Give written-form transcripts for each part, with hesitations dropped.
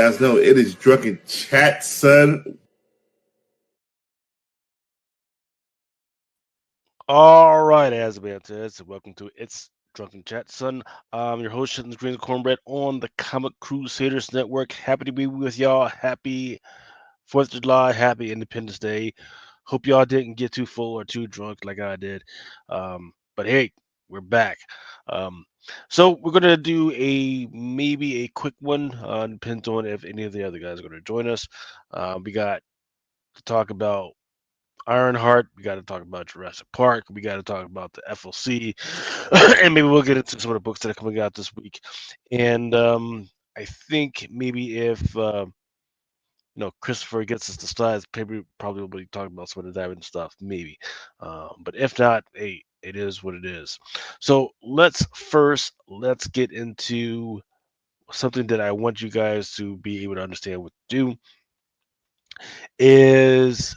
guys know it is Drunken Chat, son. All right, as man says, welcome to It's Drunken Chat, son. Your host, Shittin's Green Cornbread on the Comic Crusaders Network. Happy to be with y'all. Happy 4th of July. Happy Independence Day. Hope y'all didn't get too full or too drunk like I did. But hey, we're back. Um, so we're gonna do maybe a quick one. Depends on if any of the other guys are gonna join us. We got to talk about Ironheart. We got to talk about Jurassic Park. We got to talk about the FLC, and maybe we'll get into some of the books that are coming out this week. And I think maybe if Christopher gets us the slides, probably will be talking about some of the diamond stuff, maybe. But if not, hey, it is what it is. So let's get into something that I want you guys to be able to understand what to do is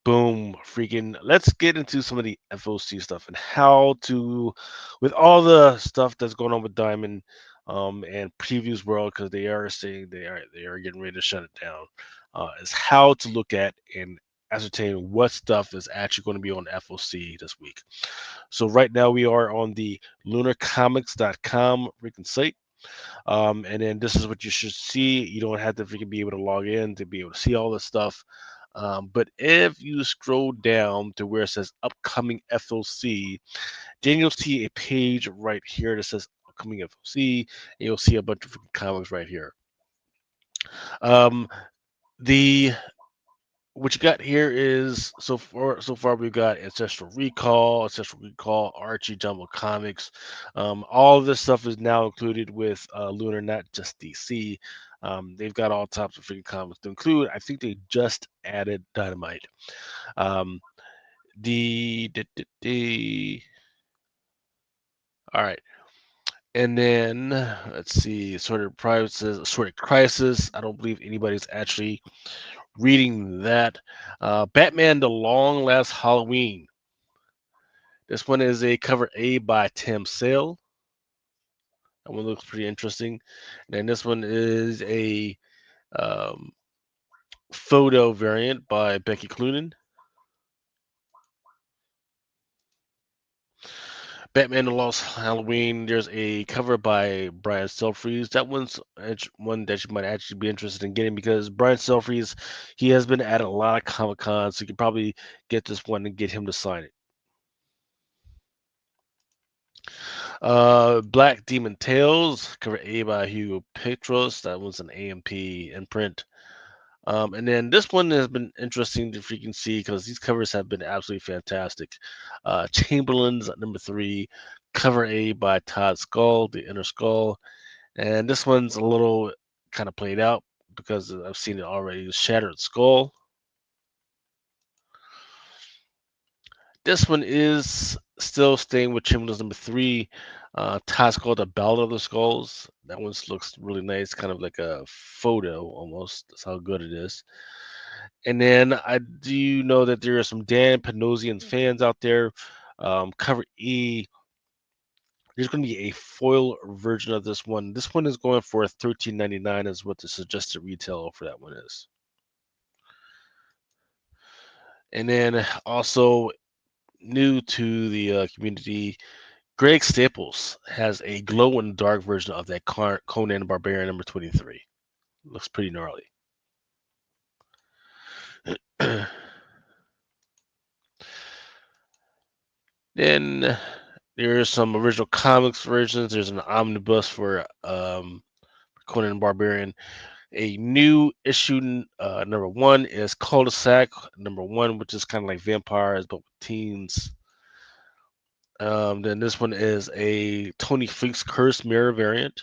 boom, freaking. Let's get into some of the FOC stuff and how to, with all the stuff that's going on with Diamond, and Previews World, because they are saying they are getting ready to shut it down. Is how to look at and ascertain what stuff is actually going to be on FOC this week. So right now we are on the lunarcomics.com freaking site. And then this is what you should see. You don't have to freaking be able to log in to be able to see all this stuff. But if you scroll down to where it says upcoming FOC, then you'll see a page right here that says upcoming FOC, and you'll see a bunch of freaking comics right here. Um, the what you got here is so far we've got Ancestral Recall, Archie, Jumbo Comics. All of this stuff is now included with Lunar, not just DC. They've got all types of freaking comics to include. I think they just added Dynamite. Um, the all right, and then let's see, Sorted Crisis. I don't believe anybody's actually reading that. Batman: The Long Last Halloween. This one is a cover A by Tim Sale. That one looks pretty interesting. And then this one is a um, photo variant by Becky Cloonan. Batman: The Lost Halloween. There's a cover by Brian Selfries. That one's one that you might actually be interested in getting because Brian Selfries, he has been at a lot of Comic Cons, so you could probably get this one and get him to sign it. Black Demon Tales, cover A by Hugo Petros. That was an AMP imprint. And then this one has been interesting to freaking see because these covers have been absolutely fantastic. Chamberlain's #3, cover A by Todd Skull, The Inner Skull. And this one's a little kind of played out because I've seen it already. Shattered Skull. This one is still staying with Chamberlain's #3. Todd Skull, The Ballad of the Skulls. That one looks really nice, kind of like a photo almost. That's how good it is. And then I do know that there are some Dan Panosian fans out there. Cover E, there's going to be a foil version of this one. This one is going for $13.99 is what the suggested retail for that one is. And then also new to the community, Greg Staples has a glow in the dark version of that Conan Barbarian #23. Looks pretty gnarly. Then there's some original comics versions. There's an omnibus for Conan Barbarian. A new issue #1 is Cul-de-sac #1, which is kind of like vampires but with teens. Then this one is a Tony Fleek's Curse Mirror variant.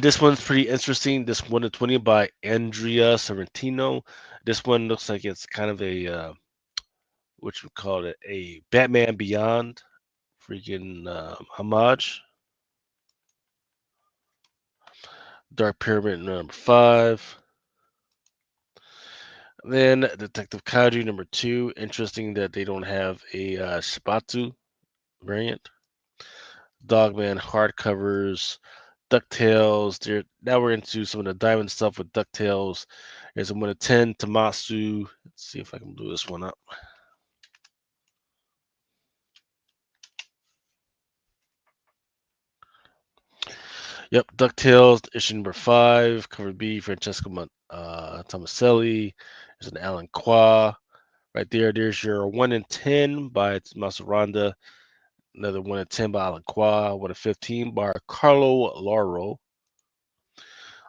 This one's pretty interesting. This 1 to 20 by Andrea Sorrentino. This one looks like it's kind of a what you call it, a Batman Beyond freaking homage. Dark Pyramid #5. Then Detective Kaiju #2. Interesting that they don't have a Shibatu variant. Dogman hardcovers, DuckTales. Now we're into some of the diamond stuff with DuckTales. There's a 1 of 10 Tamasu. Let's see if I can blow this one up. Yep, DuckTales, issue number 5, cover B, Francesco Tomaselli. There's an Alan Qua. Right there, there's your 1 in 10 by Maseranda. Another 1 in 10 by Alan Qua. 1 in 15 by Carlo Lauro.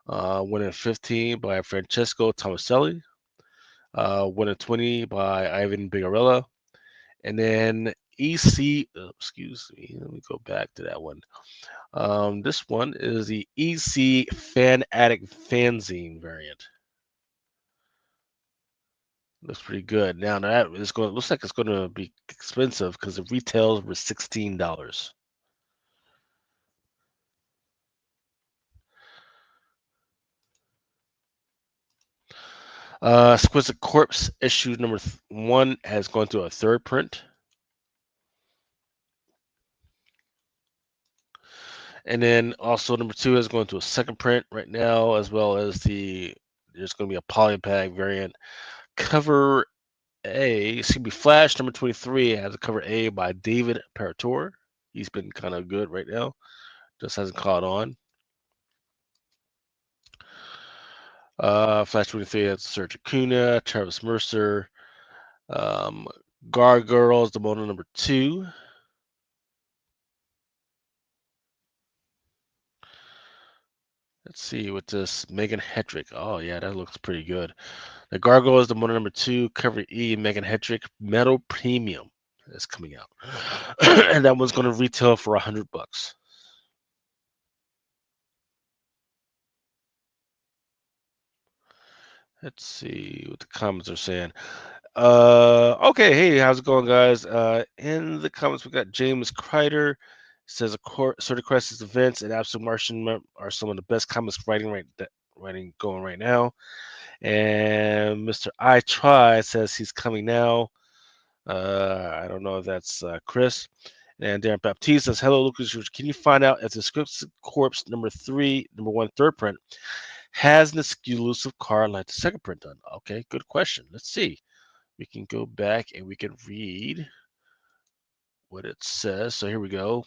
1 in 15 by Francesco Tomaselli. 1 in 20 by Ivan Bigarella. And then excuse me, let me go back to that one. This one is the EC Fan Addict Fanzine variant. Looks pretty good. Now that is going. Looks like it's going to be expensive because the retails were $16. Exquisite Corpse issue number 1 has gone to a third print, and then also number 2 is going to a second print right now, as well as there's going to be a polybag variant. Cover A, it's gonna be Flash number 23 has a cover A by David Parator. He's been kind of good right now, just hasn't caught on. Flash 23 has Serge Acuna, Travis Mercer, um, Gargoyles, Demona number 2. Let's see with this Megan Hetrick. Oh yeah, that looks pretty good. The Gargoyles, Demona number 2, cover E, Megan Hetrick, Metal Premium is coming out, and that one's going to retail for $100. Let's see what the comments are saying. Okay, hey, how's it going, guys? In the comments, we got James Kreider says, Sorted Crisis events and Absolute Martian are some of the best comics writing going right now. And Mr. I Try says he's coming now. I don't know if that's Chris. And Darren Baptiste says, hello, Lucas. Can you find out if the Scripts Corpse number 1, third print has an exclusive card like the second print done? Okay, good question. Let's see. We can go back and we can read what it says. So here we go.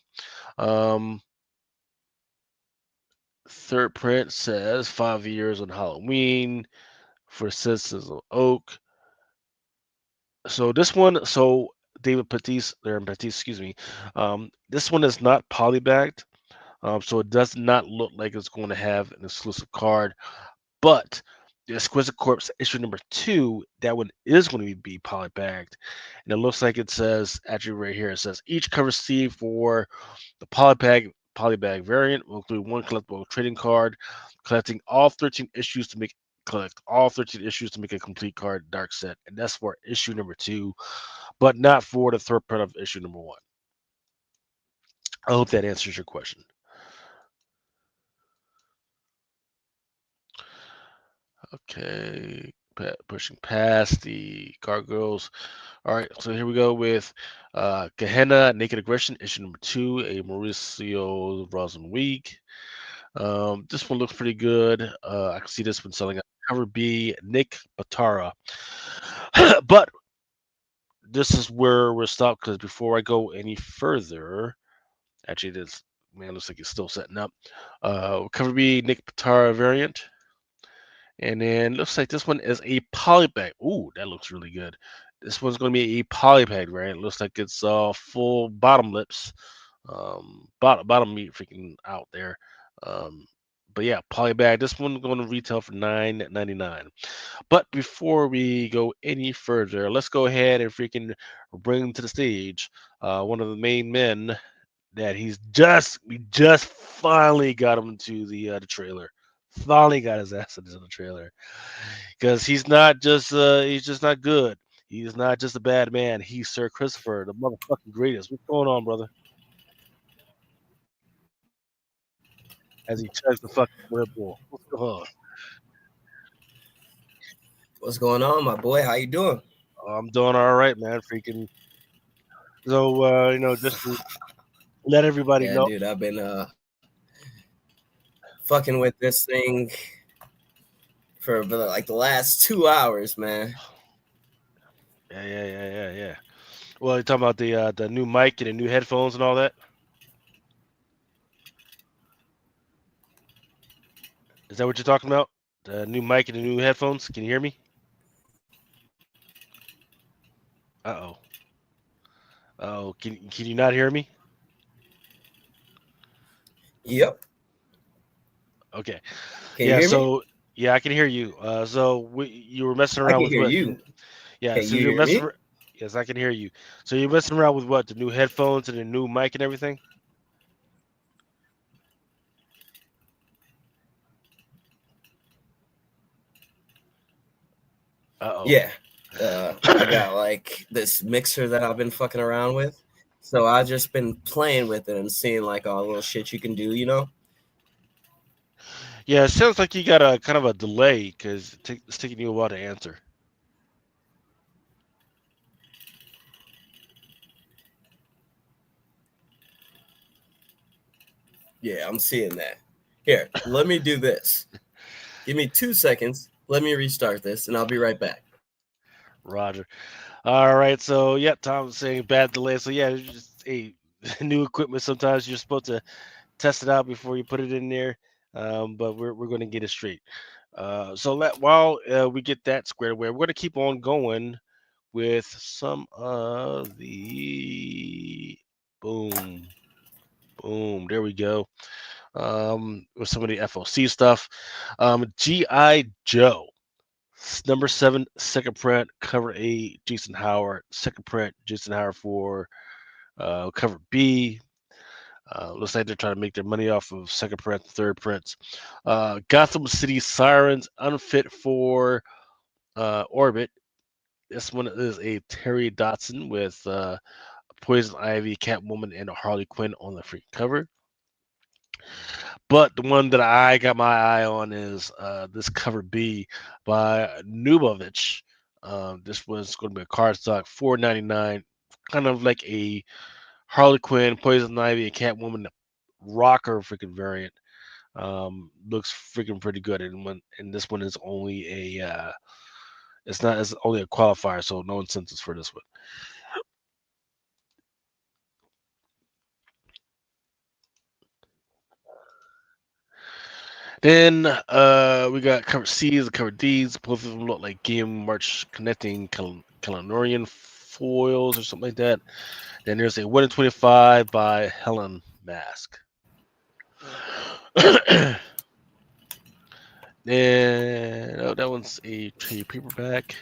Third print says 5 years on Halloween for Citizens of Oak. So this one, David Batiste, excuse me. This one is not polybagged, so it does not look like it's going to have an exclusive card. But the Exquisite Corpse issue number 2, that one is going to be polybagged. And it looks like it says, actually right here, it says each cover C for the polybag variant will include one collectible trading card, collect all 13 issues to make a complete card dark set. And that's for issue number 2, but not for the third print of issue number 1. I hope that answers your question. Okay, pushing past the Gargoyles. All right, so here we go with Gehenna Naked Aggression, issue number 2, a Mauricio Rosenweig. This one looks pretty good. I can see this one selling out. Cover B, Nick Batara. But this is where we're stopped because before I go any further, actually, this man looks like he's still setting up. Cover B, Nick Batara variant. And then looks like this one is a polybag. Ooh, that looks really good. This one's going to be a polybag, right? It looks like it's full bottom lips, bottom meat freaking out there. But yeah, polybag. This one going to retail for $9.99. But before we go any further, let's go ahead and freaking bring to the stage one of the main men that we just finally got him to the trailer. Finally got his ass into the trailer because he's just not good. He's not just a bad man. He's Sir Christopher, the motherfucking greatest. What's going on, brother? As he chugs the fucking Red Bull. What's going on? What's going on, my boy? How you doing? I'm doing all right, man. Freaking. So just let everybody Yeah, know. dude, I've been fucking with this thing for like the last 2 hours, man. Yeah. Well, you're talking about the new mic and the new headphones and all that. Is that what you're talking about? The new mic and the new headphones. Can you hear me? Uh-oh. Oh, can you not hear me? Yep. Okay. Can you Yeah. hear me? So yeah, I can hear you. You were messing I around can with hear what? you. Yeah. Can So you you're hear messing. me? Yes, I can hear you. So you're messing around with what? The new headphones and the new mic and everything. Uh-oh. Yeah. I got like this mixer that I've been fucking around with. So I just been playing with it and seeing like all the little shit you can do, you know? Yeah, it sounds like you got a kind of a delay because it's taking you a while to answer. Yeah, I'm seeing that. Here, let me do this. Give me 2 seconds. Let me restart this and I'll be right back. Roger. All right. So yeah, Tom's saying bad delay. So yeah, it's just new equipment. Sometimes you're supposed to test it out before you put it in there. But we're going to get it straight. While we get that squared away, we're going to keep on going with some of the boom, boom. There we go. With some of the FOC stuff. GI Joe. Number 7, second print, cover A, Jason Howard. Second print, Jason Howard for cover B. Looks like they're trying to make their money off of second print, third prints. Gotham City Sirens, unfit for orbit. This one is a Terry Dotson with Poison Ivy, Catwoman, and a Harley Quinn on the free cover. But the one that I got my eye on is this cover B by Nubovich. This was going to be a cardstock, $4.99, kind of like a Harley Quinn, Poison Ivy, and Catwoman rocker freaking variant. Looks freaking pretty good, and this one is only it's only a qualifier, so no incentives for this one. Then we got cover C's and cover D's. Both of them look like Game March connecting Kalanorian foils or something like that. Then there's a 1 in 25 by Helen Mask. Then that one's a trade paperback.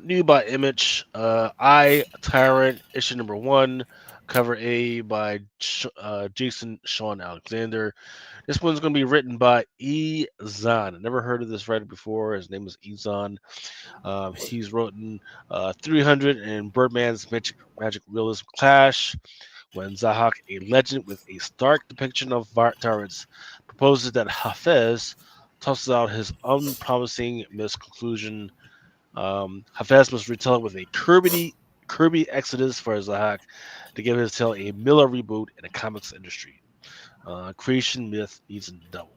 New by Image. I Tyrant issue number 1, cover A by Jason Sean Alexander. This one's going to be written by Zahn. I never heard of this writer before. His name is Zahn. He's written 300 and Birdman's Magic Realism Clash. When Zahak, a legend with a stark depiction of tyrants, proposes that Hafez tosses out his unpromising misconclusion. Hafez must retell it with a Kirby exodus for Zahak to give his tale a Miller reboot in the comics industry. Creation myth needs a double.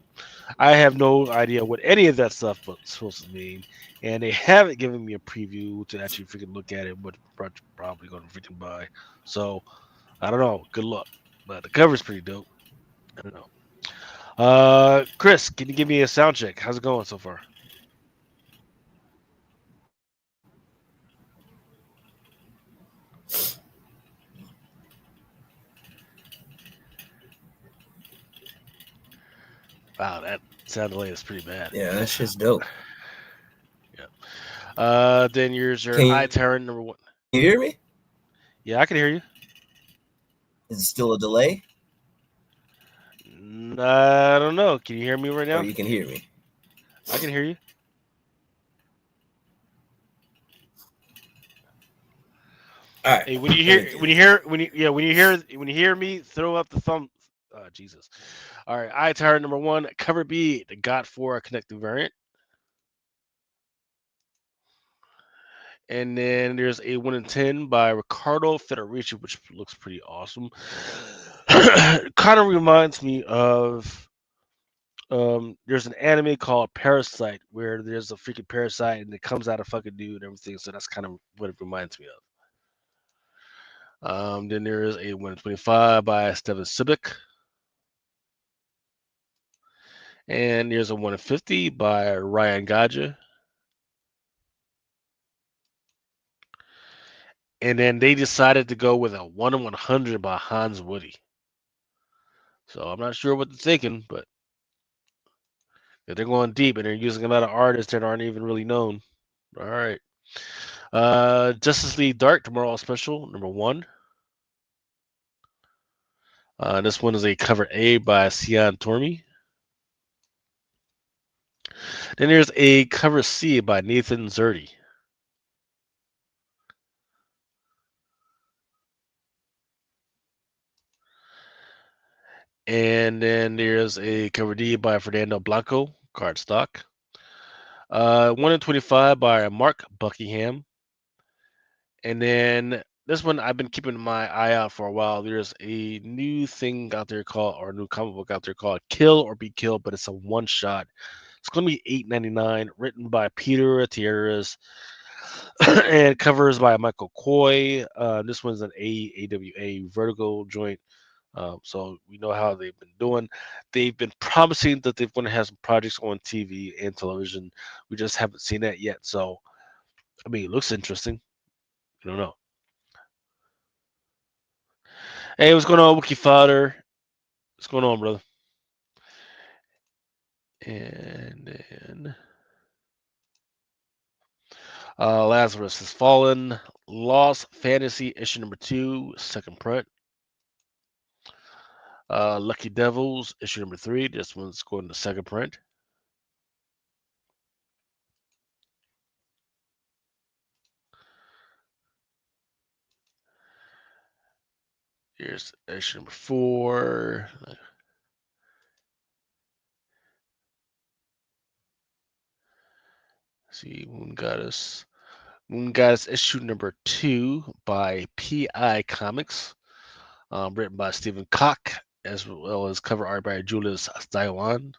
I have no idea what any of that stuff was supposed to mean, and they haven't given me a preview to actually freaking look at it. What probably going to freaking buy. So I don't know. Good luck, but the cover's pretty dope. I don't know. Chris, can you give me a sound check? How's it going so far? Wow, that sound delay is pretty bad. Yeah, that shit's dope. Yeah. Then here's your Can I Tyrant number 1. you hear me? Yeah, I can hear you. Is it still a delay? I don't know. Can you hear me right Or now? you can hear me? I can hear you. All right. Hey, when you hear me, throw up the thumb. Jesus. All right, I Tyrant number 1, cover B, the Got 4 connecting variant. And then there's a 1 in 10 by Ricardo Federici, which looks pretty awesome. Kind of reminds me of there's an anime called Parasite where there's a freaking parasite and it comes out of fucking dude and everything. So that's kind of what it reminds me of. Then there is a 1 in 25 by Steven Sibic. And there's a 1 in 50 by Ryan Gaja. And then they decided to go with a 1 in 100 by Hans Woody. So I'm not sure what they're thinking, but they're going deep and they're using a lot of artists that aren't even really known. All right. Justice League Dark Tomorrow Special, number 1. This one is a cover A by Sian Tormey. Then there's a cover C by Nathan Zerdy. And then there's a cover D by Fernando Blanco, cardstock. 1 in 25 by Mark Buckingham. And then this one I've been keeping my eye out for a while. There's a new thing out there called, or a new comic book out there called Kill or Be Killed, but it's a one shot. It's going to be $8.99, written by Peter Atierrez, and covers by Michael Coy. This one's an AWA Vertigo joint. So we know how they've been doing. They've been promising that they're going to have some projects on TV and television. We just haven't seen that yet. So, I mean, it looks interesting. I don't know. Hey, what's going on, Wiki Fodder? What's going on, brother? And then Lazarus Has Fallen, Lost Fantasy issue number 2, second print. Lucky Devils issue number 3. This one's going to second print. Here's issue number 4. See, Moon Goddess. Moon Goddess issue number 2 by PI Comics, written by Stephen Koch, as well as cover art by Julius Taiwan.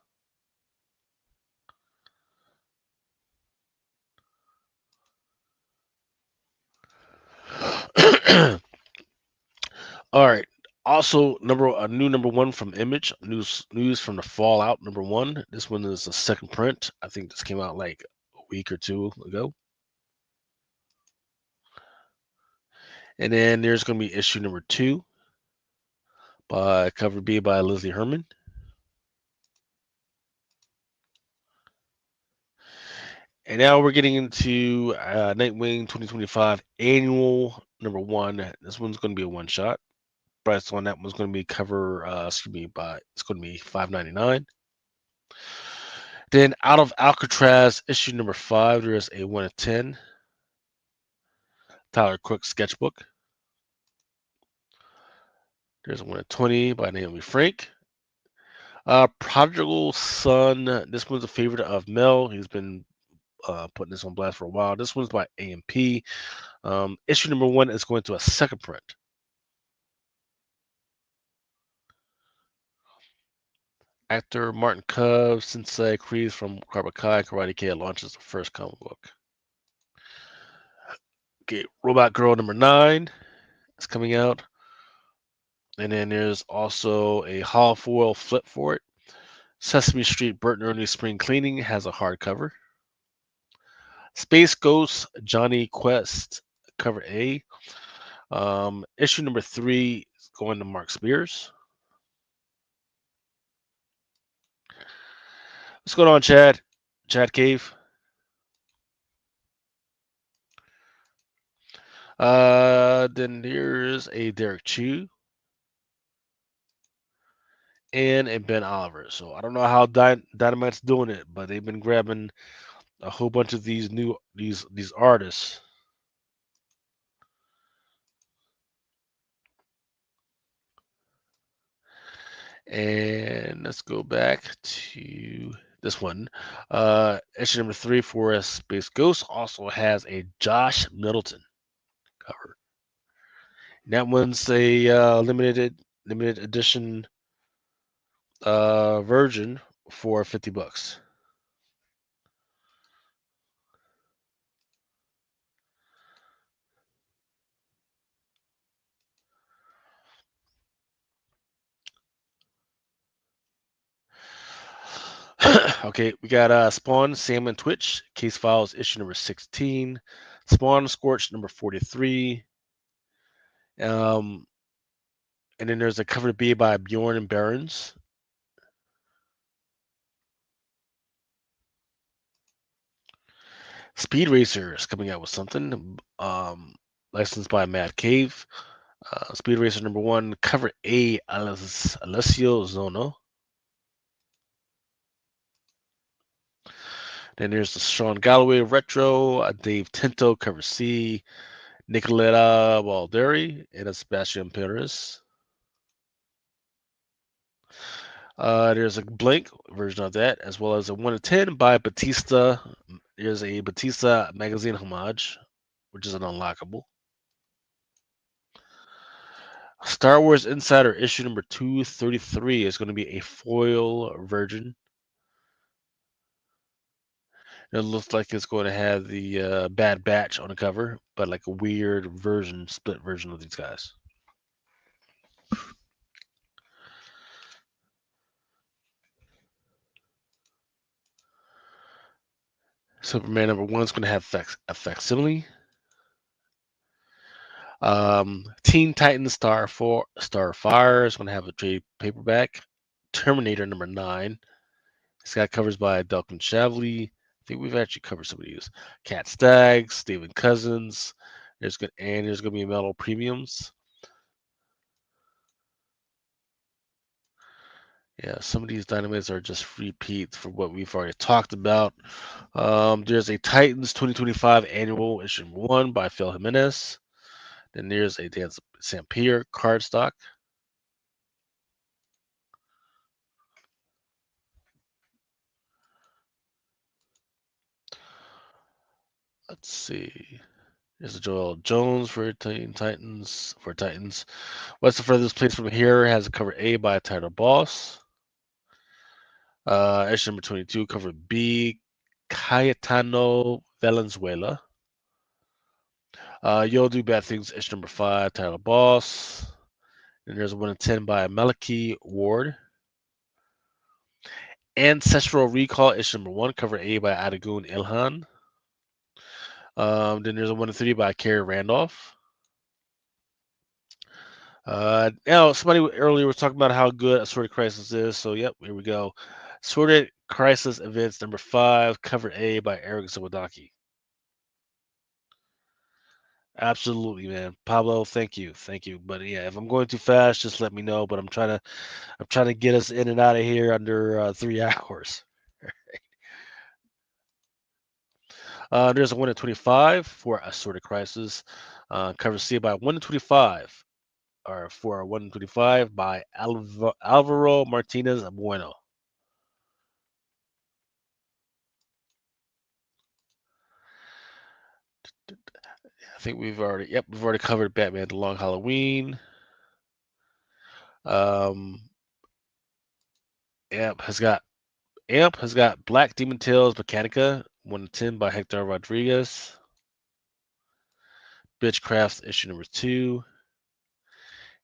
All right. Also, a new number 1 from Image. News from the Fallout number 1. This one is a second print. I think this came out like a week or 2 ago. And then there's going to be issue number 2 by cover B by Leslie Herman. And now we're getting into Nightwing 2025 annual number 1. This one's going to be a one shot. Price on that one's going to be it's going to be $5.99. Then out of Alcatraz issue number 5, there's a 1 in 10 Tyler Crook sketchbook. There's a 1 in 20 by Naomi Frank. Prodigal Son. This one's a favorite of Mel. He's been putting this on blast for a while. This one's by AMP. Issue number 1 is going to a second print. Actor Martin Cove, Sensei Kreese from Cobra Kai, Karate Kid launches the first comic book. Okay, Robot Girl number 9 is coming out. And then there's also a hollow foil flip for it. Sesame Street Bert and Ernie Spring Cleaning has a hardcover. Space Ghost Johnny Quest cover A. Issue number 3 is going to Mark Spears. What's going on, Chad? Chad Cave. Then there's a Derek Chew and a Ben Oliver. So I don't know how Dynamite's doing it, but they've been grabbing a whole bunch of these artists. And let's go back to This one. Issue number 3 for Space Ghost also has a Josh Middleton cover. That one's a limited edition version for $50. Okay, we got Spawn, Sam, and Twitch. Case Files issue number 16. Spawn Scorch number 43. And then there's a cover B by Bjorn and Barons. Speed Racer is coming out with something. Licensed by Mad Cave. Speed Racer number 1, cover A, Alessio Zono. Then there's the Sean Galloway Retro, Dave Tinto, cover C, Nicoletta Balderi, and Sebastian Perez. There's a blank version of that, as well as a 1 of 10 by Batista. There's a Batista magazine homage, which is an unlockable. Star Wars Insider issue number 233 is going to be a foil version. It looks like it's going to have the Bad Batch on the cover, but like a weird version, split version of these guys. Superman number 1 is going to have a facsimile. Teen Titans Starfire is going to have a trade paperback. Terminator number 9. It's got covers by Duncan Shavley. I think we've actually covered some of these. Cat Staggs, Stephen Cousins. There's going to be metal premiums. Yeah, some of these dynamites are just repeats for what we've already talked about. There's a Titans 2025 annual issue 1 by Phil Jimenez. Then there's a Dan Sampier cardstock. Let's see. There's a Joel Jones for Titans. What's the furthest place from here? Has a cover A by Title Boss. Issue number 22, cover B, Cayetano Valenzuela. You'll Do Bad Things, issue number 5, Title Boss. And there's a 1 of 10 by Malachi Ward. Ancestral Recall, issue number 1, cover A by Adagun Ilhan. Then there's a 1 of 3 by Kerry Randolph. Now, somebody earlier was talking about how good Assorted Crisis is. So, yep, here we go. Assorted Crisis Events number 5, cover A by Eric Zawodaki. Absolutely, man. Pablo, thank you. But yeah, if I'm going too fast, just let me know. But I'm trying to get us in and out of here under 3 hours. There's a 1 in 25 for Assorted Crisis. Cover C by 1 in 25. Or for 1 in 25 by Alvaro Martinez Bueno. I think we've already covered Batman The Long Halloween. Amp has got Black Demon Tales Mechanica 1 in 10 by Hector Rodriguez. Bitchcraft issue number 2.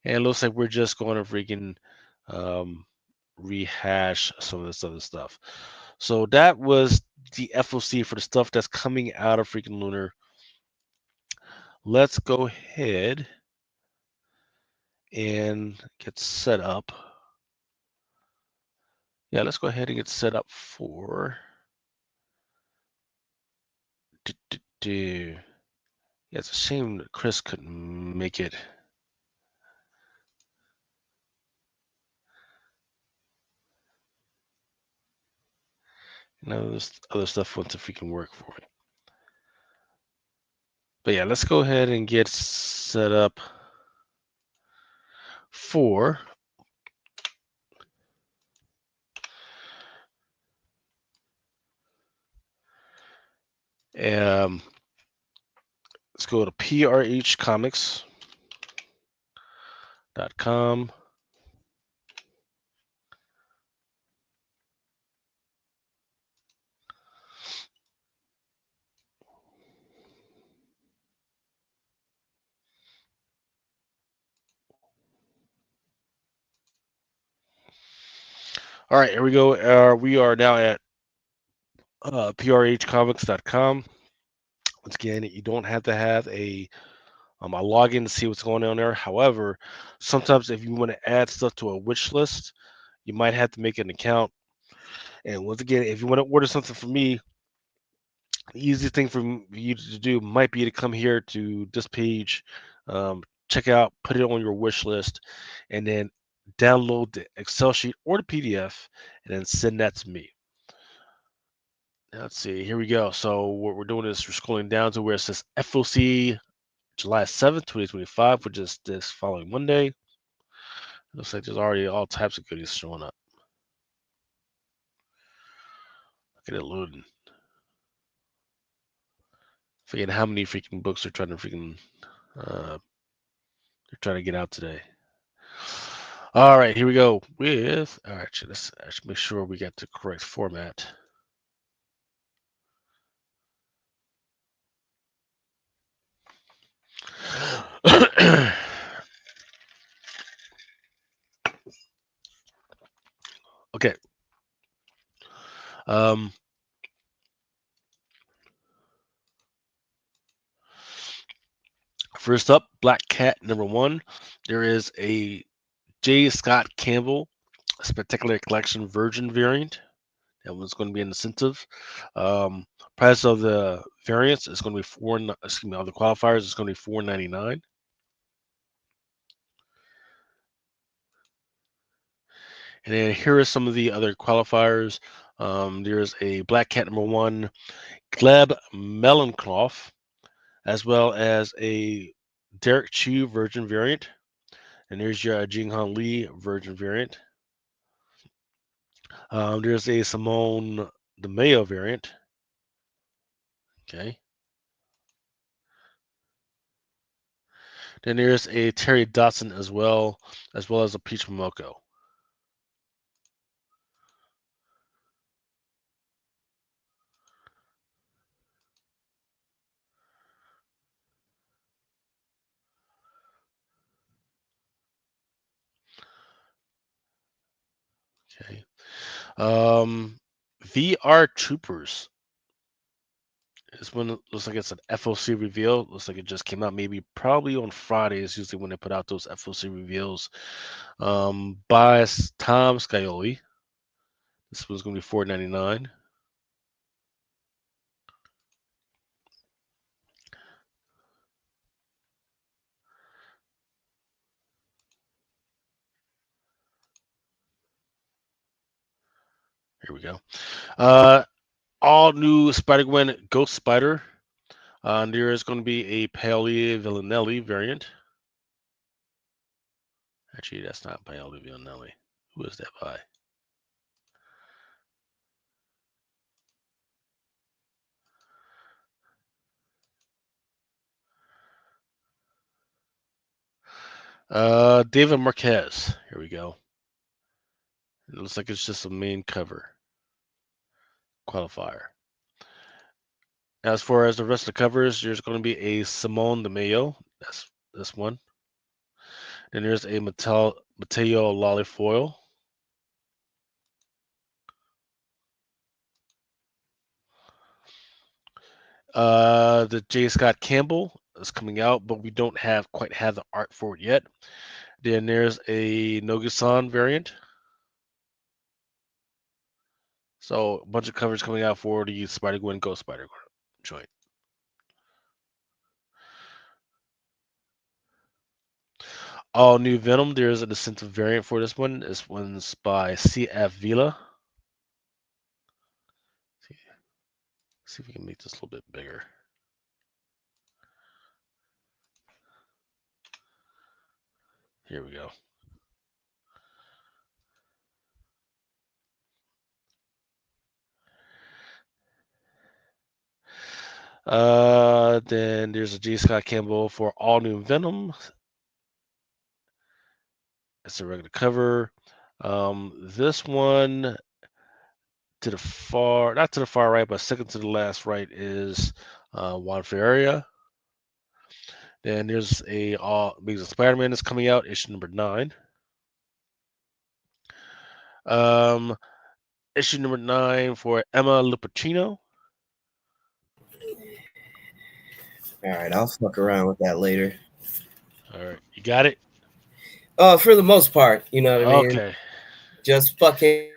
And it looks like we're just going to freaking rehash some of this other stuff. So that was the FOC for the stuff that's coming out of freaking Lunar. Let's go ahead and get set up. Yeah, let's go ahead and get set up for. Yeah, it's a shame that Chris couldn't make it. This other stuff wants to freaking work for it. But yeah, let's go ahead and get set up for Um, let's go to prhcomics.com. All right, here we go. We are now at prhcomics.com. Once again, you don't have to have a login to see what's going on there. However, sometimes if you want to add stuff to a wish list, you might have to make an account. And once again, if you want to order something from me, the easiest thing for you to do might be to come here to this page, check out, put it on your wish list, and then download the Excel sheet or the PDF, and then send that to me. Now, let's see. Here we go. So what we're doing is we're scrolling down to where it says FOC July 7th, 2025, which is this following Monday. Looks like there's already all types of goodies showing up. Look at it loading. Forgetting how many freaking books they're trying to they're trying to get out today. All right, here we go with. All right, let's actually make sure we got the correct format. Okay. Um, First up, Black Cat #1. There is a J. Scott Campbell Spectacular Collection Virgin variant. That one's going to be an incentive. Price of the variants is going to be excuse me, all the qualifiers is going to be $4.99. And then here are some of the other qualifiers. There's a Black Cat #1 Gleb Meloncloth, as well as a Derek Chu Virgin variant. And there's your Jinghan Lee Virgin variant. There's a Simone DeMayo variant. Okay. Then there's a Terry Dotson as well as a Peach Momoko. Okay. VR Troopers. This one looks like it's an FOC reveal. Looks like it just came out maybe probably on Friday is usually when they put out those FOC reveals. By Tom Scioli. This one's gonna be $4.99. Here we go. All new Spider-Gwen Ghost Spider. There is going to be a Paoli Villanelli variant. Actually, that's not Paoli Villanelli. Who is that by? David Marquez. Here we go. It looks like it's just a main cover qualifier. As far as the rest of the covers, there's going to be a Simone DeMayo. That's this one. Then there's a Mateo Lollifoil. The J. Scott Campbell is coming out, but we don't quite have the art for it yet. Then there's a Nogusan variant. So a bunch of covers coming out for the Spider-Gwen Ghost Spider joint. All new Venom. There's an incentive variant for this one. This one's by CF Vila. See if we can make this a little bit bigger. Here we go. Then there's a J. Scott Campbell for All New Venom. It's a regular cover. This one to the far, not to the far right, but second to the last right is Juan Ferreira. Then there's a Amazing Spider-Man is coming out, issue number 9. Um, issue number 9 for Emma Lupacino. All right, I'll fuck around with that later. All right, you got it. For the most part, you know what I mean. Okay. Just fucking.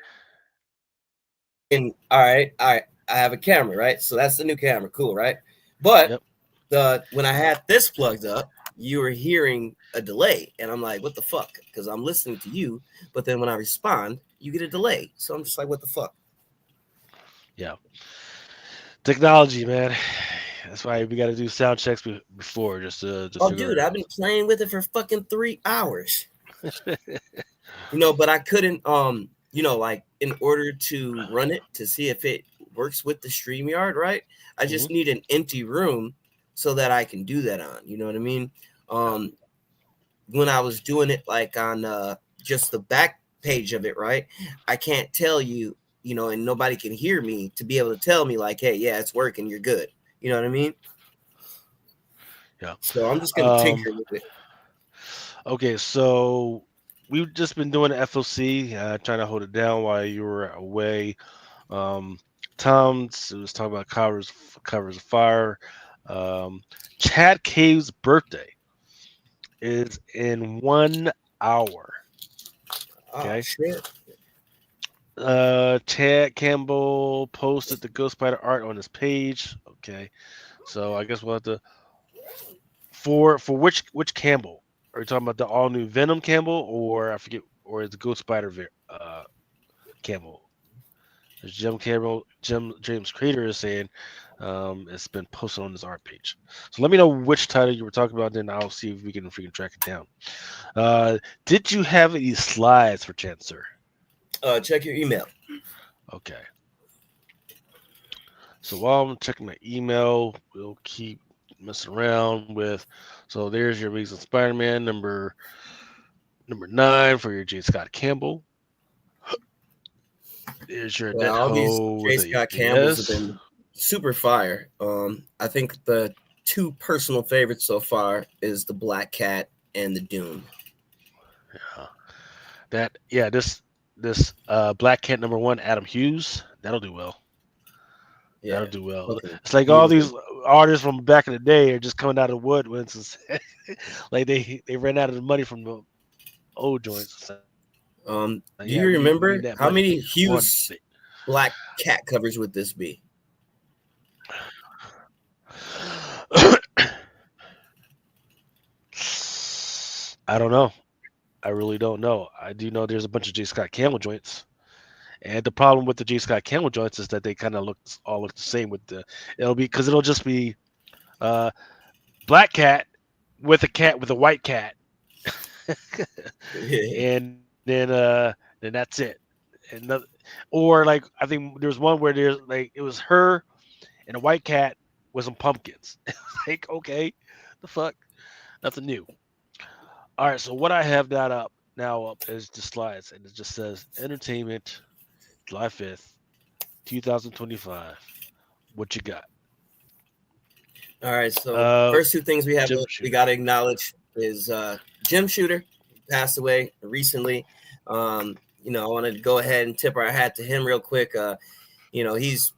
All right. I have a camera, right? So that's the new camera, cool, right? But Yep. when I had this plugged up, you were hearing a delay, and I'm like, what the fuck? Because I'm listening to you, but then when I respond, you get a delay. So I'm just like, what the fuck? Yeah. Technology, man. That's why we got to do sound checks before just to Oh, figure dude, it out. I've been playing with it for fucking 3 hours. But I couldn't, like in order to run it to see if it works with the StreamYard, right? I just need an empty room so that I can do that on. You know what I mean? When I was doing it like on just the back page of it, right? I can't tell you, and nobody can hear me to be able to tell me like, hey, yeah, it's working, you're good. You know what I mean? Yeah. So I'm just gonna tinker with it. Okay, so we've just been doing the FOC, trying to hold it down while you were away. Tom was talking about covers of fire. Chad Cave's birthday is in 1 hour. Okay. Oh shit. Chad Campbell posted the Ghost Spider art on his page. Okay, so I guess we'll have to for which Campbell are you talking about? The all new Venom Campbell, or I forget, or is the Ghost Spider Campbell? As James Crater is saying, it's been posted on his art page. So let me know which title you were talking about, then I'll see if we can track it down. Did you have any slides for chance, sir? Check your email. Okay. So while I'm checking my email, we'll keep messing around with. So there's your Amazing Spider-Man number 9 for your J. Scott Campbell. There's your Yeah, all these Netho J. with a Scott Campbells have BS. been super fire. I think the 2 personal favorites so far is the Black Cat and the Doom. Yeah. This Black Cat number 1, Adam Hughes. That'll do well. Yeah, That'll do well. okay. It's like all these artists from back in the day are just coming out of the wood. Like they ran out of the money from the old joints. Do you remember how many Hughes Black Cat covers would this be? I don't know. I really don't know. I do know there's a bunch of J. Scott Campbell joints, and the problem with the J. Scott Campbell joints is that they kind of all look the same. It'll just be Black Cat with a white cat, and then that's it. Or like I think there was one where there's like it was her and a white cat with some pumpkins. Like, okay, the fuck, nothing new. All right, so what I have now up is the slides, and it just says entertainment, July 5th, 2025. What you got? All right, so first 2 things we got to acknowledge is Jim Shooter passed away recently. I wanted to go ahead and tip our hat to him real quick. He's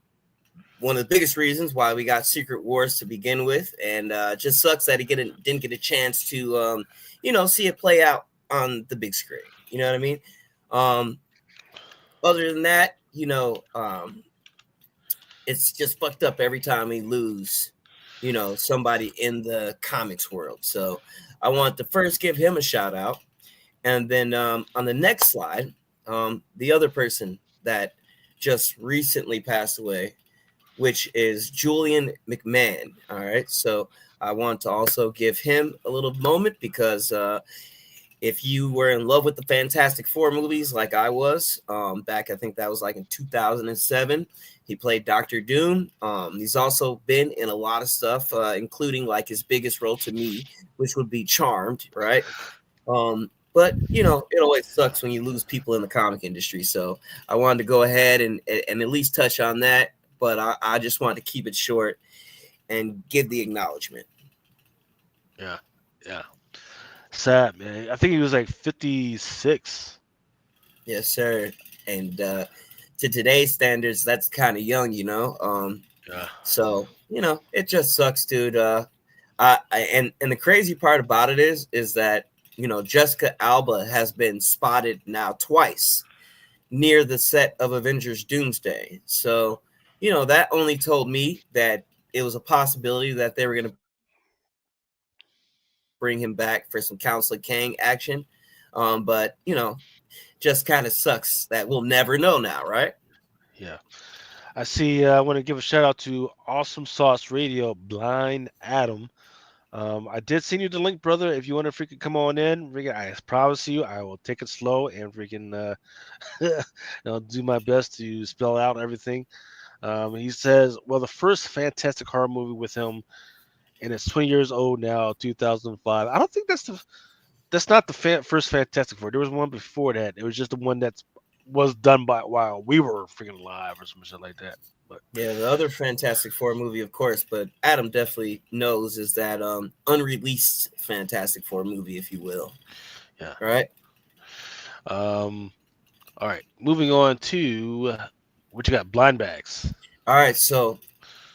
one of the biggest reasons why we got Secret Wars to begin with, and just sucks that he didn't get a chance to see it play out on the big screen. You know what I mean? Other than that, it's just fucked up every time we lose, somebody in the comics world. So I want to first give him a shout out. And then on the next slide, the other person that just recently passed away, which is Julian McMahon. All right. So I want to also give him a little moment because if you were in love with the Fantastic Four movies like I was back, I think that was like in 2007, he played Doctor Doom. He's also been in a lot of stuff, including like his biggest role to me, which would be Charmed, right? But you know, it always sucks when you lose people in the comic industry. So I wanted to go ahead and at least touch on that. But I just wanted to keep it short and give the acknowledgement. Yeah. Yeah. Sad, man. I think he was like 56. Yes, sir. And to today's standards, that's kind of young, you know. Yeah. So you know, it just sucks, dude. And the crazy part about it is that you know Jessica Alba has been spotted now twice near the set of Avengers Doomsday. So you know that only told me that it was a possibility that they were going to bring him back for some Counselor Kang action. But you know, just kind of sucks that we'll never know now, right? Yeah. I see. I want to give a shout out to Awesome Sauce Radio, Blind Adam. I did send you the link, brother. If you want to freaking come on in, freaking, I promise you, I will take it slow and freaking I'll do my best to spell out everything. He says, well, the first fantastic horror movie with him, and it's 20 years old now, 2005. I don't think that's not the first Fantastic Four. There was one before that. It was just the one that was done by while we were freaking alive or some shit like that. But yeah, the other Fantastic Four movie, of course, but Adam definitely knows is that unreleased Fantastic Four movie, if you will. yeah. All right. All right. Moving on to what you got? Blind bags. All right. So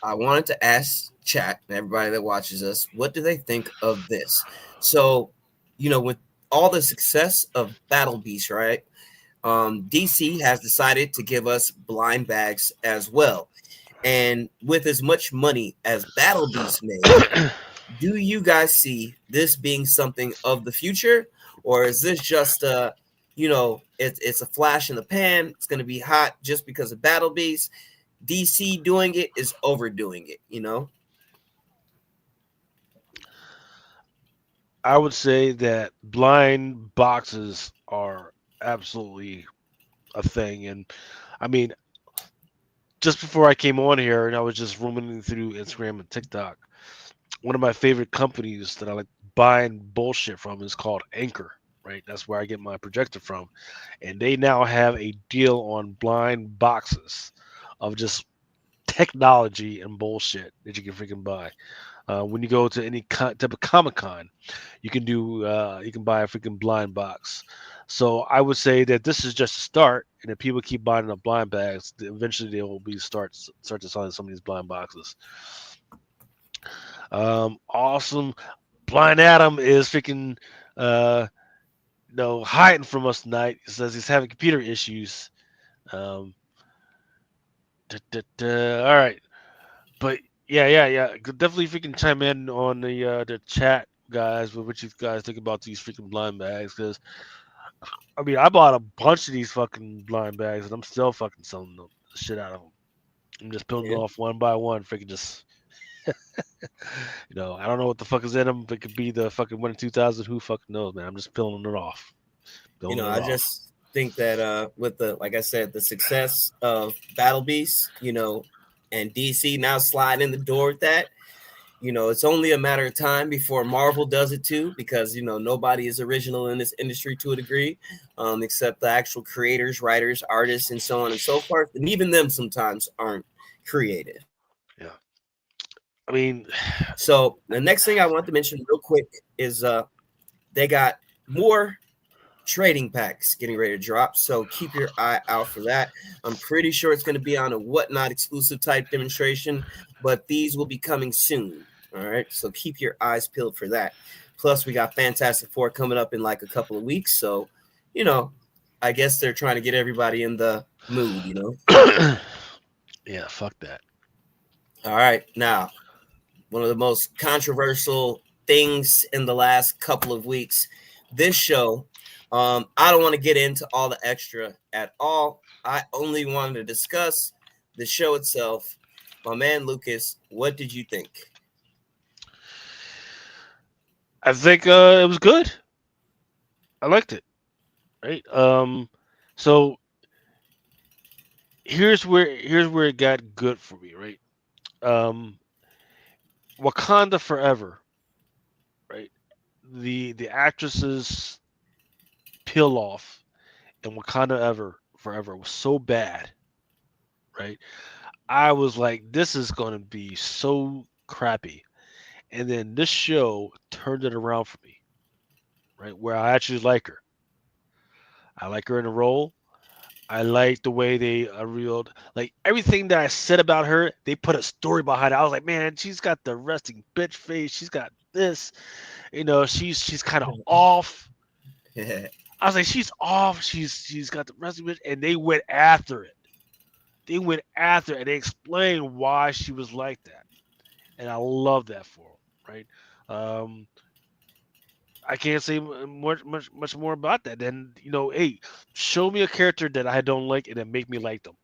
I wanted to ask chat and everybody that watches us, what do they think of this? So, you know, with all the success of Battle Beast, right? DC has decided to give us blind bags as well. And with as much money as Battle Beast made, do you guys see this being something of the future, or is this just you know, it's a flash in the pan? It's going to be hot just because of Battle Beast. DC doing it is overdoing it, you know. I would say that blind boxes are absolutely a thing, and I mean, just before I came on here, and I was just roaming through Instagram and TikTok. One of my favorite companies that I like buying bullshit from is called Anchor. Right, that's where I get my projector from, and they now have a deal on blind boxes of just technology and bullshit that you can freaking buy. When you go to any type of Comic Con, you can buy a freaking blind box. So I would say that this is just a start, and if people keep buying up blind bags, eventually they will be start to selling some of these blind boxes. Awesome. Blind Adam is freaking hiding from us tonight. He says he's having computer issues. Um, all right, but yeah. Definitely freaking chime in on the chat, guys, with what you guys think about these freaking blind bags. Because I mean, I bought a bunch of these fucking blind bags, and I'm still fucking selling the shit out of them. I'm just peeling Yeah. it off one by one, freaking just. I don't know what the fuck is in them. It could be the fucking one in 2000. Who fucking knows, man? I'm just peeling it off. You know, I just think that with the, like I said, the success of Battle Beast, you know, and DC now sliding in the door with that, you know, it's only a matter of time before Marvel does it too, because you know nobody is original in this industry to a degree, except the actual creators, writers, artists, and so on and so forth. And even them sometimes aren't creative. Yeah. I mean, So the next thing I want to mention real quick is they got more trading packs getting ready to drop. So keep your eye out for that. I'm pretty sure it's going to be on a Whatnot exclusive type demonstration, but these will be coming soon. All right. So keep your eyes peeled for that. Plus, we got Fantastic Four coming up in like a couple of weeks. So, you know, I guess they're trying to get everybody in the mood, you know? yeah, fuck that. All right. Now, one of the most controversial things in the last couple of weeks, this show. I don't want to get into all the extra at all. I only wanted to discuss the show itself. My man Lucas, what did you think? I think it was good. I liked it. Right. So here's where it got good for me. Right. Um, Wakanda Forever. Right. The actresses peel off and Wakanda Ever Forever was so bad. Right. I was like, this is gonna be so crappy. And then this show turned it around for me. Right. Where I actually like her. I like her in the role. I like the way they reeled like everything that I said about her. They put a story behind it. I was like, man, she's got the resting bitch face. She's got this, she's kind of off. I was like, she's off. She's got the resting bitch, and they went after it. They went after it, and they explained why she was like that, and I love that for them. Right? Um, I can't say much more about that. Then hey, show me a character that I don't like, and then make me like them.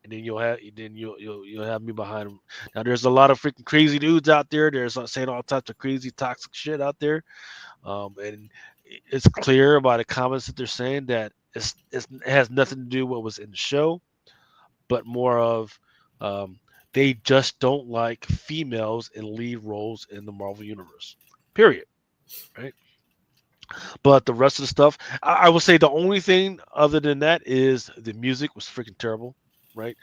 And then you'll have me behind them. Now there's a lot of freaking crazy dudes out there. There's saying all types of crazy toxic shit out there, and it's clear by the comments that they're saying that it has nothing to do with what was in the show, but more of um, they just don't like females in lead roles in the Marvel universe. Period. Right. But the rest of the stuff, I will say the only thing other than that is the music was freaking terrible, right?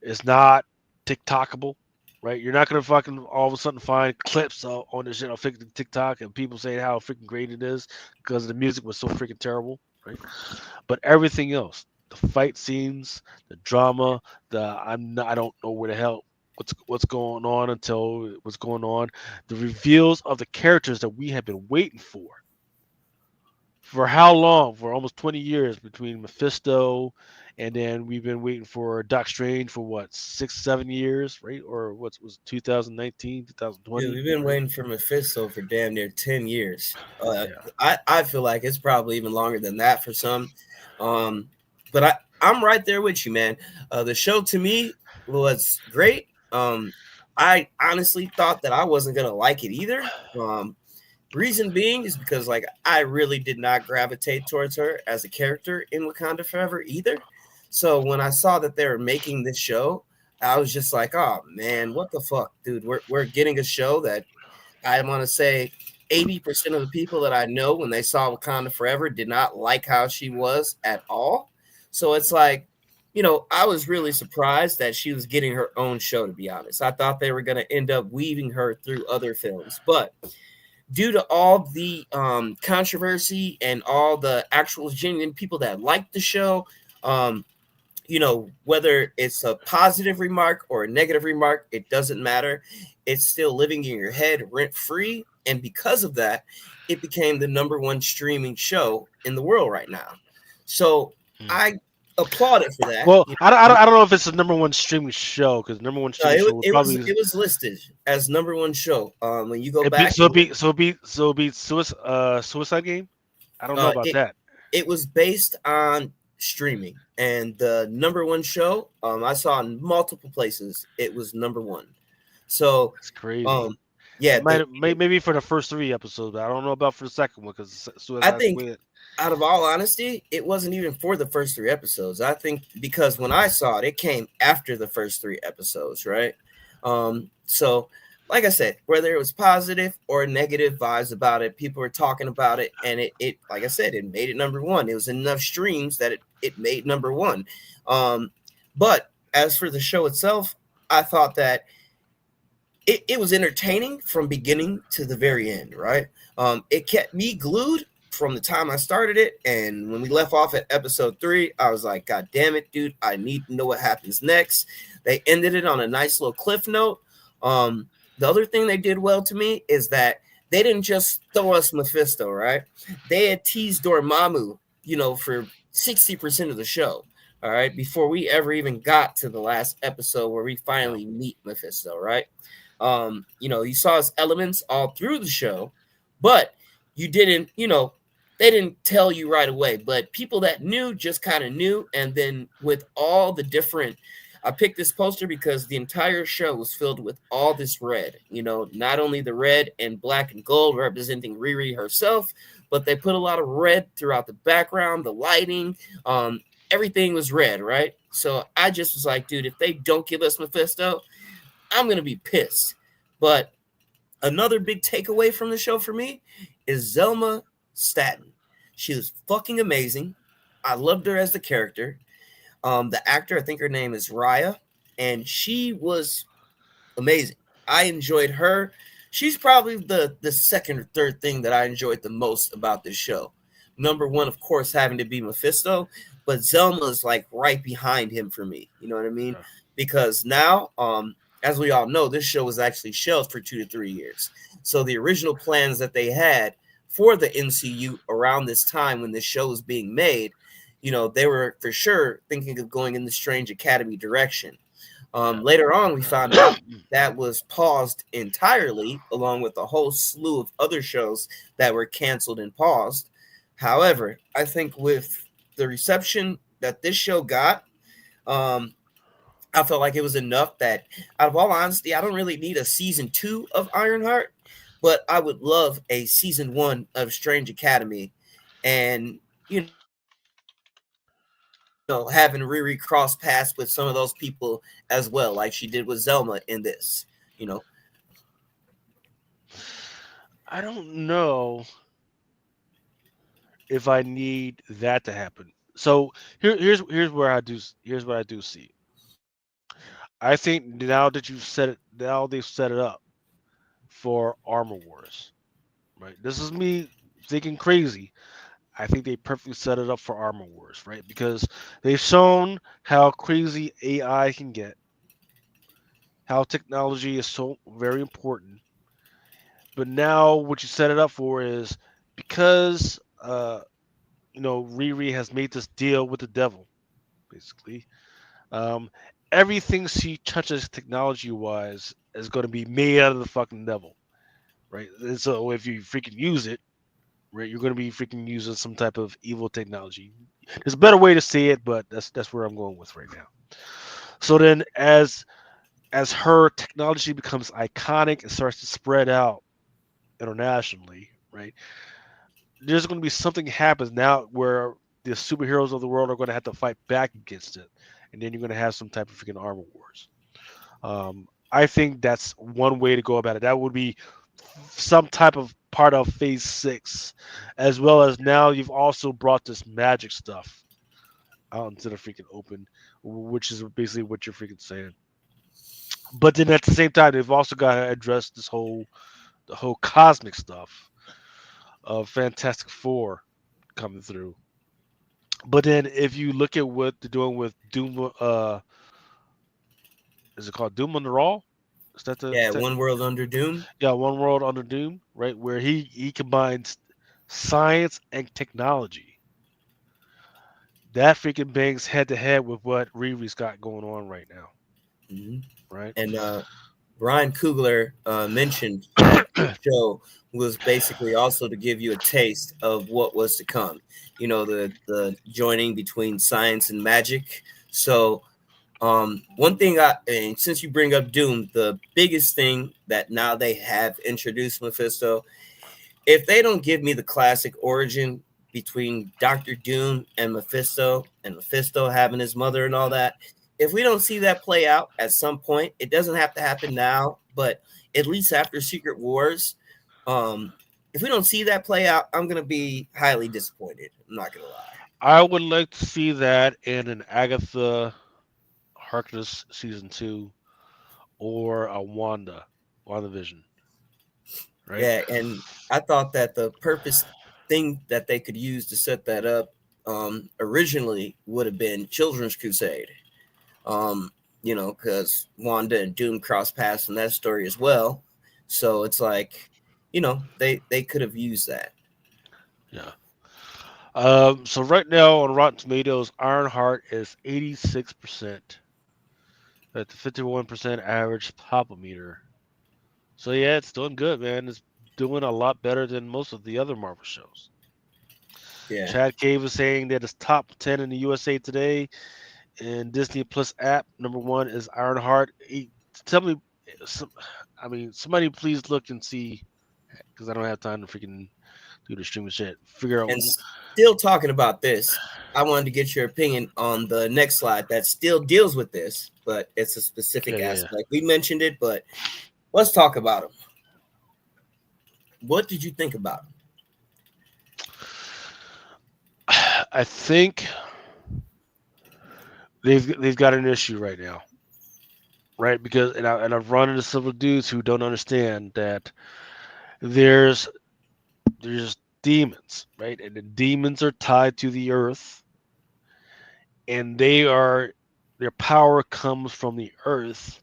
It's not TikTokable, right? You're not gonna fucking all of a sudden find clips on this shit on freaking TikTok and people saying how freaking great it is because the music was so freaking terrible, right? But everything else, the fight scenes, the drama, I don't know where the hell what's going on until what's going on, the reveals of the characters that we have been waiting for how long? For almost 20 years between Mephisto and then we've been waiting for Doc Strange for what, 6, 7 years, right? Or what was it, 2019, Dude, 2020, we've been right? waiting for Mephisto for damn near 10 years. Yeah. I feel like it's probably even longer than that for some. But I'm right there with you, man. The show to me was great. I honestly thought that I wasn't gonna like it either. Reason being is because like I really did not gravitate towards her as a character in Wakanda Forever either. So when I saw that they were making this show, I was just like, oh man, what the fuck, dude? We're getting a show that I want to say 80% of the people that I know when they saw Wakanda Forever did not like how she was at all. So it's like, I was really surprised that she was getting her own show, to be honest. I thought they were going to end up weaving her through other films, but due to all the controversy and all the actual genuine people that liked the show, um, whether it's a positive remark or a negative remark, it doesn't matter. It's still living in your head rent free. And because of that, it became the number one streaming show in the world right now. So Hmm. I applaud it for that. Well, I don't know if it's the number one streaming show because number one streaming show would It was probably it was listed as number one show. When you go it be back, so it be so it be so it be Suicide Game. I don't know about it that. it was based on streaming, and the number one show I saw in multiple places. It was number one. So, It's crazy. um, yeah, It might have maybe for the first 3 episodes, but I don't know about for the second one because I Suicide think, Squad. out of all honesty, it wasn't even for the first three episodes. I think because when I saw it, it came after the first three episodes, right? So like I said, whether it was positive or negative vibes about it, people were talking about it, and it like I said, it made it number one. It was enough streams that it made number one. But as for the show itself, I thought that it was entertaining from beginning to the very end, right? It kept me glued from the time I started it. And when we left off at episode 3, I was like, God damn it, dude, I need to know what happens next. They ended it on a nice little cliff note. The other thing they did well to me is that they didn't just throw us Mephisto, right? They had teased Dormammu, for 60% of the show. All right, before we ever even got to the last episode where we Yeah. finally meet Mephisto, right? You saw his elements all through the show, but you didn't, they didn't tell you right away. But people that knew just kind of knew. And then with all the different I picked this poster because the entire show was filled with all this red. You know, not only the red and black and gold representing Riri herself, but they put a lot of red throughout the background, the lighting, everything was red, right? So I just was like, dude, if they don't give us Mephisto, I'm gonna be pissed. But another big takeaway from the show for me is Zelma Staton. She was fucking amazing. I loved her as the character. The actor, I think her name is Raya, and she was amazing. I enjoyed her. She's probably the second or third thing that I enjoyed the most about this show. Number one, of course, having to be Mephisto, but Zelma's like right behind him for me. You know what I mean? Yeah. Because now, as we all know, this show was actually shelved for 2 to 3 years. So the original plans that they had for the MCU around this time when this show was being made, you know, they were for sure thinking of going in the Strange Academy direction. Yeah. Later on, we found out that was paused entirely, along with a whole slew of other shows that were canceled and paused. However, I think with the reception that this show got, um, I felt like it was enough that, out of all honesty, I don't really need a season 2 of Ironheart, but I would love a season 1 of Strange Academy, and having Riri cross paths with some of those people as well, like she did with Zelma in this. You know, I don't know if I need that to happen. So here's where here's what I do see. I think now that you've set it, now they've set it up for Armor Wars, right? This is me thinking crazy. I think they perfectly set it up for Armor Wars, right? Because they've shown how crazy AI can get, how technology is so very important. But now what you set it up for is because Riri has made this deal with the devil, basically. Um, Everything she touches technology wise is going to be made out of the fucking devil, right? And so if you freaking use it, right, you're going to be freaking using some type of evil technology. There's a better way to say it, but that's where I'm going with right now. So then, as her technology becomes iconic and starts to spread out internationally, right? There's going to be something happens now where the superheroes of the world are going to have to fight back against it, and then you're going to have some type of freaking armor wars. I think that's one way to go about it. That would be some type of part of Phase 6, as well as now you've also brought this magic stuff out into the freaking open, which is basically what you're freaking saying. But then at the same time, they've also got to address the whole cosmic stuff of Fantastic Four coming through. But then if you look at what they're doing with Doom, is it called Doom on the Raw? Is that the yeah, One World Under Doom. yeah, One World Under Doom, right? Where he combines science and technology. That freaking bangs head to head with what Riri's got going on right now, Mm-hmm. right? And Ryan Coogler mentioned that this show was basically also to give you a taste of what was to come. You know, the joining between science and magic. So one thing and since you bring up Doom, the biggest thing that now they have introduced Mephisto, if they don't give me the classic origin between Doctor Doom and Mephisto having his mother and all that, if we don't see that play out at some point, it doesn't have to happen now, but at least after Secret Wars, if we don't see that play out, I'm gonna be highly disappointed. I'm not gonna lie. I would like to see that in an Agatha Harkness season 2 or a WandaVision, right? Yeah, and I thought that the purpose thing that they could use to set that up originally would have been Children's Crusade. Because Wanda and Doom cross paths in that story as well. So it's like, they could have used that. Yeah. So right now on Rotten Tomatoes, Ironheart is 86% at the 51% average popometer. So yeah, it's doing good, man. It's doing a lot better than most of the other Marvel shows. Yeah. Chad Cave is saying that it's top 10 in the USA today. and Disney Plus app. Number one is Ironheart. Tell me, some, I mean, somebody please look and see because I don't have time to freaking do the streaming shit. Figure out. And still talking about this, I wanted to get your opinion on the next slide that still deals with this, but it's a specific Yeah. aspect. We mentioned it, but let's talk about them. What did you think about them? I think they've got an issue right now, right? Because I've run into several dudes who don't understand that there's demons, right? And the demons are tied to the earth, and their power comes from the earth,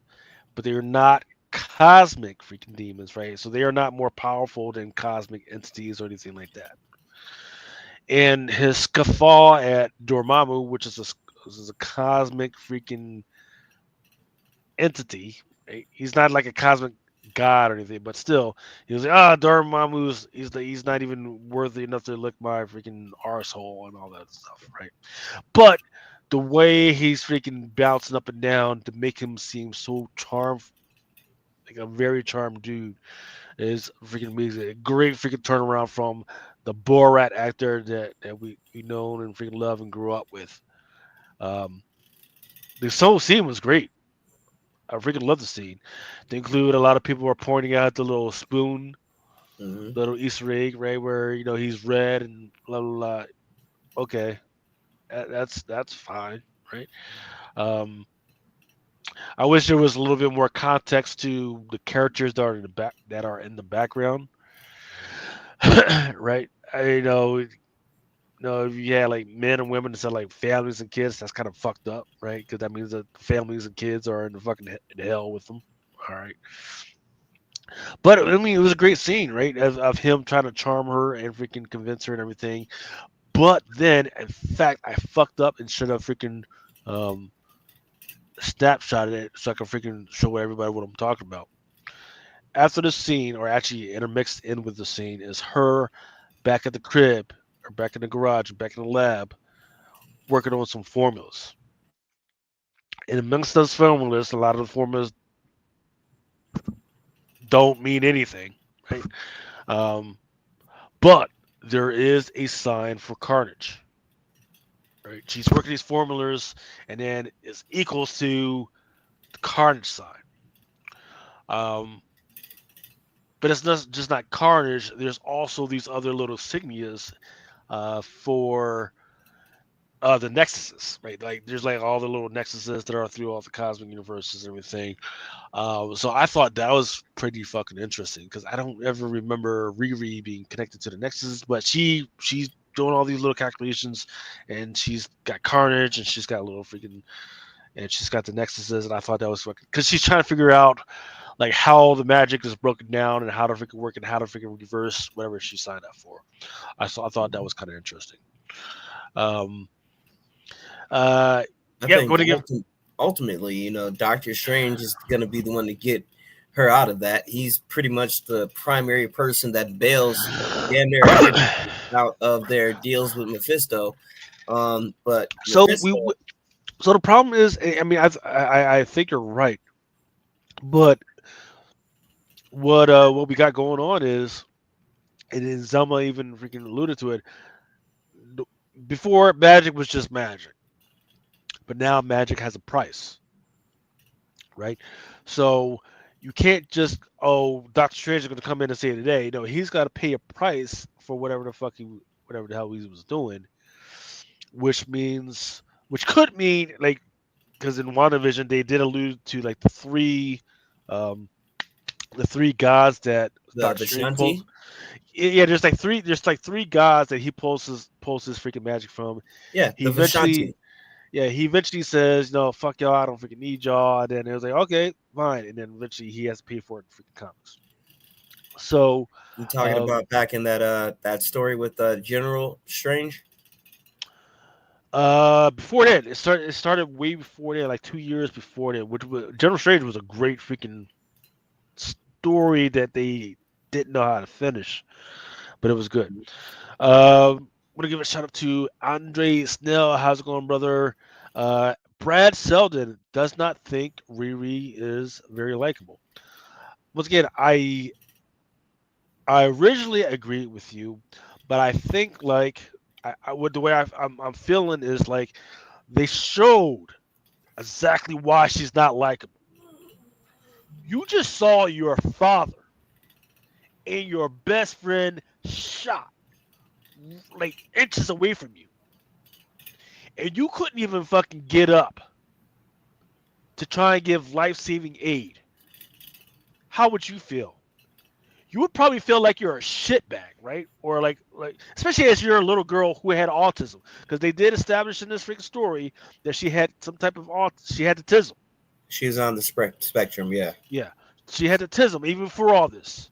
but they're not cosmic freaking demons, right? So they are not more powerful than cosmic entities or anything like that. And his scuffle at Dormammu, which is a cosmic freaking entity. Right? He's not like a cosmic god or anything, but still, he was like, Dormammu's he's not even worthy enough to lick my freaking arsehole and all that stuff, right? But the way he's freaking bouncing up and down to make him seem so charmed, like a very charmed dude, is freaking amazing. A great freaking turnaround from the Borat actor that we know and freaking love and grew up with. Um, the whole scene was great. I freaking love the scene. To include a lot of people were pointing out the little spoon, little Easter egg, right, where he's red and blah blah blah. Okay, that's fine, right? Um, I wish there was a little bit more context to the characters that are in the background, right? I know if you had like men and women that had like families and kids, that's kind of fucked up, right? Because that means that families and kids are in the fucking in hell with them. All right. But I mean, it was a great scene, right? Of him trying to charm her and freaking convince her and everything. But then, in fact, I fucked up and should have freaking um, snapshotted it so I can freaking show everybody what I'm talking about. After the scene, or actually intermixed in with the scene, is her back at the crib or back in the garage, back in the lab, working on some formulas. And amongst those formulas, a lot of the formulas don't mean anything, right? Um, but there is a sign for carnage, right? She's working these formulas, and then it's equals to the carnage sign. Um, but it's not just not carnage. There's also these other little signias for the nexuses, right? Like there's like all the little nexuses that are through all the cosmic universes and everything. So I thought that was pretty fucking interesting because I don't ever remember Riri being connected to the nexuses, but she's doing all these little calculations, and she's got Carnage, and she's got a little freaking, and she's got the nexuses, and I thought that was fucking because she's trying to figure out like how the magic is broken down and how to freaking work and how to freaking reverse whatever she signed up for. I thought that was kind of interesting. Um, I yeah, think going to give. ultimately, Doctor Strange is going to be the one to get her out of that. He's pretty much the primary person that bails damn near everybody out of their deals with Mephisto. But So Mephisto, so the problem is, I mean, I think you're right, but what we got going on is, and then Zelma even freaking alluded to it. Before magic was just magic, but now magic has a price, right? So you can't just Doctor Strange is going to come in and say it today. No, he's got to pay a price for whatever the hell he was doing, which could mean like because in WandaVision they did allude to like um the three gods that the Doctor Strange pulls. Vishanti, Yeah, there's like three gods that he pulls his freaking magic from. yeah, He the eventually Vishanti. he eventually says, fuck y'all, I don't freaking need y'all. And then it was like, okay, fine. And then eventually he has to pay for it in freaking comics. So You talking um about back in that story with General Strange? before that, it started way before that, like 2 years before that, which was General Strange was a great freaking story that they didn't know how to finish, but it was good. Want to give a shout out to Andre Snell. How's it going, brother? Brad Selden does not think Riri is very likable. Once again, I originally agreed with you, but I think like what the way I'm feeling is like they showed exactly why she's not likable. You just saw your father and your best friend shot like inches away from you, and you couldn't even fucking get up to try and give life-saving aid. How would you feel? You would probably feel like you're a shitbag, right? Or like especially as you're a little girl who had autism, because they did establish in this freaking story that she had some type of she had autism. She's on the spectrum, yeah. Yeah, she had autism even for all this,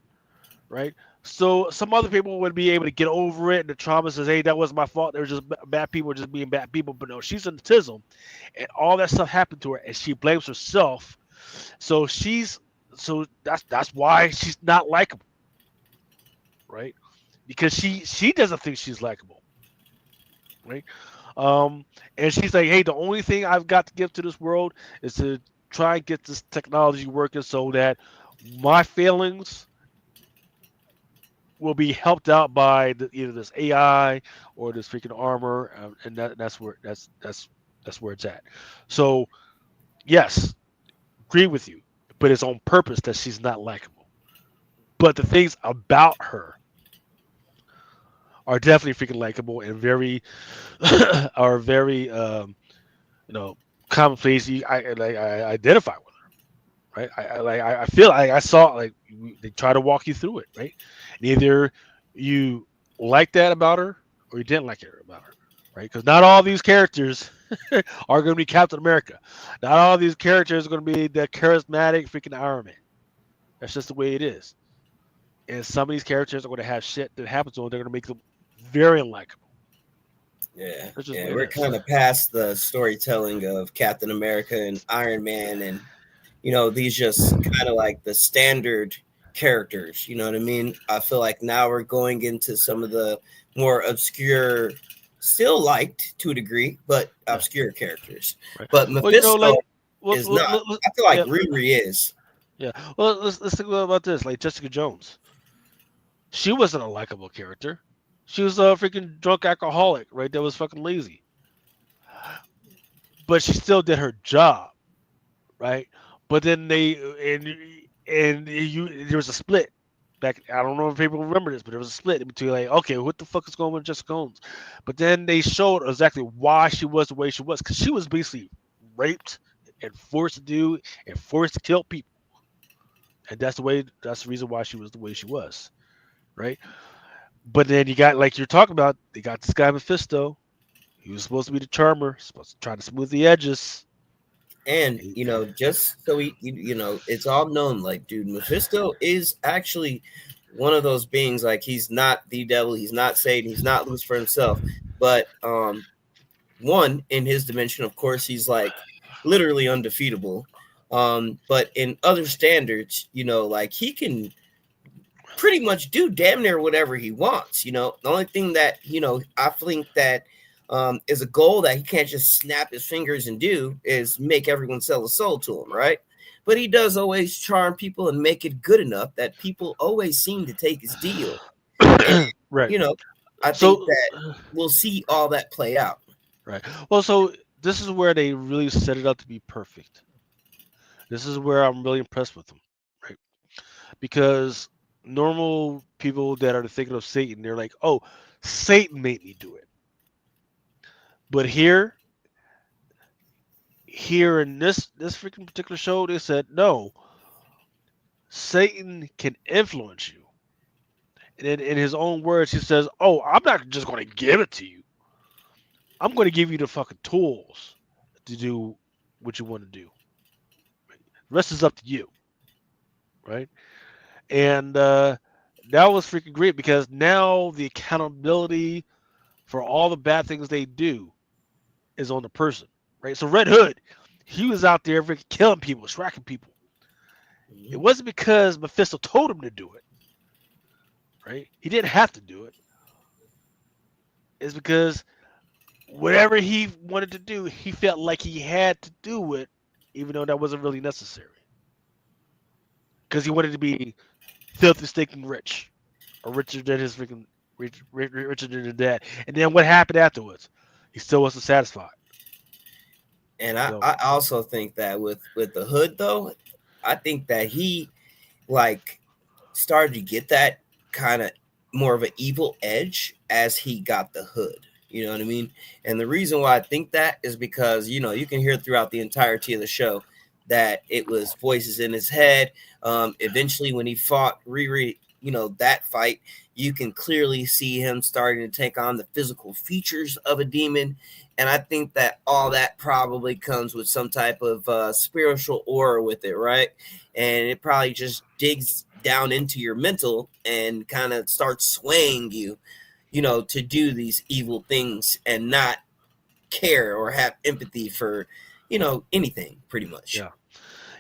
right? So some other people would be able to get over it, and the trauma says, "Hey, that was my fault. They were just bad people, just being bad people." But no, she's an autism, and all that stuff happened to her, and she blames herself. So that's why she's not likable, right? Because she doesn't think she's likable, right? Um, and she's like, "Hey, the only thing I've got to give to this world is to try and get this technology working so that my failings will be helped out by either this AI or this freaking armor, and that's where it's at." So yes, agree with you, but it's on purpose that she's not likable. But the things about her are definitely freaking likable and very are very commonplace. I identify with her, right? I feel like I saw like they try to walk you through it, right? And either you like that about her or you didn't like it about her, right? Because not all these characters are going to be Captain America. Not all these characters are going to be the charismatic freaking Iron Man. That's just the way it is. And some of these characters are going to have shit that happens to them. They're going to make them very unlikable. Yeah, That's just the yeah, way we're it is. kind of past the storytelling of Captain America and Iron Man, and these just kind of like the standard characters. You know what I mean? I feel like now we're going into some of the more obscure, still liked to a degree, but Yeah. obscure characters. Right. But Well, Mephisto well, is not. I feel like yeah, Riri is. yeah. Well, let's think about this. Like Jessica Jones, she wasn't a likable character. She was a freaking drunk alcoholic, right? That was fucking lazy, but she still did her job, right? But then there was a split. Back, I don't know if people remember this, but there was a split between like, okay, what the fuck is going on with Jessica Jones? But then they showed exactly why she was the way she was, because she was basically raped and forced to do and forced to kill people, and that's the reason why she was the way she was, right? But then you got like you're talking about, they got this guy Mephisto. He was supposed to be the charmer, supposed to try to smooth the edges. And just so it's all known. Like, dude, Mephisto is actually one of those beings. Like, he's not the devil, he's not Satan, he's not loose for himself. But one, in his dimension, of course, he's like literally undefeatable. But in other standards, like he can pretty much do damn near whatever he wants. The only thing that I think that is a goal that he can't just snap his fingers and do is make everyone sell a soul to him, right? But he does always charm people and make it good enough that people always seem to take his deal. And Right. I think So, that we'll see all that play out. right. Well, so this is where they really set it up to be perfect. This is where I'm really impressed with them, right? Because normal people that are thinking of Satan, they're like, "Oh, Satan made me do it." But here in this freaking particular show, they said, "No, Satan can influence you." And in his own words, he says, "Oh, I'm not just going to give it to you. I'm going to give you the fucking tools to do what you want to do. The rest is up to you." Right? And that was freaking great because now the accountability for all the bad things they do is on the person, right? So Red Hood, he was out there freaking killing people, striking people. It wasn't because Mephisto told him to do it, right? He didn't have to do it. It's because whatever he wanted to do, he felt like he had to do it, even though that wasn't really necessary. Because he wanted to be filthy, stinking rich, or richer than his freaking richer than his dad. And then what happened afterwards? He still wasn't satisfied. And So I also think that with the hood though, I think that he like started to get that kind of more of an evil edge as he got the hood. You know what I mean? And the reason why I think that is because, you know, you can hear throughout the entirety of the show that it was voices in his head. Eventually, when he fought Riri, you know, that fight, you can clearly see him starting to take on the physical features of a demon. And I think that all that probably comes with some type of spiritual aura with it, right? And it probably just digs down into your mental and kind of starts swaying you, you know, to do these evil things and not care or have empathy for, you know, anything pretty much. yeah,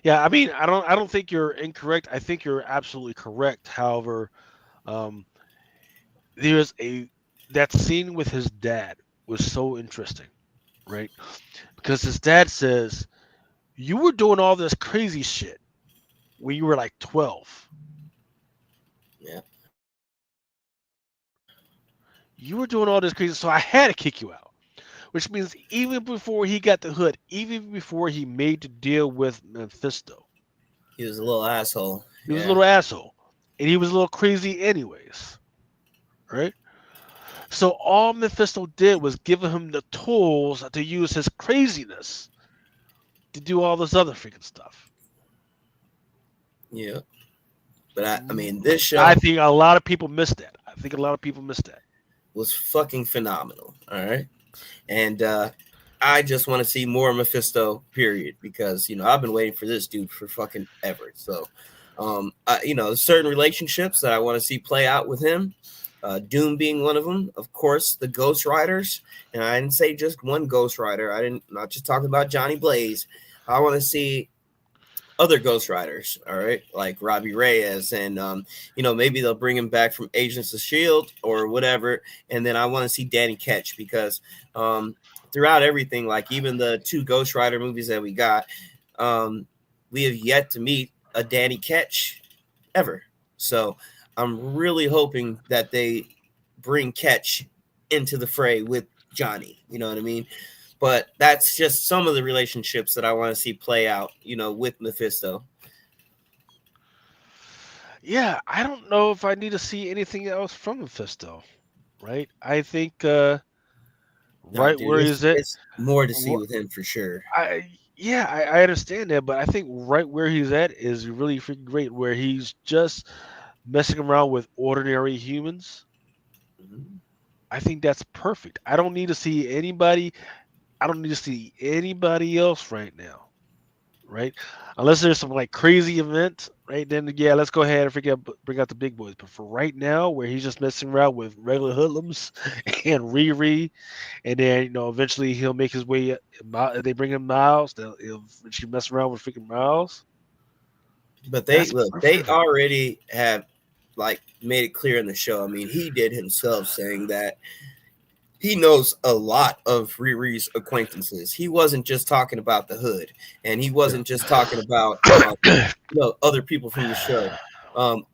yeah. I mean, I don't think you're incorrect. I think you're absolutely correct. However, um, there's a that scene with his dad was so interesting, right? Because his dad says, "You were doing all this crazy shit when you were like 12. Yeah. You were doing all this crazy, so I had to kick you out." Which means even before he got the hood, even before he made the deal with Mephisto, He was a little asshole. he was a Yeah. little asshole, and he was a little crazy anyways, right? So all Mephisto did was give him the tools to use his craziness to do all this other freaking stuff. Yeah. But I mean, this I show think a lot of people missed that. I think a lot of people missed that. was fucking phenomenal. All right. And I just want to see more Mephisto, period, because, you know, I've been waiting for this dude for fucking ever. So, you know, there's certain relationships that I want to see play out with him. Doom being one of them, of course, the Ghost Riders. And I didn't say just one Ghost Rider. Not just talking about Johnny Blaze. I want to see other Ghost Riders, all right, like Robbie Reyes, and you know, maybe they'll bring him back from Agents of Shield or whatever. And then I want to see Danny Ketch because throughout everything, like even the two Ghost Rider movies that we got, we have yet to meet a Danny Ketch ever. So I'm really hoping that they bring Ketch into the fray with Johnny. You know what I mean? But that's just some of the relationships that I want to see play out, you know, with Mephisto. Yeah, I don't know if I need to see anything else from Mephisto, right? I think No, right dude, where he's at, it's more to see wh- with him for sure. I understand that, but I think right where he's at is really freaking great, where he's just messing around with ordinary humans. Mhm. I think that's perfect. I don't need to see anybody. I don't need to see anybody else right now, right? Unless there's some like crazy event, right? Then yeah, let's go ahead and bring out the big boys. But for right now, where he's just messing around with regular hoodlums and Riri, and then eventually he'll make his way. They bring him Miles. He'll eventually mess around with freaking Miles. But they That's look, they perfect. already have like made it clear in the show. I mean, he did himself saying that he knows a lot of Riri's acquaintances. He wasn't just talking about the hood, and he wasn't just talking about Yeah. you know, other people from the show.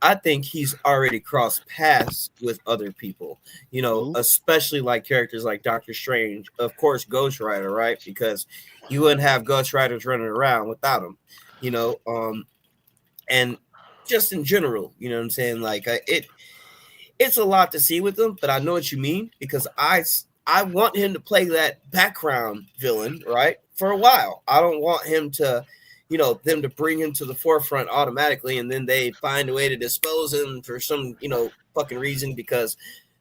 I think he's already crossed paths with other people, you know, Mhm. especially like characters like Doctor Strange, of course, Ghost Rider, right? Because you wouldn't have Ghost Riders running around without him, you know, and just in general, you know what I'm saying? Like it's a lot to see with him, but I know what you mean because I want him to play that background villain, right? For a while. I don't want him to, you know, them to bring him to the forefront automatically and then they find a way to dispose him for some, you know, fucking reason because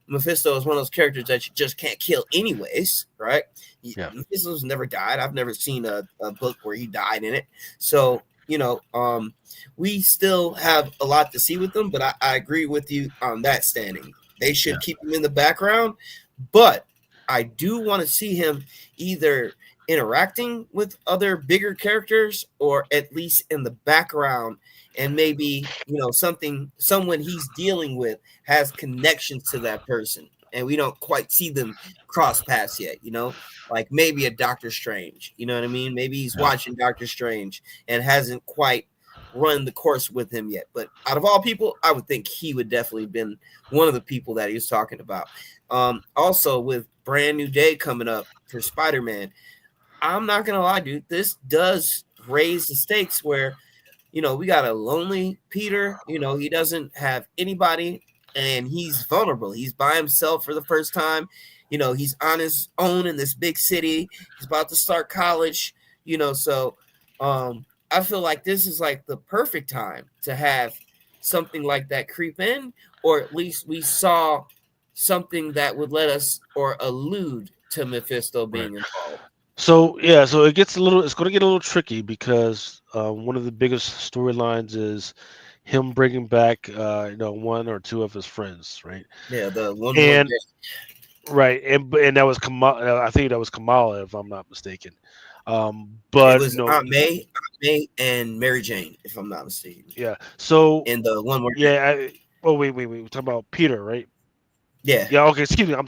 Mephisto is one of those characters that you just can't kill anyways, right? Yeah. Mephisto's never died. I've never seen a book where he died in it. So, you know, we still have a lot to see with them, but I agree with you on that standing. They Yeah. should keep him in the background, but I do want to see him either interacting with other bigger characters or at least in the background and maybe, you know, someone he's dealing with has connections to that person. and we don't quite see them cross paths yet. Like maybe a Doctor Strange. You know what I mean? Maybe he's watching Doctor Strange and hasn't quite run the course with him yet. But out of all people, I would think he would definitely been one of the people that he was talking about. Also, with Brand New Day coming up for Spider-Man, I'm not gonna lie, dude. This does raise the stakes where, we got a lonely Peter. He doesn't have anybody, and he's vulnerable. He's by himself for the first time. He's on his own in this big city. He's about to start college. So I feel like this is like the perfect time to have something like that creep in, or at least we saw something that would let us or allude to Mephisto being involved. So it gets it's going to get a little tricky because one of the biggest storylines is him bringing back one or two of his friends, right? Yeah, the one and more right, and that was Kamala. I think that was Kamala, if I'm not mistaken. But it was Aunt May, and Mary Jane, if I'm not mistaken. Yeah. So and the one more. Yeah. Wait. We're talking about Peter, right? Yeah. Yeah. Okay. Excuse me. I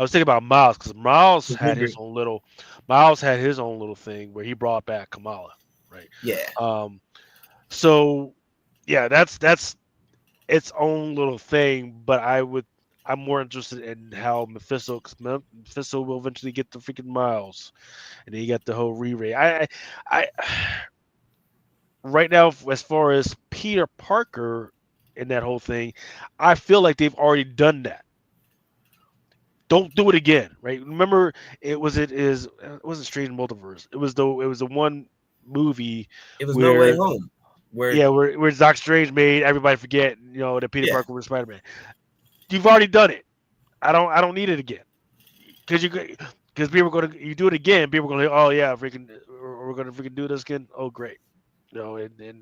was thinking about Miles because Miles had his own little thing where he brought back Kamala, right? Yeah. So yeah, that's its own little thing. But I'm more interested in how Mephisto, because Mephisto will eventually get the freaking Miles, and then you got the whole re-ray. I right now, as far as Peter Parker in that whole thing, I feel like they've already done that. Don't do it again, right? Remember, it wasn't Strange Multiverse. It was the one movie. It was No Way Home. Where Doc Strange made everybody forget, that Peter Parker was Spider-Man. You've already done it. I don't need it again. Because people are you do it again, people are going to, oh yeah, we're going to freaking do this again. Oh great, and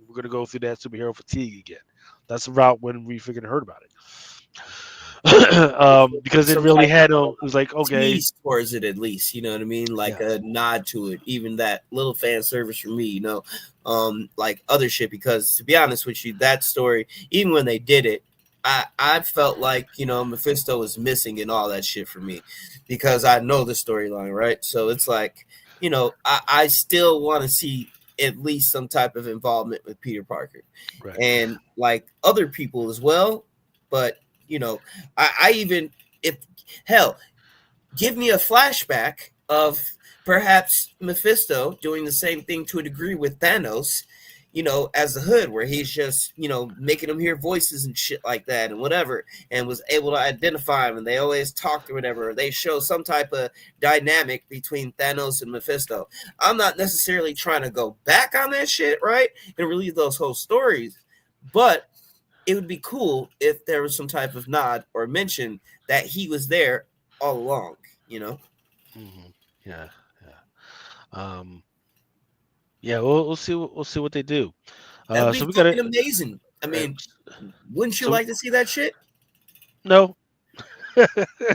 we're going to go through that superhero fatigue again. That's about when we freaking heard about it. Because it really had it was like, okay, tease towards it at least, you know what I mean, like a nod to it, even that little fan service for me, like other shit. Because to be honest with you, that story, even when they did it, I felt like Mephisto was missing in all that shit for me, because I know the storyline, right? So it's like, I still want to see at least some type of involvement with Peter Parker, right, and like other people as well. But I even, if hell, give me a flashback of perhaps Mephisto doing the same thing to a degree with Thanos, as the Hood, where he's just, making them hear voices and shit like that and whatever, and was able to identify them, and they always talked or whatever. They show some type of dynamic between Thanos and Mephisto. I'm not necessarily trying to go back on that shit, right, and relive those whole stories, but it would be cool if there was some type of nod or mention that he was there all along, Mm-hmm. Yeah. Yeah. We'll see what they do. That'd be fucking amazing. I mean, wouldn't you like to see that shit? No.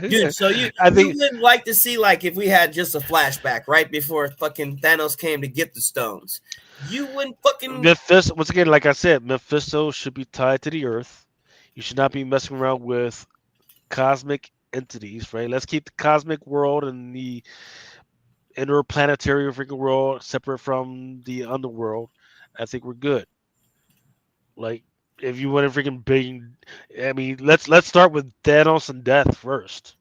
Dude, so you wouldn't like to see, like, if we had just a flashback right before fucking Thanos came to get the stones. You wouldn't fucking Mephisto, once again, like I said, Mephisto should be tied to the earth. You should not be messing around with cosmic entities, right? Let's keep the cosmic world and the interplanetary freaking world separate from the underworld. I think we're good. Like, if you want to freaking big, I mean, let's start with Thanos and death first.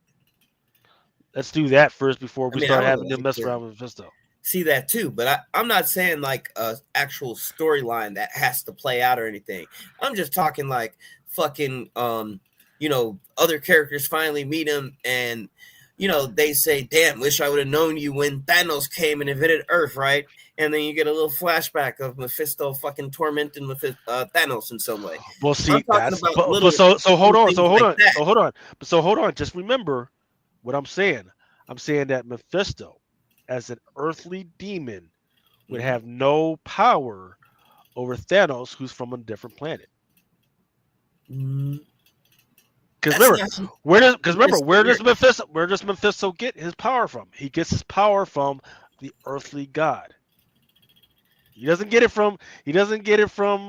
Let's do that first before we start having them mess around with Mephisto. See that too, but I'm not saying like a actual storyline that has to play out or anything. I'm just talking like fucking other characters finally meet him, and they say, damn, wish I would have known you when Thanos came and invaded Earth, right? And then you get a little flashback of Mephisto fucking tormenting Thanos in some way. Well, see, hold on. Just remember what I'm saying. I'm saying that Mephisto, as an earthly demon, would have no power over Thanos, who's from a different planet. Because remember, where does Mephisto get his power from? He gets his power from the earthly god. He doesn't get it from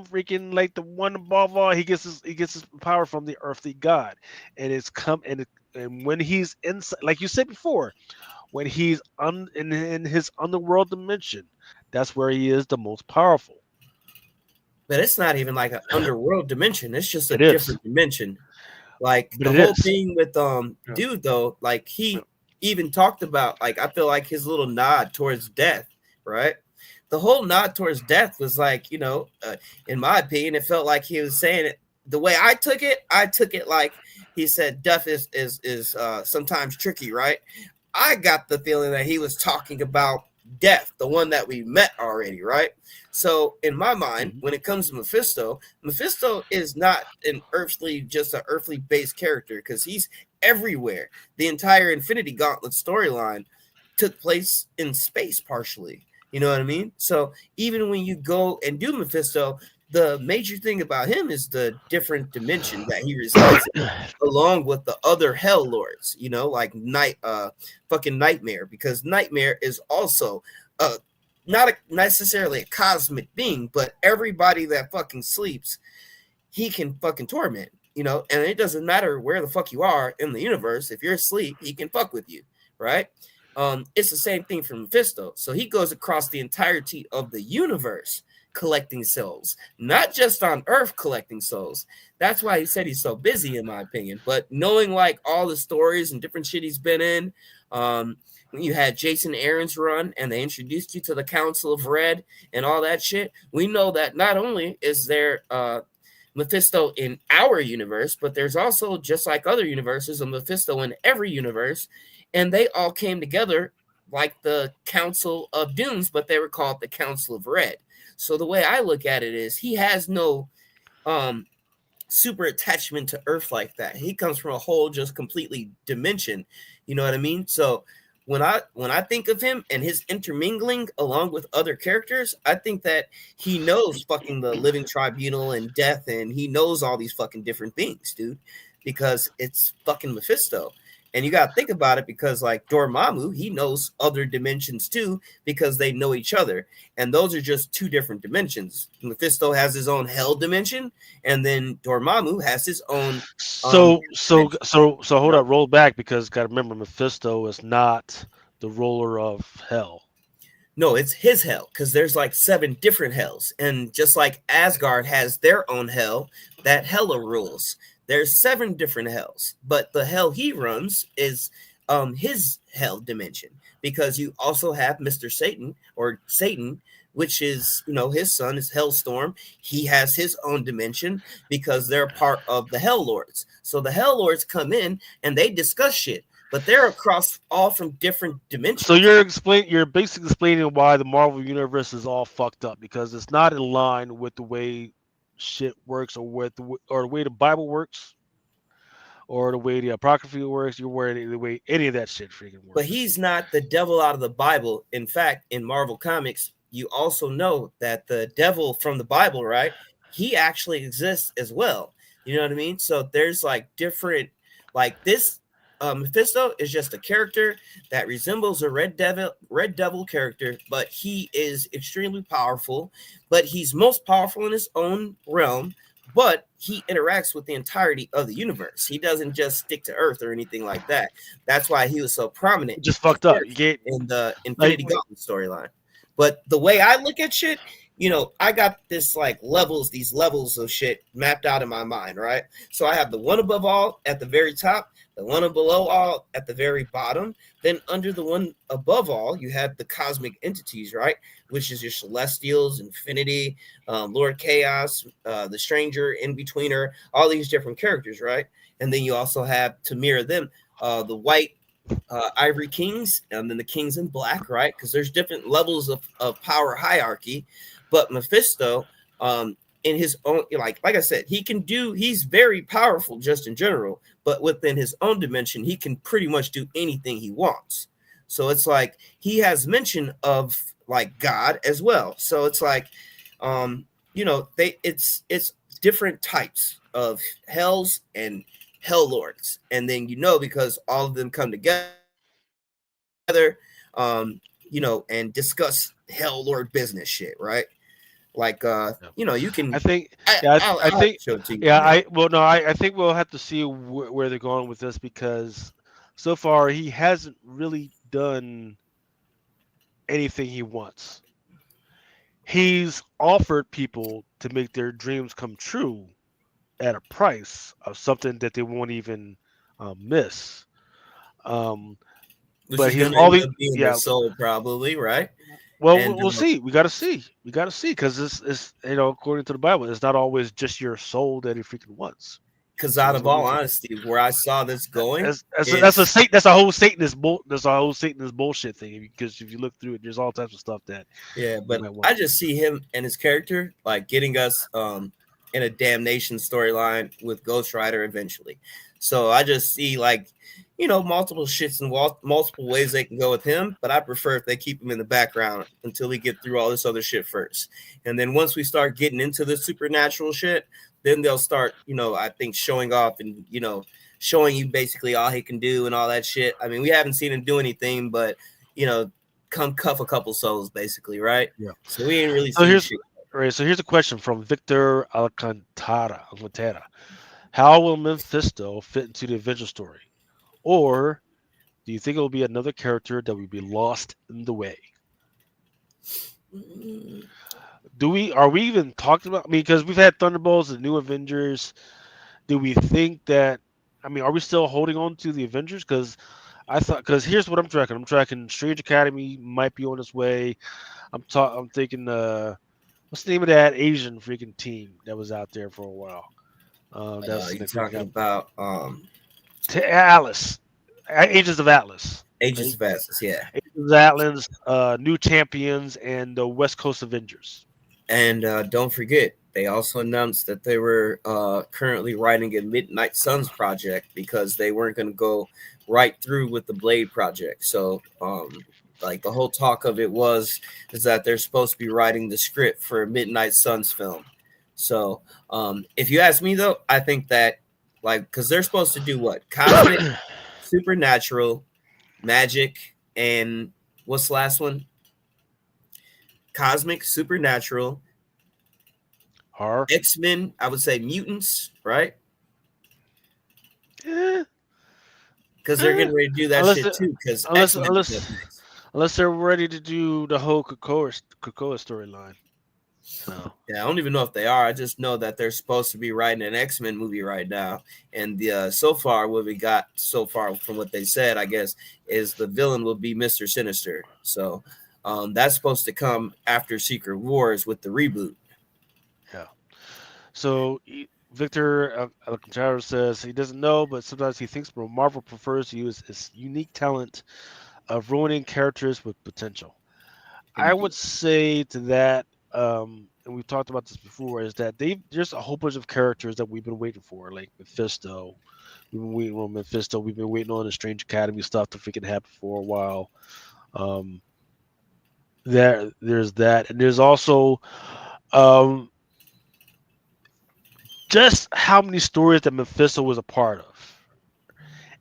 freaking like the one above all. He gets his power from the earthly God, and and when he's inside, like you said before, when he's in his underworld dimension, that's where he is the most powerful. But it's not even like an underworld dimension. It's just a It is, different dimension. Like but the it whole is. thing with Yeah. dude though, like Yeah. he even talked about, like, I feel like his little nod towards death, right? The whole nod towards death was like, in my opinion, it felt like he was saying it. The way I took it like he said death is sometimes tricky, right? I got the feeling that he was talking about death, the one that we met already, right? So in my mind, Mhm. when it comes to Mephisto, Mephisto is not just an earthly based character, because he's everywhere. The entire Infinity Gauntlet storyline took place in space partially. You know what I mean? So even when you go and do Mephisto, the major thing about him is the different dimension that he resides in, along with the other hell lords, like fucking Nightmare, because Nightmare is also not necessarily a cosmic being, but everybody that fucking sleeps, he can fucking torment, and it doesn't matter where the fuck you are in the universe. If you're asleep, he can fuck with you, right? It's the same thing for Mephisto. So he goes across the entirety of the universe collecting souls, not just on Earth collecting souls. That's why he said he's so busy, in my opinion. But knowing like all the stories and different shit he's been in, when you had Jason Aaron's run and they introduced you to the Council of Red and all that shit, we know that not only is there Mephisto in our universe, but there's also, just like other universes, a Mephisto in every universe, and they all came together like the Council of Dooms, but they were called the Council of Red. So the way I look at it is he has no um super attachment to Earth like that. He comes from a whole just completely dimension. You know what I mean? So when I think of him and his intermingling along with other characters, I think that he knows fucking the living tribunal and death, and he knows all these fucking different things, dude, because it's fucking Mephisto. And you gotta think about it, because like Dormammu, he knows other dimensions too, because they know each other. And those are just two different dimensions. Mephisto has his own hell dimension, and then Dormammu has his own dimension. So You hold know? up, roll back because got to remember Mephisto is not the ruler of hell. No, it's his hell, because there's like 7 different hells. And just like Asgard has their own hell that Hela rules, there's 7 different hells. But the hell he runs is his hell dimension, because you also have Mr. Satan, or Satan, which is, his son is Hellstorm. He has his own dimension because they're part of the Hell Lords. So the Hell Lords come in and they discuss shit, but they're across all from different So dimensions. you're basically explaining why the Marvel universe is all fucked up because it's not in line with the way shit works or the way the Bible works or the way the apocrypha works. You're worried the way any of that shit freaking But works. he's not the devil out of the Bible. In fact, in Marvel Comics, you also know that the devil from the Bible, right? He actually exists as well. You know what I mean? So there's like different, like this. Mephisto is just a character that resembles a red devil character, but he is extremely powerful. But he's most powerful in his own realm. But he interacts with the entirety of the universe. He doesn't just stick to Earth or anything like that. That's why he was so prominent Just fucked up. You get in the like Infinity Gauntlet storyline. But the way I look at shit, I got this like these levels of shit mapped out in my mind, right? So I have the one above all at the very top, the one below all at the very bottom. Then under the one above all, you have the cosmic entities, right? Which is your Celestials, Infinity, Lord Chaos, the Stranger, In Betweener, all these different characters, right? And then you also have, to mirror them, the white Ivory Kings, and then the Kings in Black, right? Because there's different levels of power hierarchy. But Mephisto, in his own, like I said, he's very powerful just in general, but within his own dimension, he can pretty much do anything he wants. So it's like he has mention of like God as well. So it's like, it's different types of hells and hell lords, and then because all of them come together, and discuss hell lord business shit, right? Like Yeah. you can. I think, I, yeah, I'll, I I'll think, show it to you. yeah, Yeah. I think we'll have to see where they're going with this because so far he hasn't really done anything he wants. He's offered people to make their dreams come true at a price of something that they won't even miss. Um, Which but is he's gonna all end the up being their yeah. soul, probably, right? Well, And we'll see. We got to see. We got to see because this according to the Bible, it's not always just your soul that he freaking wants. because You out also of all need honesty, where I saw this going that's a is Satan. That's a whole Satanist bullshit thing. Because if you look through it, there's all types of stuff that yeah, you but might want. I just see him and his character like getting us in a damnation storyline with Ghost Rider eventually. So I just see like multiple shits and multiple ways they can go with him, but I prefer if they keep him in the background until we get through all this other shit first. And then once we start getting into the supernatural shit, then they'll start, I think showing off and showing you basically all he can do and all that shit. I mean, we haven't seen him do anything, but you know, come cuff a couple souls, basically, right? Yeah. So we ain't really So seen here's shit. right. So here's a question from Victor Alcantara. How will Mephisto fit into the Avenger story? Or do you think it will be another character that will be lost in the way? Mm, Are we even talking about? I mean, because we've had Thunderbolts, the new Avengers. Do we think that? I mean, are we still holding on to the Avengers? Because here's what I'm tracking. I'm tracking Strange Academy might be on its way. I'm thinking what's the name of that Asian freaking team that was out there for a while? That's you the freaking talking about Atlas, Agents of Atlas, Agents right? of Asses, yeah. Agents of Atlas, New Champions, and the West Coast Avengers. And don't forget, they also announced that they were currently writing a Midnight Suns project because they weren't going to go right through with the Blade project. So, like the whole talk of it is that they're supposed to be writing the script for a Midnight Suns film. So, if you ask me though, I think that like because they're supposed to do what cosmic, supernatural, magic, and what's the last one? Cosmic, supernatural, Horror. X-Men, I would say mutants, right? Eh, Because they're eh. getting ready to do that Unless shit it, too. Because unless X-Men is up unless next. unless they're ready to do the whole Krakoa storyline. No. Yeah, I don't even know if they are. I just know that they're supposed to be writing an X-Men movie right now. And so far, what we got so far from what they said, I guess, is the villain will be Mr. Sinister. So that's supposed to come after Secret Wars with the reboot. Yeah. So Victor Alcantara says he doesn't know, but sometimes he thinks Marvel prefers to use his unique talent of ruining characters with potential. I Indeed. would say to that, and we've talked about this before, is that there's a whole bunch of characters that we've been waiting for, like Mephisto. We've been waiting on Mephisto. We've been waiting on the Strange Academy stuff to freaking happen for a while. Um, there's that, and there's also um, just how many stories that Mephisto was a part of.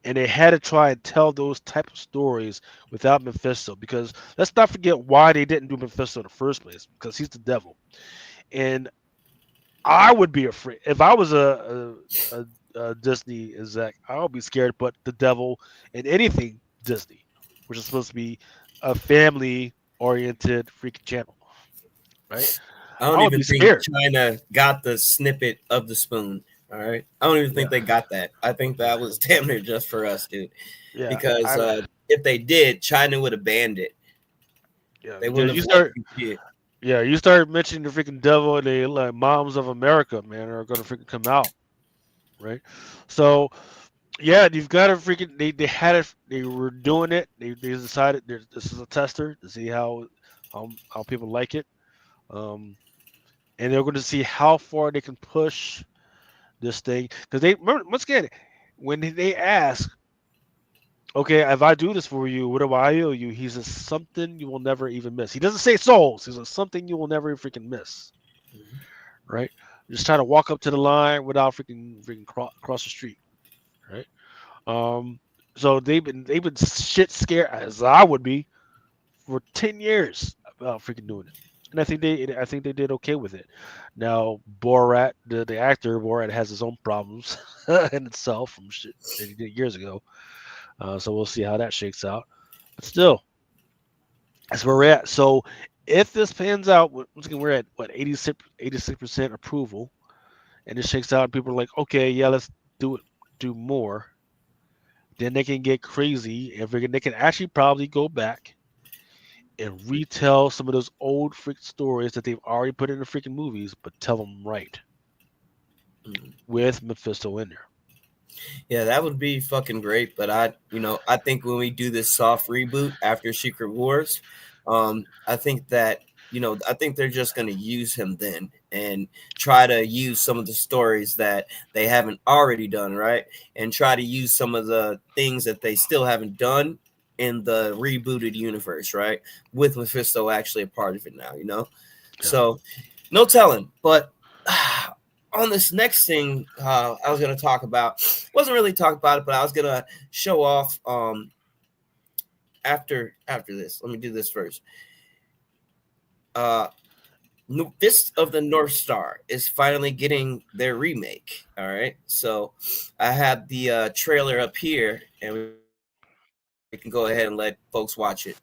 And they had to try and tell those type of stories without Mephisto because let's not forget why they didn't do Mephisto in the first place because he's the devil. And I would be afraid if I was a Disney exec. I would be scared. But the devil and anything Disney, which is supposed to be a family-oriented freaking channel, right? I I don't would be even think scared. China got the snippet of the spoon. All right. I don't even think Yeah, they got that. I think yeah, that was damn near just for us, dude. yeah. Because I if they did, China would have banned it. yeah They because wouldn't you have let start you see it. yeah you start mentioning the freaking devil and the like moms of America, man, are gonna freaking come out, right? So yeah, you've got to freaking they had it. They were doing it. They decided this is a tester to see how people like it. Um, and they're going to see how far they can push this thing because they remember once again when they ask, okay, if I do this for you, what do I owe you? He says something you will never even miss. He doesn't say souls. He says something you will never freaking miss. Right? Just try to walk up to the line without freaking cross the street. Right? Um, so they've been shit scared as I would be for 10 years about freaking doing it. and I think they did okay with it. Now Borat, the actor Borat, has his own problems in itself from shit that he did years ago. So we'll see how that shakes out. But still, that's where we're at. So if this pans out, once again, we're at what 86% approval, and it shakes out, and people are like, okay, yeah, let's do it, do more. Then they can get crazy, and they can actually probably go back and retell some of those old freak stories that they've already put in the freaking movies, but tell them right Mm. with Mephisto in there. Yeah, that would be fucking great. But I think when we do this soft reboot after Secret Wars, I think that I think they're just going to use him then and try to use some of the stories that they haven't already done, right? And try to use some of the things that they still haven't done in the rebooted universe, right? With Mephisto actually a part of it now. Yeah. So no telling, but on this next thing I was going to talk about, wasn't really talk about it, but I was going to show off after this. Let me do this first. Fist of the North Star is finally getting their remake. All right, so I have the trailer up here, and we can go ahead and let folks watch it.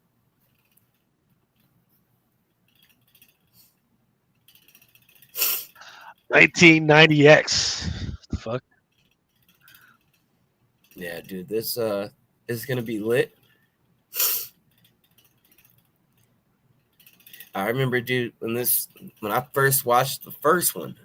1990X. Fuck. Yeah, dude, this is gonna be lit. I remember, dude, when I first watched the first one.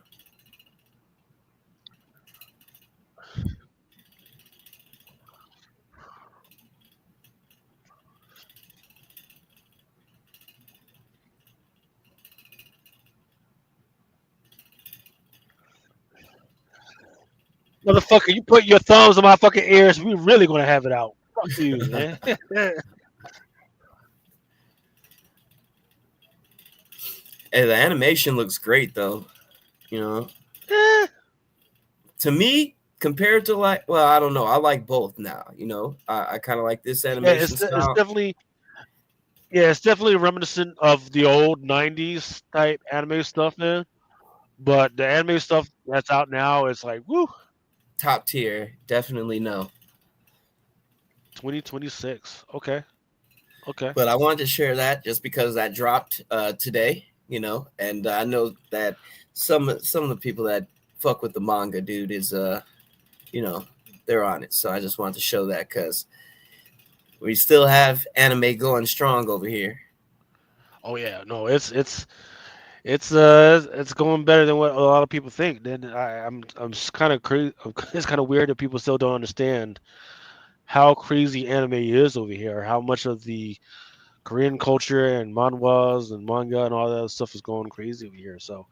Motherfucker, you put your thumbs in my fucking ears, we really gonna have it out. Fuck you, man. Hey, the animation looks great, though. Eh, To me, compared to I don't know. I like both now. I kind of like this yeah, animation it's style. definitely it's definitely reminiscent of the old '90s type anime stuff, man. But the anime stuff that's out now is like, woo, Top tier, definitely no. 2026. Okay, okay. But I wanted to share that just because that dropped today. And I know that some of the people that fuck with the manga, dude, is you know, they're on it. So I just wanted to show that because we still have anime going strong over here. Oh yeah, no, it's going better than what a lot of people think. Then I'm just kind of crazy. It's kind of weird that people still don't understand how crazy anime is over here. How much of the Korean culture and manhwas and manga and all that stuff is going crazy over here. So,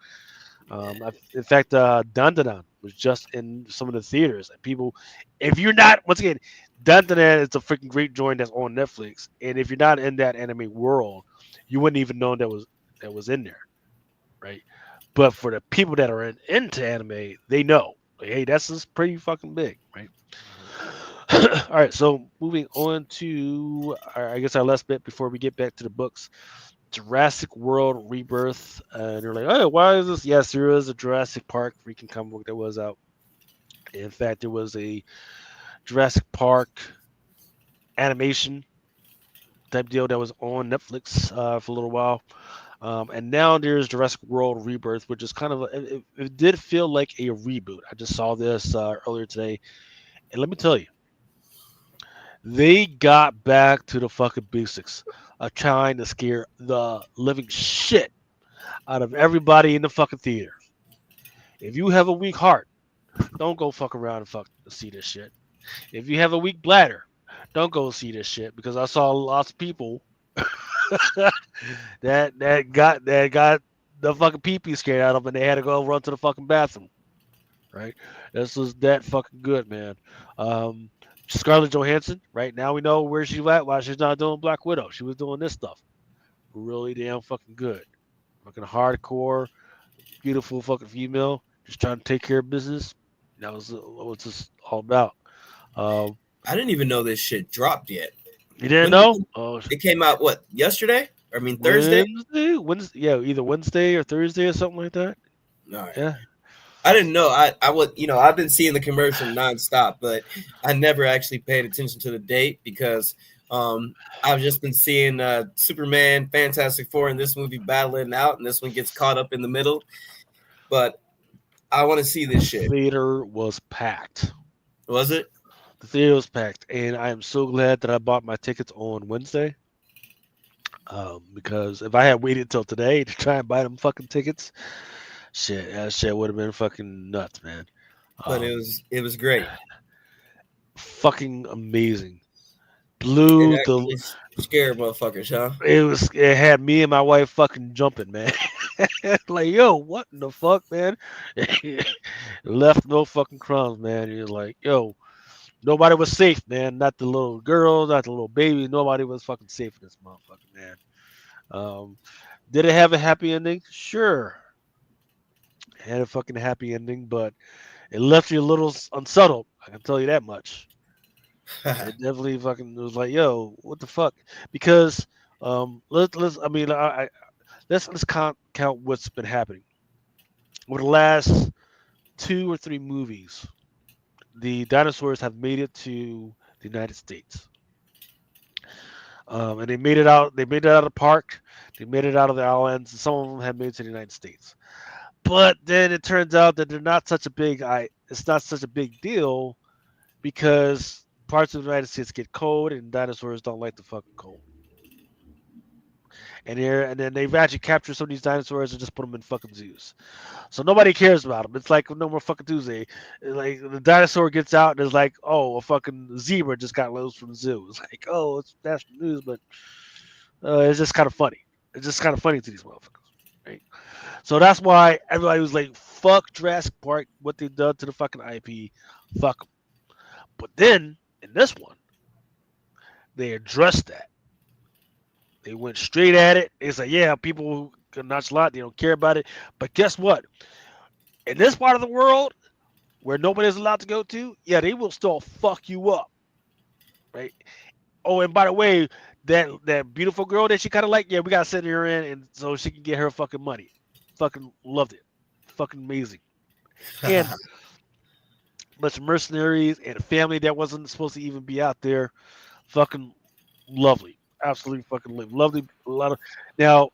in fact, Dandadan was just in some of the theaters. And people, if you're not, once again, Dandadan is a freaking great joint that's on Netflix. And if you're not in that anime world, you wouldn't even know that was in there, right? But for the people that are into anime, they know. Like, hey, that's just pretty fucking big, right? All right, so moving on to, I guess, our last bit before we get back to the books. Jurassic World Rebirth. And you're like, oh, why is this? Yes, there is a Jurassic Park freaking comic book that was out. In fact, there was a Jurassic Park animation type deal that was on Netflix for a little while. And now there's Jurassic World Rebirth, which is kind of, it did feel like a reboot. I just saw this earlier today. And let me tell you, they got back to the fucking basics of trying to scare the living shit out of everybody in the fucking theater. If you have a weak heart, don't go fuck around and fuck see this shit. If you have a weak bladder, don't go see this shit because I saw lots of people that got the fucking pee pee scared out of them and they had to go run to the fucking bathroom. Right? This was that fucking good, man. Scarlett Johansson, right now we know where she's at, why she's not doing Black Widow. She was doing this stuff. Really damn fucking good. Fucking hardcore, beautiful fucking female, just trying to take care of business. That was what this all about. I didn't even know this shit dropped yet. You didn't When know? did Oh, it came out? What, yesterday? I mean Thursday. Wednesday, yeah, either Wednesday or Thursday or something like that. All right. Yeah. I didn't know. I would, I've been seeing the commercial nonstop, but I never actually paid attention to the date because I've just been seeing Superman, Fantastic Four, and this movie battling out, and this one gets caught up in the middle. But I want to see this shit. Theater was packed. Was it? The theater was packed, and I am so glad that I bought my tickets on Wednesday. Because if I had waited till today to try and buy them fucking tickets, that shit would have been fucking nuts, man. But it was great. Fucking amazing. It Blew actually the. scared motherfuckers, huh? It had me and my wife fucking jumping, man. Like, yo, what in the fuck, man? Left no fucking crumbs, man. You're like, yo, nobody was safe, man. Not the little girl, not the little baby. Nobody was fucking safe in this motherfucker, man. Did it have a happy ending? Sure. It had a fucking happy ending, but it left you a little unsettled. I can tell you that much. It definitely fucking was like, yo, what the fuck? Because let's I mean let's count what's been happening over the last 2 or 3 movies. The dinosaurs have made it to the United States, and they made it out. They made it out of the park. They made it out of the islands. Some of them have made it to the United States, but then it turns out that they're not such a big. It's not such a big deal because parts of the United States get cold, and dinosaurs don't like the fucking cold. And then they've actually captured some of these dinosaurs and just put them in fucking zoos. So nobody cares about them. It's like No More Fucking Tuesday. Like the dinosaur gets out and it's like, oh, a fucking zebra just got loose from the zoo. It's like, oh, it's national news, but it's just kind of funny. It's just kind of funny to these motherfuckers, right? So that's why everybody was like, fuck Jurassic Park, what they done to the fucking IP, fuck them. But then in this one, they addressed that. They went straight at it. It's like, yeah, people can nonchalant, they don't care about it. But guess what? In this part of the world where nobody's allowed to go to, yeah, they will still fuck you up. Right? Oh, and by the way, that beautiful girl that she kind of like, yeah, we gotta send her in and so she can get her fucking money. Fucking loved it. Fucking amazing. And bunch of mercenaries and a family that wasn't supposed to even be out there. Fucking lovely. Absolutely fucking lovely. A lot of now.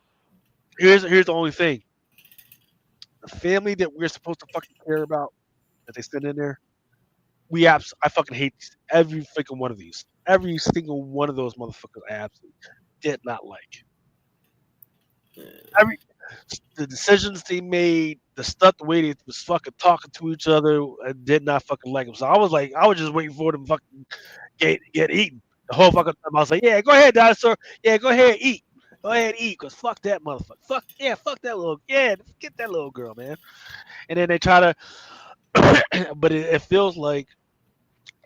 Here's the only thing: the family that we're supposed to fucking care about that they send in there. I fucking hate every freaking one of these. Every single one of those motherfuckers, I absolutely did not like. Every the decisions they made, the stuff, the way they was fucking talking to each other, I did not fucking like them. So I was just waiting for them to fucking get eaten the whole fucking time. I was like, yeah, go ahead, dinosaur. Yeah, go ahead, eat. Go ahead, eat, cause fuck that motherfucker. Fuck that little, get that little girl, man. And then they try to, but it feels like,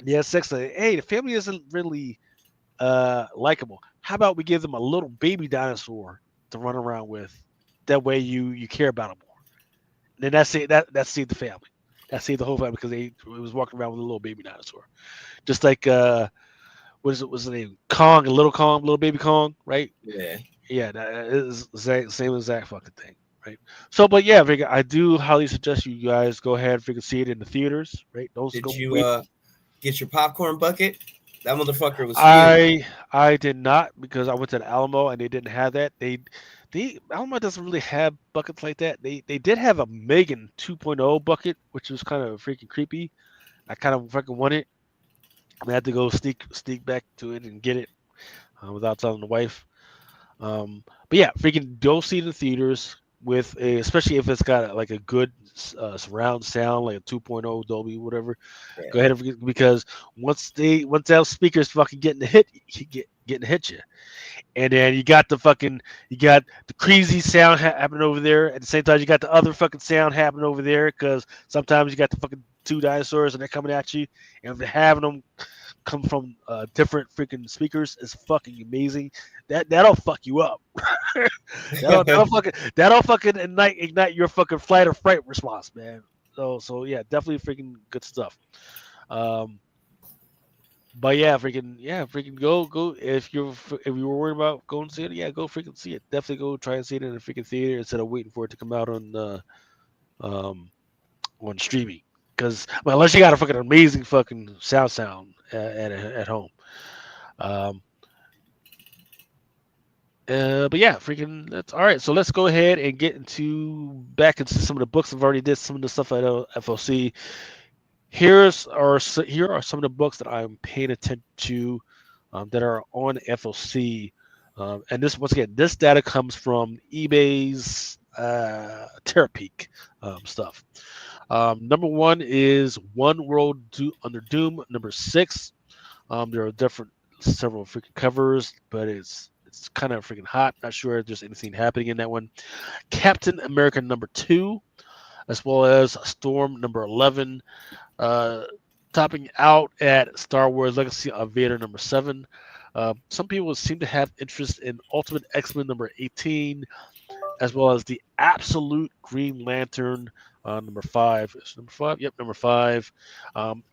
yeah, sex. Like, hey, the family isn't really likable. How about we give them a little baby dinosaur to run around with? That way you care about them more. And then that's it. That saved the family. That saved the whole family because it was walking around with a little baby dinosaur, just like what's the name? Kong, a little baby Kong, right? Yeah, that is same exact fucking thing, right? So, but yeah, I do highly suggest you guys go ahead and see it in the theaters, right? Did you get your popcorn bucket? That motherfucker was huge. I did not because I went to the Alamo and they didn't have that. Alamo doesn't really have buckets like that. They did have a Megan 2.0 bucket, which was kind of freaking creepy. I kind of fucking want it. I had to go sneak back to it and get it without telling the wife. But yeah, freaking go see it in theaters especially if it's got like a good surround sound, like a 2.0 Dolby, whatever. Yeah. Go ahead because once those speakers fucking getting hit you, and then you got the crazy sound happening over there. At the same time, you got the other fucking sound happening over there because sometimes you got the fucking two dinosaurs and they're coming at you, and having them come from different freaking speakers is fucking amazing. That'll fuck you up. that'll fucking ignite your fucking flight or fright response, man. So yeah, definitely freaking good stuff. But freaking go. If you were worried about going to see it, yeah, go freaking see it. Definitely go try and see it in a freaking theater instead of waiting for it to come out um on streaming. Because well, unless you got a fucking amazing fucking sound at home. Um, but yeah, freaking that's all right. So let's go ahead and get back into some of the books. I've already did some of the stuff at FOC. Here are some of the books that I'm paying attention to that are on FOC. And this once again, this data comes from eBay's Terapeak stuff. Number one is One World Under Doom. Number six. There are several freaking covers, but it's kind of freaking hot. Not sure if there's anything happening in that one. Captain America number 2, as well as Storm number 11. Uh, Topping out at Star Wars Legacy of Vader number 7. Some people seem to have interest in Ultimate X-Men number 18, as well as the Absolute Green Lantern number 5. Is number 5? Yep, number 5.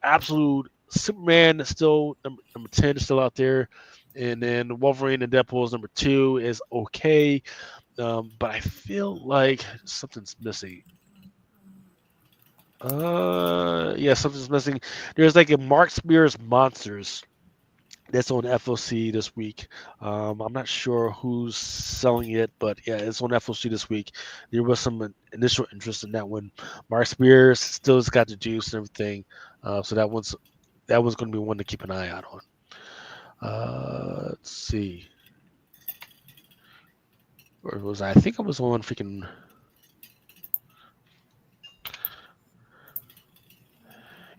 Absolute Superman is still number 10 is still out there. And then Wolverine and Deadpool is number 2 is okay. But I feel like something's missing. Yeah, something's missing. There's like a Mark Spears Monsters that's on FOC this week. I'm not sure who's selling it, but yeah, it's on FOC this week. There was some initial interest in that one. Mark Spears still has got the juice and everything, so that one's going to be one to keep an eye out on. Let's see. Where was I? I think I was on freaking.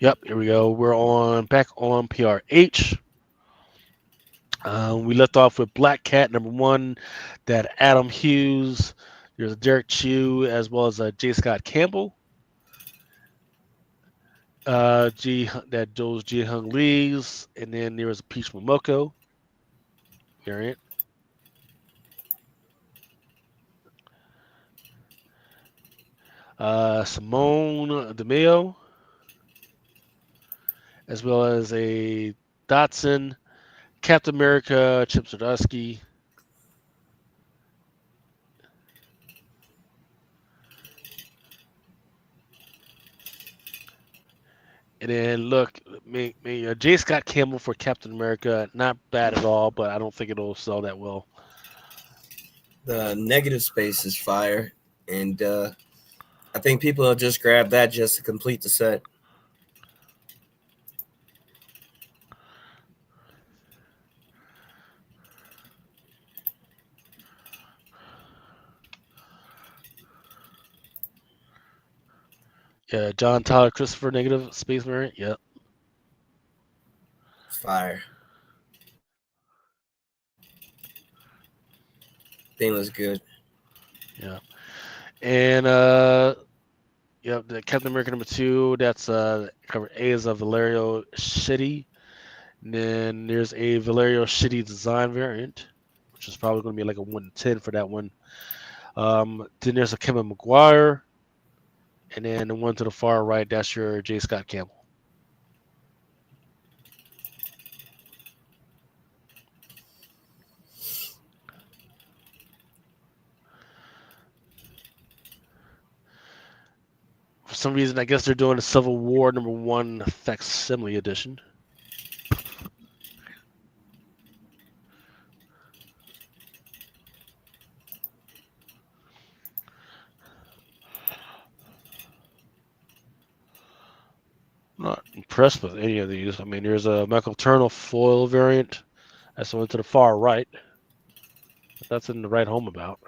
Yep, here we go. We're back on PRH. We left off with Black Cat number 1, that Adam Hughes. There's Derek Chew as well as J. Scott Campbell. Those Ji Hung Lee's, and then there was a Peach Momoko variant. Simone DeMeo, as well as a Dotson, Captain America, Chip Zdarsky. And then look, J. Scott Campbell for Captain America, not bad at all, but I don't think it'll sell that well. The negative space is fire, and I think people will just grab that just to complete the set. Yeah, John Tyler Christopher negative space variant. Yep. Fire. Thing was good. Yeah. And yep, the Captain America number 2, that's cover A is a Valerio Shitty. And then there's a Valerio Shitty design variant, which is probably going to be like a 1-10 for that one. Then there's a Kevin McGuire. And then the one to the far right, that's your J. Scott Campbell. For some reason, I guess they're doing a Civil War number 1 facsimile edition. Not impressed with any of these. I mean, there's a Michael Turner foil variant. That's the one to the far right. That's in the right home about.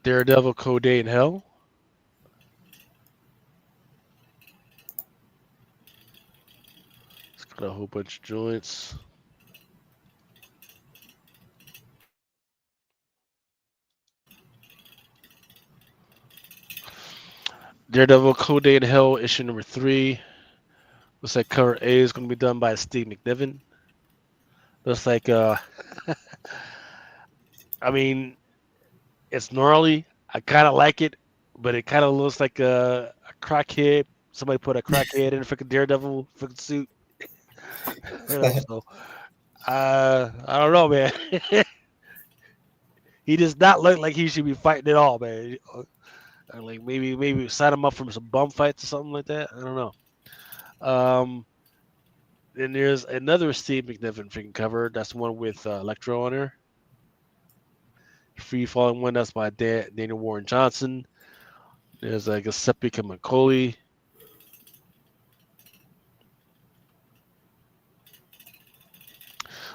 Daredevil Code Day in Hell. It's got a whole bunch of joints. Daredevil Code Day in Hell issue number 3. Looks like cover A is going to be done by Steve McNiven. Looks like, I mean, it's gnarly. I kind of like it, but it kind of looks like a crackhead. Somebody put a crackhead in a freaking Daredevil freaking suit. So I don't know, man. He does not look like he should be fighting at all, man. Like maybe sign him up for some bum fights or something like that. I don't know. Um, then there's another Steve McNiven freaking cover. That's the one with Electro on her. Free falling one. That's by Daniel Warren Johnson. There's Giuseppe Camacoli.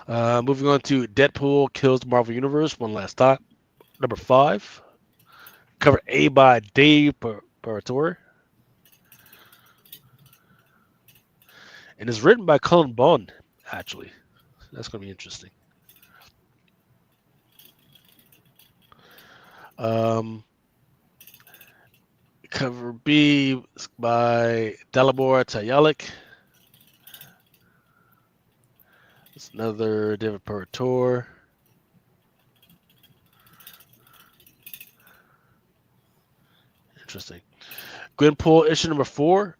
Moving on to Deadpool Kills the Marvel Universe. One last thought. Number 5. Cover A by Dave Paratore. And it's written by Cullen Bunn, actually. That's going to be interesting. Cover B by Dalibor Tayalik. It's another David Paratore. Interesting. Gwenpool issue number 4.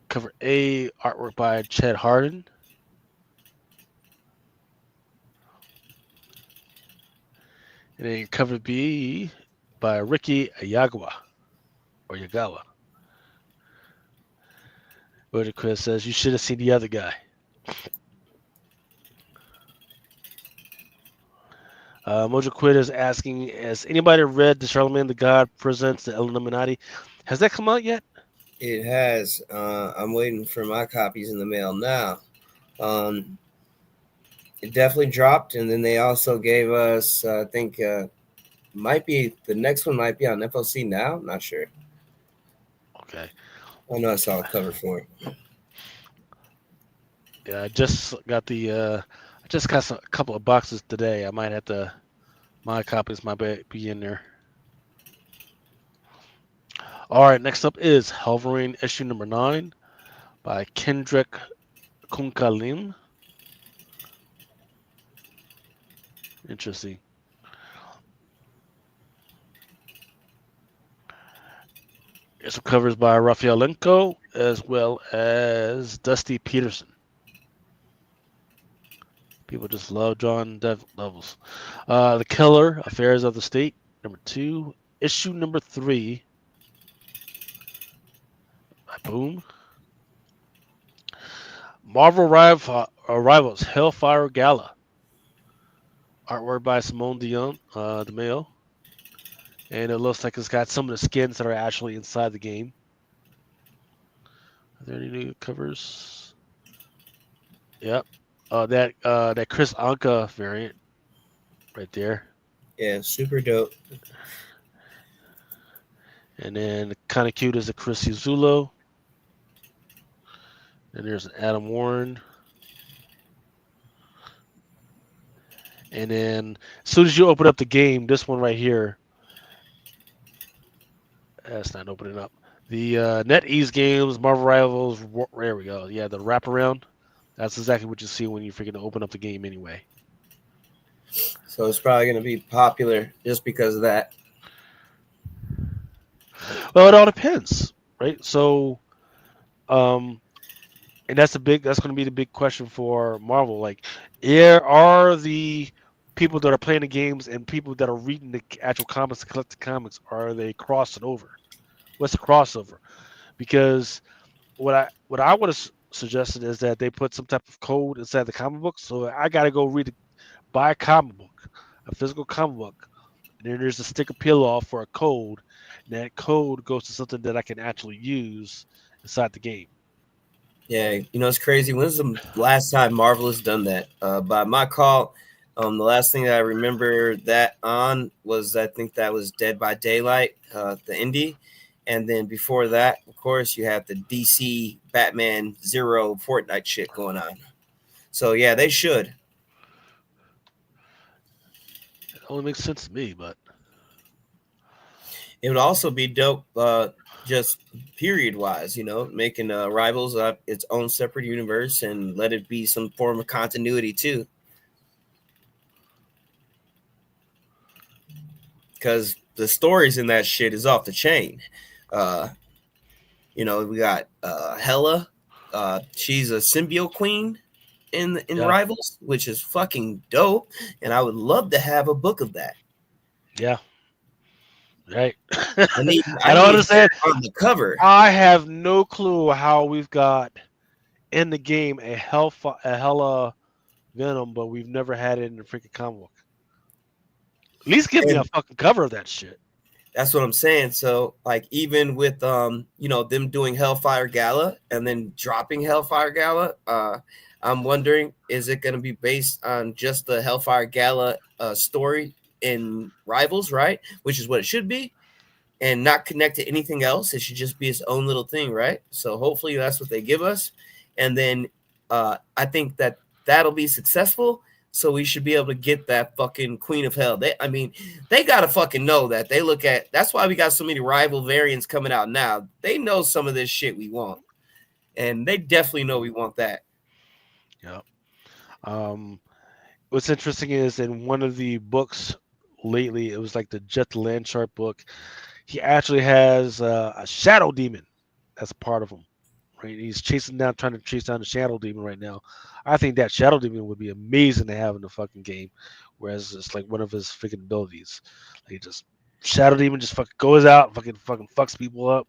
Cover A, artwork by Chad Harden. And then cover B by Ricky Ayagawa. Or Yagawa. Roger Chris says, you should have seen the other guy. Mojo Quid is asking, has anybody read the Charlemagne the God Presents the Illuminati? Has that come out yet? It has. I'm waiting for my copies in the mail now. It definitely dropped, and then they also gave us, I think, might be the next one might be on FLC now. I'm not sure. Okay. I know I saw a cover for it. Yeah, I just got a couple of boxes today. I might have to. My copies might be in there. All right, next up is Wolverine issue number 9 by Kendrick Kunkalin. Interesting. Some covers by Rafaelenko as well as Dusty Peterson. People just love drawing levels. The Killer, Affairs of the State, number 2. Issue number 3 by Boom. Marvel Rivals, Hellfire Gala. Artwork by Simone Dion, DeMeo. And it looks like it's got some of the skins that are actually inside the game. Are there any new covers? Yep. That Chris Anka variant right there. Yeah, super dope. And then kind of cute is the Chris Zulo. And there's an Adam Warren. And then as soon as you open up the game, this one right here. That's not opening up. The NetEase games, Marvel Rivals. There we go. Yeah, the wraparound. That's exactly what you see when you freaking open up the game anyway. So it's probably going to be popular just because of that. Well, it all depends, right? So, and that's going to be the big question for Marvel. Like, are the people that are playing the games and people that are reading the actual comics and collecting comics, are they crossing over? What's the crossover? Because what I would have suggested is that they put some type of code inside the comic book. So I got to go buy a comic book, a physical comic book, and then there's a sticker peel off for a code. And that code goes to something that I can actually use inside the game. Yeah, it's crazy. When's the last time Marvel has done that? By my call, the last thing that I remember that on was, I think that was Dead by Daylight, the indie. And then before that, of course, you have the DC Batman Zero Fortnite shit going on. So, yeah, they should. It only makes sense to me, but It would also be dope, just period wise, making Rivals its own separate universe and let it be some form of continuity too. Because the stories in that shit is off the chain. We got Hela. She's a symbiote queen in Yeah. Rivals, which is fucking dope, and I would love to have a book of that. Yeah. Right. I need I don't understand. her on the cover. I have no clue how we've got in the game a hella Venom, but we've never had it in the freaking comic book. At least give me a And fucking cover of that shit. that's what I'm saying. So, like, even with them doing Hellfire Gala and then dropping Hellfire Gala, I'm wondering, is it going to be based on just the Hellfire Gala story in Rivals, right? Which is what it should be, and not connect to anything else. It should just be its own little thing, right? So hopefully that's what they give us, and then I think that'll be successful. So we should be able to get that fucking Queen of Hell. They gotta fucking know that. They look at that's why we got so many rival variants coming out now. They know some of this shit we want, and they definitely know we want that. Yeah. What's interesting is in one of the books lately, it was like the Jet the Land Shark book. He actually has a shadow demon that's a part of him. Right, he's trying to chase down the shadow demon right now. I think that shadow demon would be amazing to have in the fucking game, whereas it's like one of his freaking abilities. Like just shadow demon just fucking goes out, fucking fucks people up.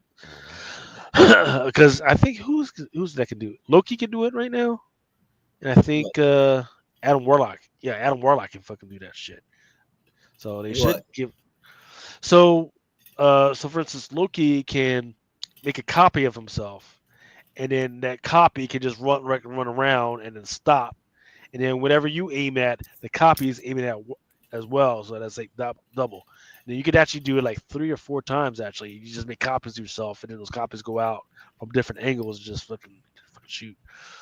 Because I think who's that can do it? Loki can do it right now, and I think Adam Warlock. Yeah, Adam Warlock can fucking do that shit. So they should give. So, so for instance, Loki can make a copy of himself, and then that copy can just run around and then stop, and then whatever you aim at, the copy is aiming at as well. So that's like double. And then you could actually do it like 3 or 4 times. Actually, you just make copies of yourself, and then those copies go out from different angles and just fucking shoot.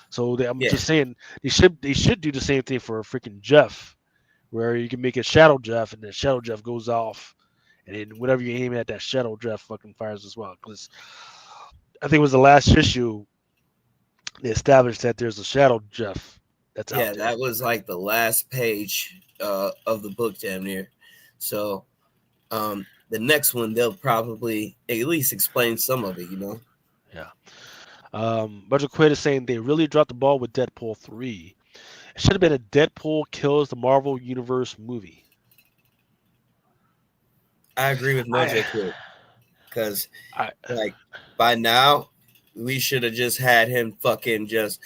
So I'm just saying they should do the same thing for a freaking Jeff, where you can make a Shadow Jeff, and then Shadow Jeff goes off, and then whatever you aim at, that Shadow Jeff fucking fires as well. Because I think it was the last issue they established that there's a Shadow Jeff that's out there. Yeah, that was like the last page of the book, damn near. So the next one, they'll probably at least explain some of it, Yeah. Budget Quid is saying they really dropped the ball with Deadpool 3. It should have been a Deadpool kills the Marvel Universe movie. I agree with Mojo Quid, because like by now we should have just had him fucking just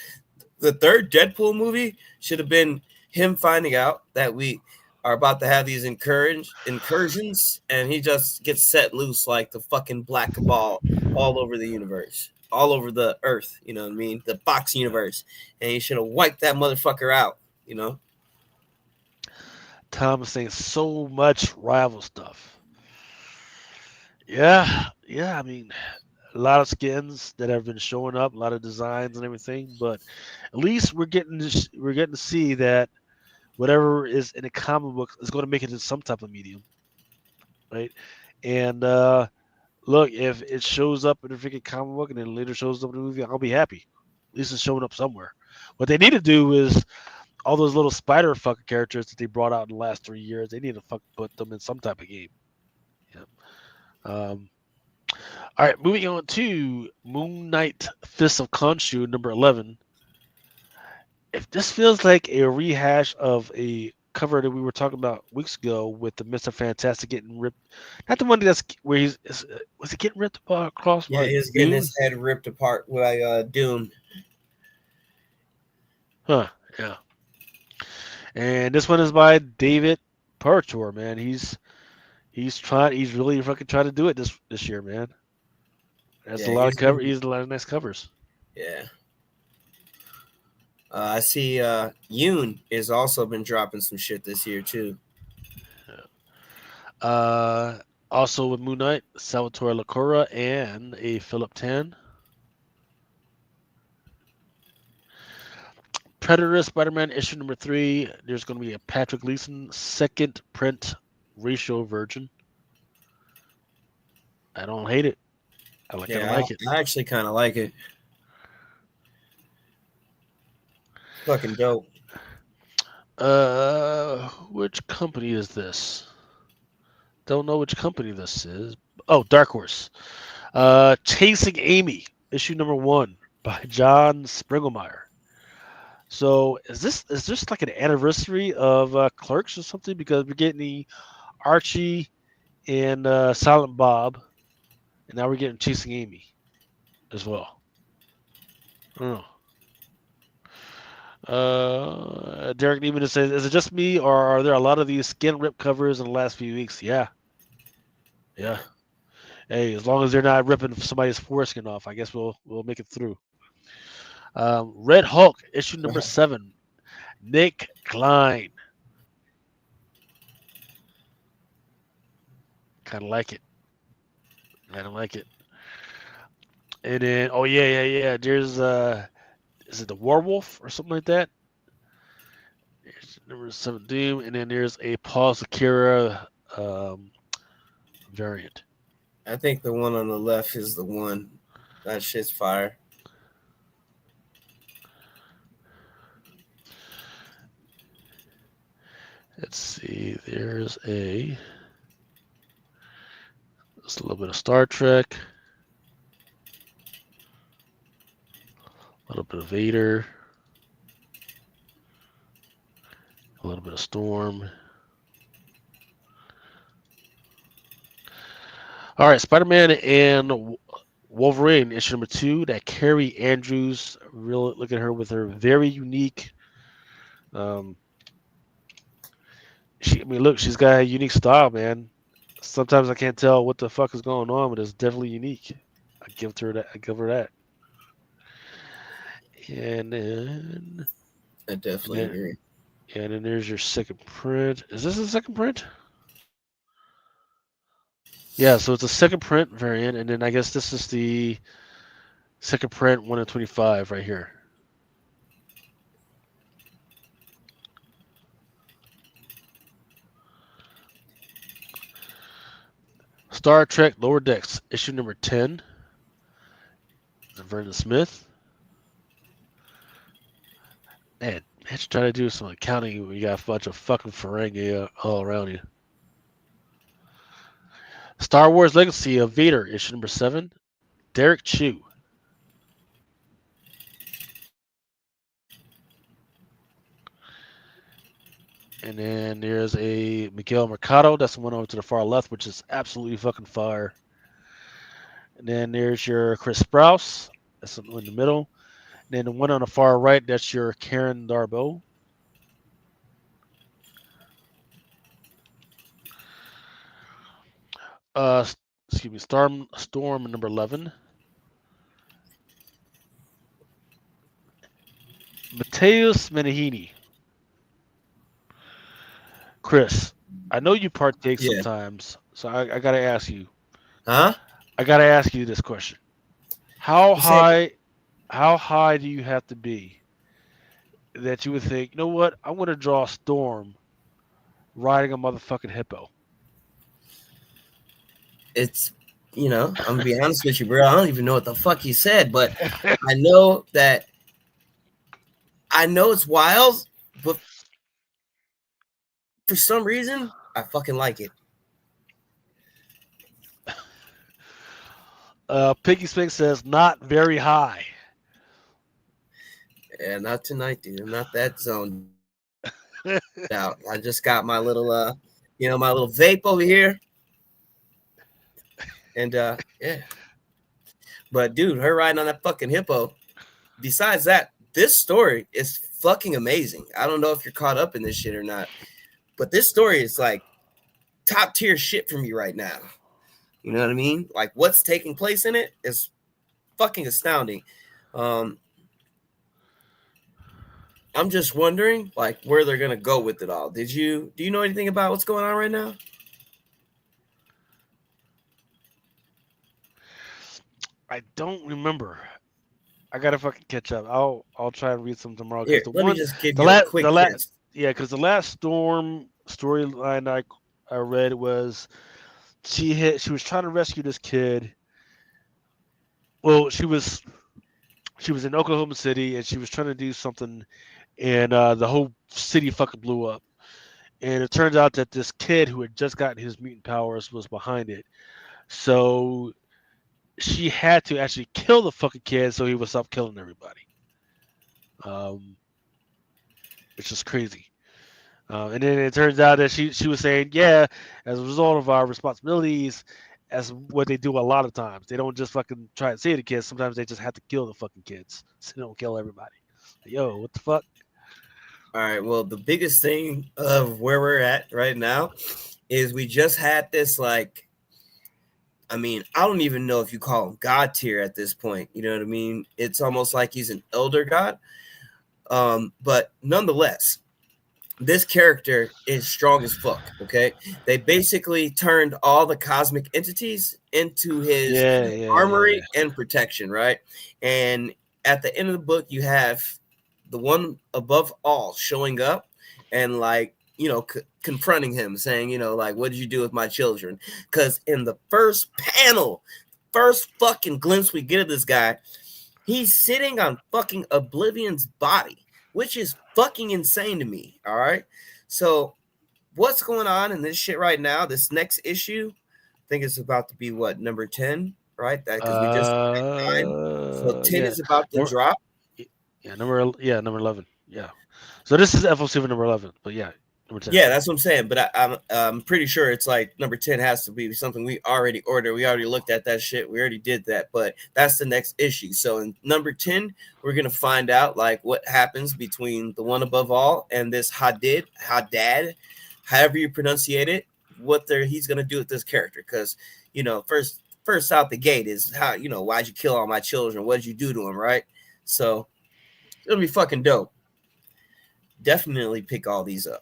the third Deadpool movie should have been him finding out that we are about to have these incursions, and he just gets set loose like the fucking Black Cabal all over the universe, all over the earth, you know what I mean? The Fox universe. And he should have wiped that motherfucker out, Tom is saying so much rival stuff. Yeah, I mean, a lot of skins that have been showing up, a lot of designs and everything, but at least we're getting to see that whatever is in a comic book is going to make it into some type of medium, right? And look, if it shows up in a freaking comic book and then later shows up in a movie, I'll be happy. At least it's showing up somewhere. What they need to do is all those little spider fucking characters that they brought out in the last 3 years, they need to put them in some type of game. Yeah. All right, moving on to Moon Knight Fist of Khonshu, number 11. If this feels like a rehash of a cover that we were talking about weeks ago with the Mr. Fantastic getting ripped, not the one that's where was he getting ripped across? Yeah, he's getting his head ripped apart by Doom. Huh, yeah. And this one is by David Pertor, man. He's really fucking trying to do it this year, man. There's a lot of cover. He's a lot of nice covers. Yeah. I see Yoon has also been dropping some shit this year too. Also with Moon Knight, Salvatore Lacora and a Philip Tan. Predator Spider-Man issue number 3. There's going to be a Patrick Gleason second print ratio version. I don't hate it. I kind of Yeah, like it. I actually kind of like it. Fucking dope. Which company is this? Don't know which company this is. Oh, Dark Horse. Chasing Amy, issue number 1 by John Springelmeyer. So is this like an anniversary of Clerks or something? Because we're getting the Archie and Silent Bob, and now we're getting Chasing Amy as well. I don't know. Derek Neiman says, "Is it just me, or are there a lot of these skin rip covers in the last few weeks?" Yeah, yeah. Hey, as long as they're not ripping somebody's foreskin off, I guess we'll make it through. Red Hulk, issue number 7. Nick Klein. Kind of like it. Kind of like it. And then, oh yeah. There's is it the Werewolf or something like that? There's number 7 Doom, and then there's a Paul Sakura um, variant. I think the one on the left is the one. That shit's fire. Let's see. There's a little bit of Star Trek, a little bit of Vader, a little bit of Storm. All right, Spider-Man and Wolverine, issue number 2. That Carrie Andrews, really look at her with her very unique. Look, she's got a unique style, man. Sometimes I can't tell what the fuck is going on, but it's definitely unique. I give her that. I give her that. And then, I definitely agree. And then there's your second print. Is this the second print? Yeah, so it's a second print variant, and then I guess this is the second print 1 in 25 right here. Star Trek Lower Decks, issue number 10. Vernon Smith. Man, let's try to do some accounting when you got a bunch of fucking Ferengi all around you. Star Wars Legacy of Vader, issue number 7. Derek Chew. And then there's a Miguel Mercado. That's the one over to the far left, which is absolutely fucking fire. And then there's your Chris Sprouse. That's in the middle. And then the one on the far right, that's your Karen Darbo. Excuse me, Storm number 11. Mateus Menahini. Chris, I know you partake sometimes, so I gotta ask you. Huh? I gotta ask you this question: How high do you have to be that you would think, you know what, I'm gonna draw a Storm riding a motherfucking hippo? It's, I'm gonna be honest with you, bro. I don't even know what the fuck you said, but I know it's wild, but for some reason, I fucking like it. Piggy Spink says not very high. Yeah, not tonight, dude. I'm not that zoned out. I just got my little my little vape over here. And yeah. But dude, her riding on that fucking hippo. Besides that, this story is fucking amazing. I don't know if you're caught up in this shit or not, but this story is like top tier shit for me right now. You know what I mean? Like what's taking place in it is fucking astounding. I'm just wondering like where they're gonna go with it all. Do you know anything about what's going on right now? I don't remember. I gotta fucking catch up. I'll try and read some tomorrow. Here, let me just give you a quick yeah, because the last Storm storyline I read was she was trying to rescue this kid. Well, she was in Oklahoma City and she was trying to do something, and the whole city fucking blew up. And it turns out that this kid who had just gotten his mutant powers was behind it. So she had to actually kill the fucking kid so he would stop killing everybody. Um, which is crazy. And then it turns out that she was saying, yeah, as a result of our responsibilities, as what they do a lot of times, they don't just fucking try and save the kids. Sometimes they just have to kill the fucking kids so they don't kill everybody. Like, yo, what the fuck? All right. Well, the biggest thing of where we're at right now is we just had this, like, I mean, I don't even know if you call him God tier at this point. You know what I mean? It's almost like he's an elder god. But nonetheless, this character is strong as fuck. Okay. They basically turned all the cosmic entities into his armory and protection, right? And at the end of the book, you have the one above all showing up and, like, you know, confronting him, saying, you know, like, what did you do with my children? Because in the first panel, first fucking glimpse we get of this guy, he's sitting on fucking Oblivion's body, which is fucking insane to me. All right. So what's going on in this shit right now? This next issue, I think it's about to be what, number 10, right? Because we just 9. So 10 is about to drop. Number 11. Yeah. So this is FO7 number 11, but yeah, number 10. Yeah, that's what I'm saying. But I'm pretty sure it's like number 10 has to be something we already ordered. We already looked at that shit. We already did that. But that's the next issue. So in number 10, we're gonna find out like what happens between the one above all and this Hadad, however you pronunciate it. What he's gonna do with this character? Because, you know, first out the gate is how, you know, why'd you kill all my children? What did you do to them? Right. So it'll be fucking dope. Definitely pick all these up.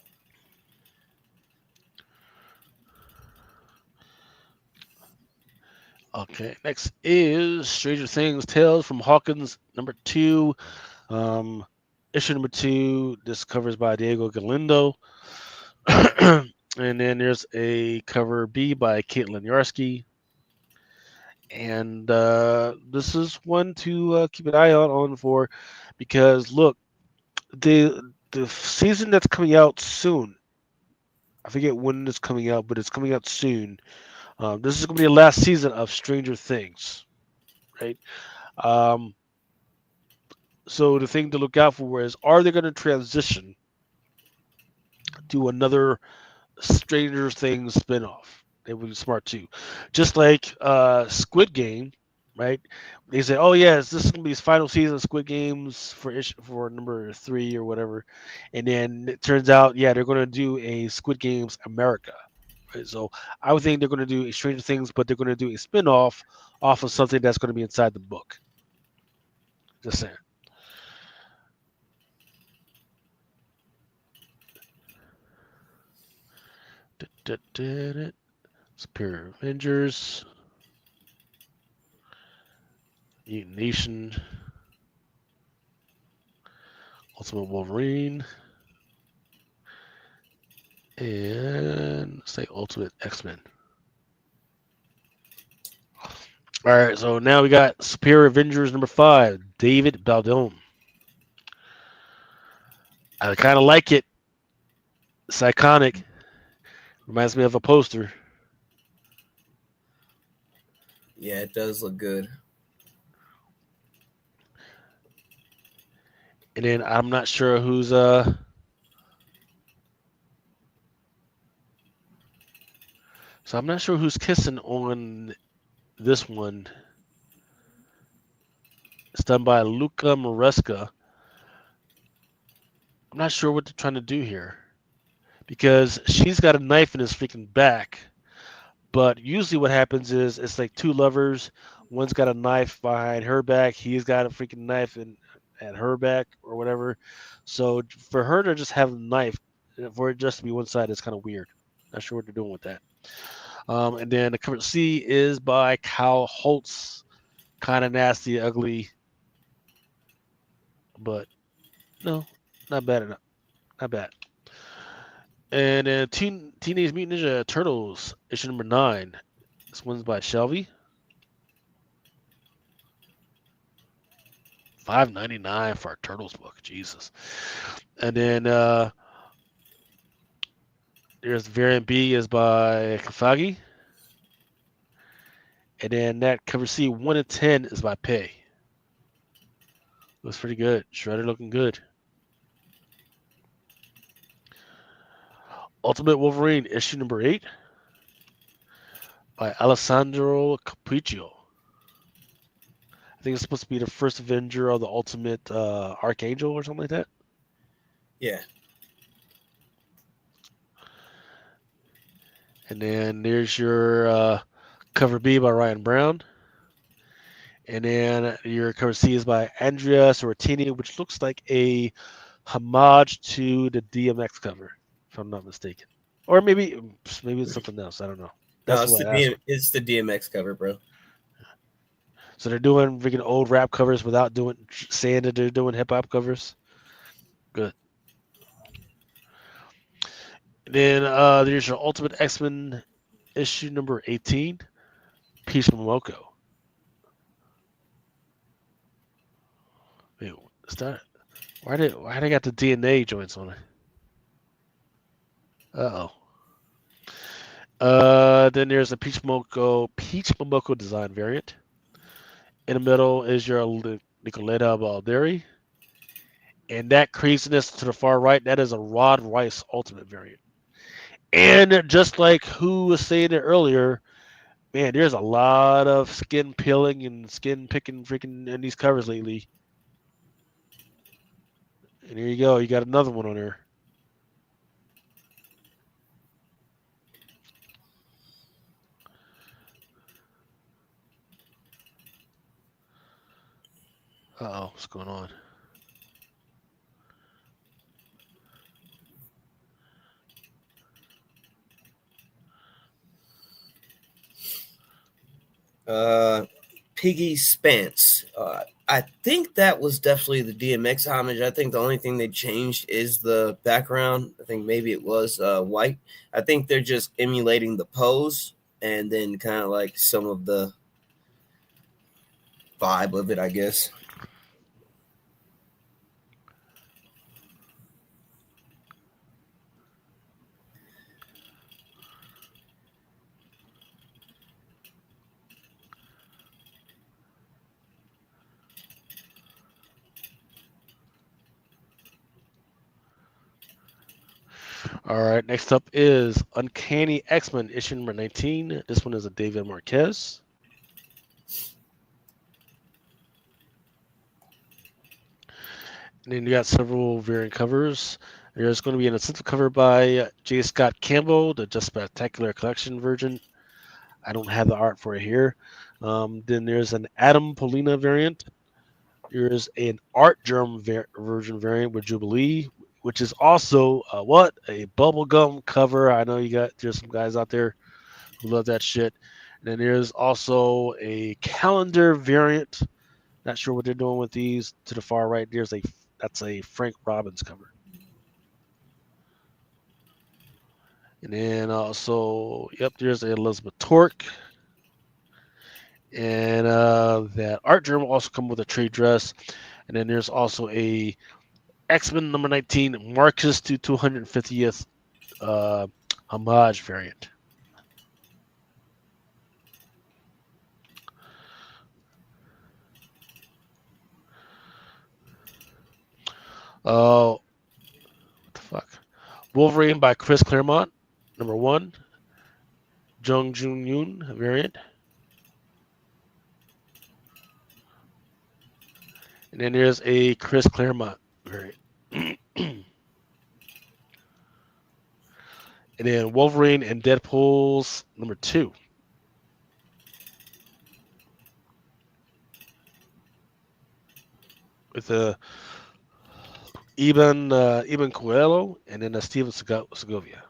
Okay, next is Stranger Things Tales from Hawkins number 2. Issue number 2. This covers by Diego Galindo. And then there's a cover B by Caitlin Yarsky. And this is one to keep an eye out on for, because look, the season that's coming out soon, I forget when it's coming out, but it's coming out soon. This is going to be the last season of Stranger Things, right? So the thing to look out for is, are they going to transition to another Stranger Things spinoff? They would be smart too. Just like Squid Game, right? They say, oh yes, this is going to be his final season of Squid Games for number 3 or whatever. And then it turns out, yeah, they're going to do a Squid Games America. Right? So I would think they're going to do a Stranger Things, but they're going to do a spinoff off of something that's going to be inside the book. Just saying. Superior Avengers, Mutant Nation, Ultimate Wolverine, and say Ultimate X-Men. All right, so now we got Superior Avengers number 5, David Baldone. I kind of like it. It's iconic. Reminds me of a poster. Yeah, it does look good. And then I'm not sure who's So I'm not sure who's kissing on this one. It's done by Luca Maresca. I'm not sure what they're trying to do here, because she's got a knife in his freaking back. But usually what happens is it's like two lovers. One's got a knife behind her back. He's got a freaking knife at her back or whatever. So for her to just have a knife, for it just to be one side, is kind of weird. Not sure what they're doing with that. And then the cover C is by Kyle Holtz. Kind of nasty, ugly. But no, not bad enough. Not bad. And then Teenage Mutant Ninja Turtles, issue number 9. This one's by Shelby. $5.99 for a Turtles book. Jesus. And then there's variant B is by Kafagi. And then that cover C 1 in 10 is by Pei. Looks pretty good. Shredder looking good. Ultimate Wolverine issue number 8 by Alessandro Capriccio. I think it's supposed to be the first Avenger of the Ultimate Archangel or something like that. Yeah. And then there's your cover B by Ryan Brown. And then your cover C is by Andrea Sorrentini, which looks like a homage to the DMX cover, if I'm not mistaken. Or maybe it's something else. I don't know. No, That's what I asked. it's the DMX cover, bro. So they're doing freaking old rap covers without saying that they're doing hip hop covers. Good. And then there's your Ultimate X-Men issue number 18, Peach Momoko. Wait, is that why they got the DNA joints on it? Then there's a Peach Momoko design variant. In the middle is your Nicoletta Balderi. And that craziness to the far right, that is a Rod Rice Ultimate variant. And just like who was saying it earlier, man, there's a lot of skin peeling and skin picking freaking in these covers lately. And here you go. You got another one on there. Uh-oh, what's going on? Piggy Spence. I think that was definitely the DMX homage. I think the only thing they changed is the background. I think maybe it was white. I think they're just emulating the pose and then kind of like some of the vibe of it, I guess. All right, next up is Uncanny X-Men issue number 19. This one is a David Marquez. And then you got several variant covers. There's going to be an incentive cover by J. Scott Campbell, the Just Spectacular Collection version. I don't have the art for it here. Then there's an Adam Polina variant. There's an Art Germ version variant with Jubilee, which is also a bubblegum cover. I know there's some guys out there who love that shit. And then there's also a calendar variant. Not sure what they're doing with these. To the far right, that's a Frank Robbins cover. And then also, there's a Elizabeth Torque. And that Art Germ will also come with a trade dress. And then there's also a X-Men number 19 Marcus to 250th homage variant. Oh, what the fuck? Wolverine by Chris Claremont, number 1. Jung Jun Yoon variant. And then there's a Chris Claremont variant. And then Wolverine and Deadpool's number 2. With a Eben Coelho and then a Steven Segovia.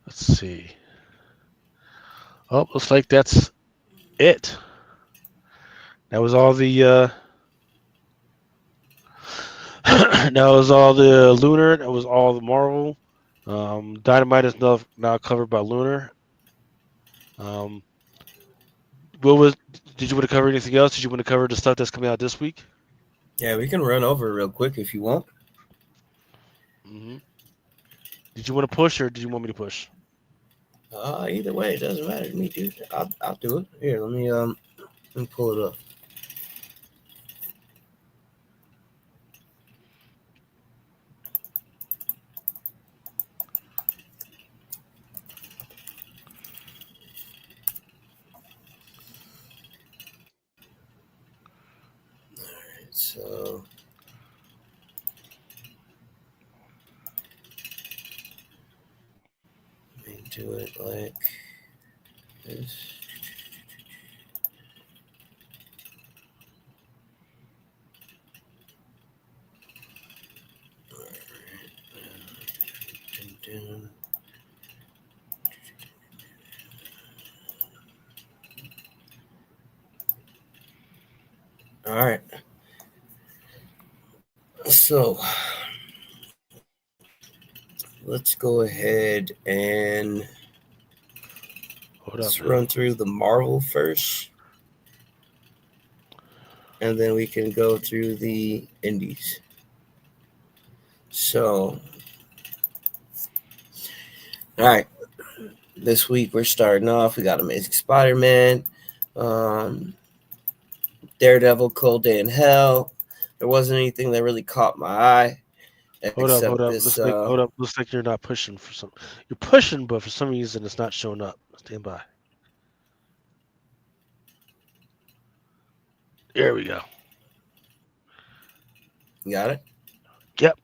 Let's see. Oh, looks like that's it. That was all the that was all the Lunar. That was all the Marvel. Dynamite is now covered by Lunar. Um, what was? Did you want to cover anything else? Did you want to cover the stuff that's coming out this week? Yeah, we can run over real quick if you want. hmm Did you want to push or did you want me to push? Either way, it doesn't matter to me, dude. I'll do it. Here, let me pull it up. So let me do it like this. Dun. All right. So let's go ahead and let's run through the Marvel first, and then we can go through the indies. So, all right. This week we're starting off. We got Amazing Spider-Man, Daredevil, Cold Day in Hell. There wasn't anything that really caught my eye. Hold up. This, Hold up. Looks like you're not pushing for some. You're pushing, but for some reason it's not showing up. Stand by. There we go. You got it? Yep.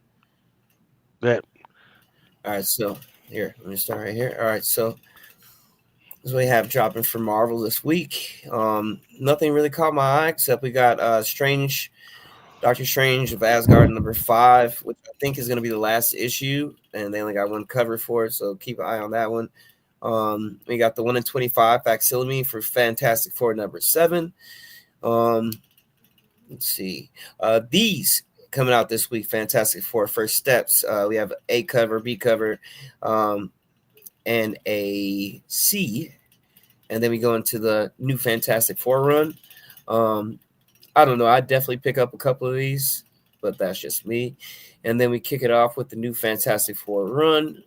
That. All right, so here, let me start right here. All right, so this is what we have dropping for Marvel this week. Nothing really caught my eye except we got Doctor Strange of Asgard #5, which I think is going to be the last issue, and they only got one cover for it, so keep an eye on that one. We got the 1 in 25 facsimile for Fantastic Four #7. Let's see. These coming out this week, Fantastic Four First Steps. We have A cover, B cover, and a C. And then we go into the new Fantastic Four run. I don't know. I'd definitely pick up a couple of these, but that's just me. And then we kick it off with the new Fantastic Four run.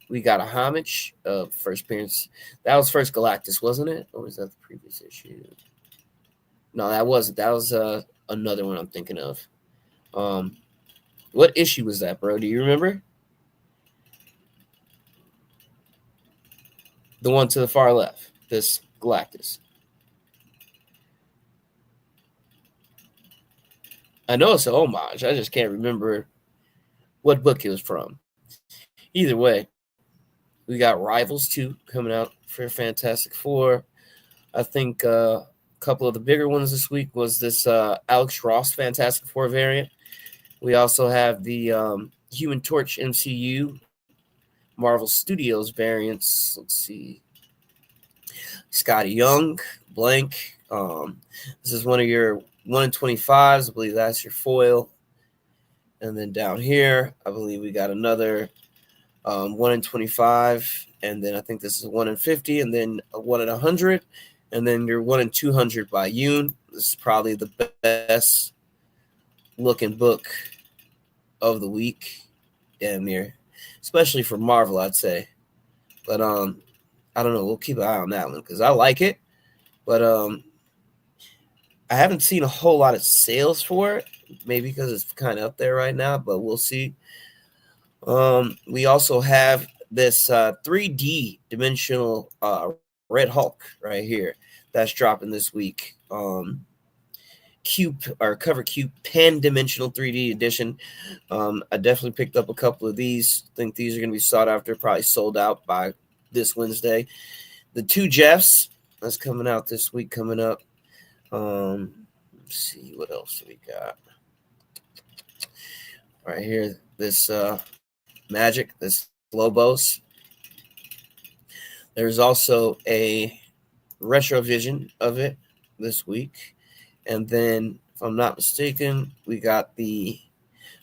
We got a homage of first appearance. That was First Galactus, wasn't it? Or was that the previous issue? No, that wasn't. That was another one I'm thinking of. What issue was that, bro? Do you remember? The one to the far left. This Galactus. I know it's an homage. I just can't remember what book it was from. Either way, we got Rivals 2 coming out for Fantastic Four. I think a couple of the bigger ones this week was this Alex Ross Fantastic Four variant. We also have the Human Torch MCU Marvel Studios variants. Let's see. Scotty Young, blank. This is one of your 1 in 25s. I believe that's your foil. And then down here, I believe we got another 1 in 25. And then I think this is 1 in 50. And then a 1 in 100. And then your 1 in 200 by Yoon. This is probably the best looking book of the week. Damn near. Especially for Marvel, I'd say. But I don't know. We'll keep an eye on that one because I like it. But I haven't seen a whole lot of sales for it. Maybe because it's kind of up there right now, but we'll see. We also have this 3D dimensional Red Hulk right here. That's dropping this week. Cube or Cover Cube Pan Dimensional 3D edition. I definitely picked up a couple of these. I think these are going to be sought after. Probably sold out by this Wednesday. The 2 Jeffs that's coming out this week. Coming up. Let's see what else we got. Right here, this Magic, this Lobos. There's also a retro vision of it. this week. And then, if I'm not mistaken, we got I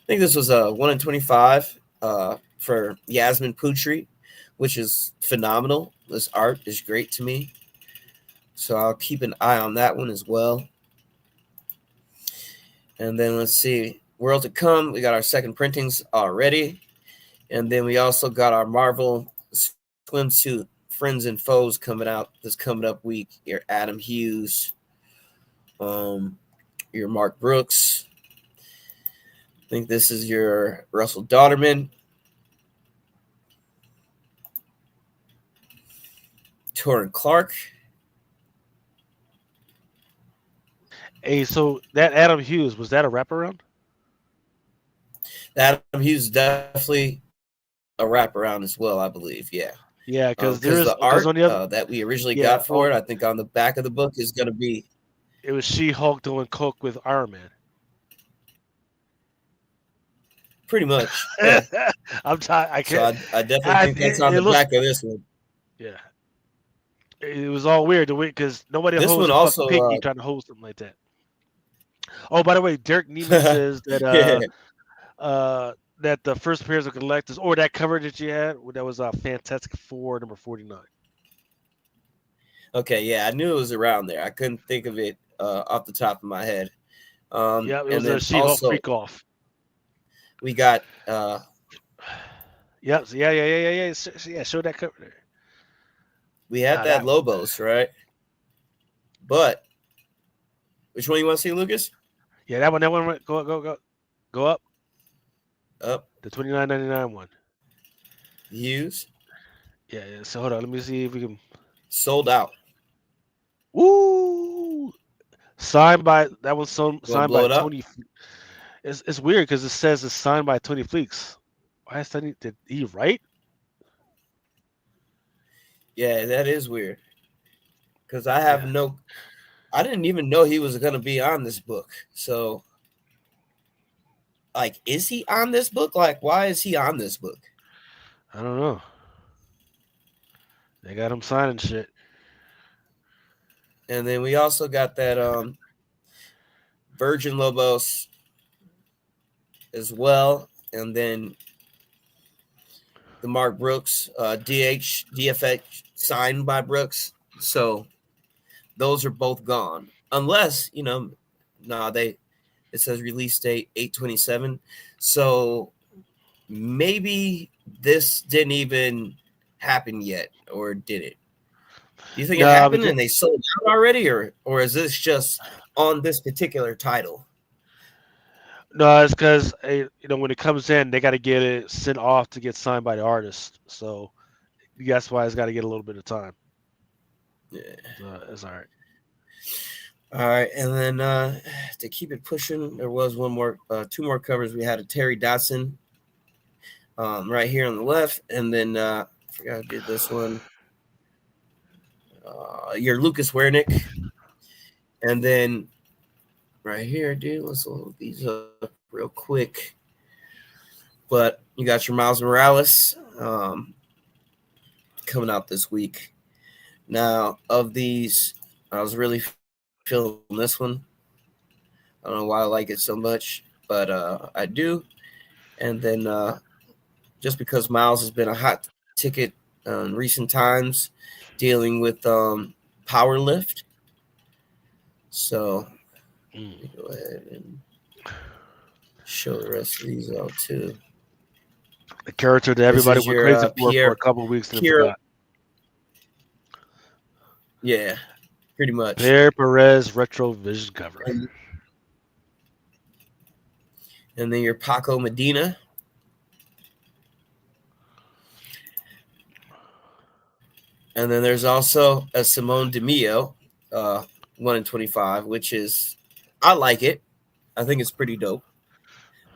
think this was a 1 in 25 for Yasmin Putri, which is phenomenal. This art is great to me. So I'll keep an eye on that one as well. And then let's see, World to Come. We got our second printings already. And then we also got our Marvel swimsuit Friends and Foes coming out this coming up week. Your Adam Hughes, your Mark Brooks. I think this is your Russell Dodderman. Torrin Clark. Hey, so that Adam Hughes, was that a wraparound? Adam Hughes is definitely a wraparound as well, I believe. Yeah. Yeah, because the art on the other, that we originally got for it, I think on the back of the book is going to be. It was She-Hulk doing coke with Iron Man. Pretty much. Yeah. I'm tired. I can't. So I definitely think that's on the back of this one. Yeah. It was all weird to wait because nobody This holds one a also fucking pinky trying to hold something like that. Oh, by the way, Derek Neiman says that that the first appearance of Collectors, or that cover that you had, that was Fantastic Four number 49. Okay, yeah, I knew it was around there. I couldn't think of it off the top of my head. Yeah, it was a She-Hulk freak off. We got yeah, yeah. Show that cover there. We had that Lobos, right? But which one you want to see, Lucas? Yeah, that one. Go up. Up. The $29.99 one. Hughes. Yeah. So hold on, let me see if we can. Sold out. Woo! Signed by that was signed by Tony. It's weird because it says it's signed by Tony Fleeks. Why is that? Did he write? Yeah, that is weird. Because I have I didn't even know he was going to be on this book. So, like, is he on this book? Like, why is he on this book? I don't know. They got him signing shit. And then we also got that Virgin Lobos as well. And then the Mark Brooks DFX signed by Brooks. So those are both gone. Unless, it says release date 8/27. So maybe this didn't even happen yet, or did it? Do you think it happened and they sold out already, or is this just on this particular title? No, it's because when it comes in, they got to get it sent off to get signed by the artist. So that's why it's got to get a little bit of time. Yeah, it's all right. All right, and then to keep it pushing, there was two more covers. We had a Terry Dotson right here on the left, and then I forgot to do this one. Your Lucas Wernick, and then right here, dude. Let's load these up real quick. But you got your Miles Morales coming out this week. Now, of these, I was really feeling this one. I don't know why I like it so much, but I do. And then just because Miles has been a hot ticket in recent times, dealing with power lift. So let me go ahead and show the rest of these out too. The character that everybody went crazy for a couple of weeks and forgot. Yeah, pretty much. Pierre Perez retro vision cover. And then your Paco Medina. And then there's also a Simone DeMio, 1 in 25, which is, I like it. I think it's pretty dope.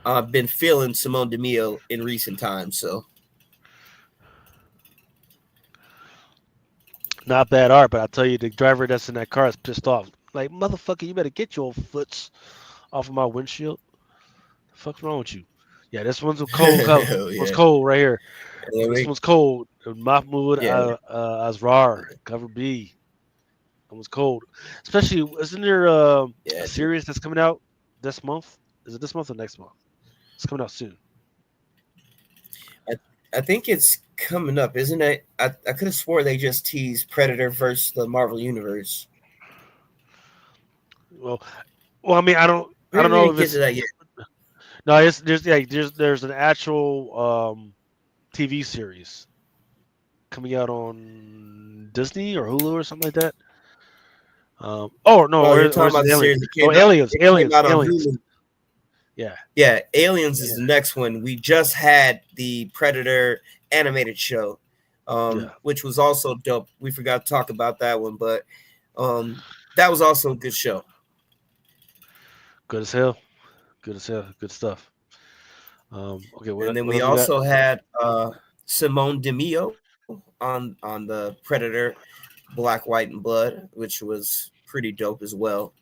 I've been feeling Simone DeMio in recent times, so. Not bad art, but I'll tell you, the driver that's in that car is pissed off. Like, motherfucker, you better get your foots off of my windshield. The fuck's wrong with you? Yeah, this one's a cold color. This one's cold right here. This one's cold. Mahmoud Asrar, cover B. That one's cold. Especially, isn't there Yeah, a series that's coming out this month? Is it this month or next month? It's coming out soon. I think it's coming up, isn't it? I could have swore they just teased Predator versus the Marvel Universe. Well, well, I mean, I Maybe don't we know didn't if get to it's that yet. no. There's an actual TV series coming out on Disney or Hulu or something like that. Oh no, Oh, you're or talking is about it the Aliens? series that Oh, came out. Aliens, It came Aliens, out on Aliens. Hulu. Yeah, Yeah, Aliens is yeah, the next one. We just had the Predator animated show, yeah. which was also dope. We forgot to talk about that one, but that was also a good show. Good as hell. Good as hell. Good stuff. Okay, And then what we else we got? also had Simone DeMio on the Predator, Black, White, and Blood, which was pretty dope as well.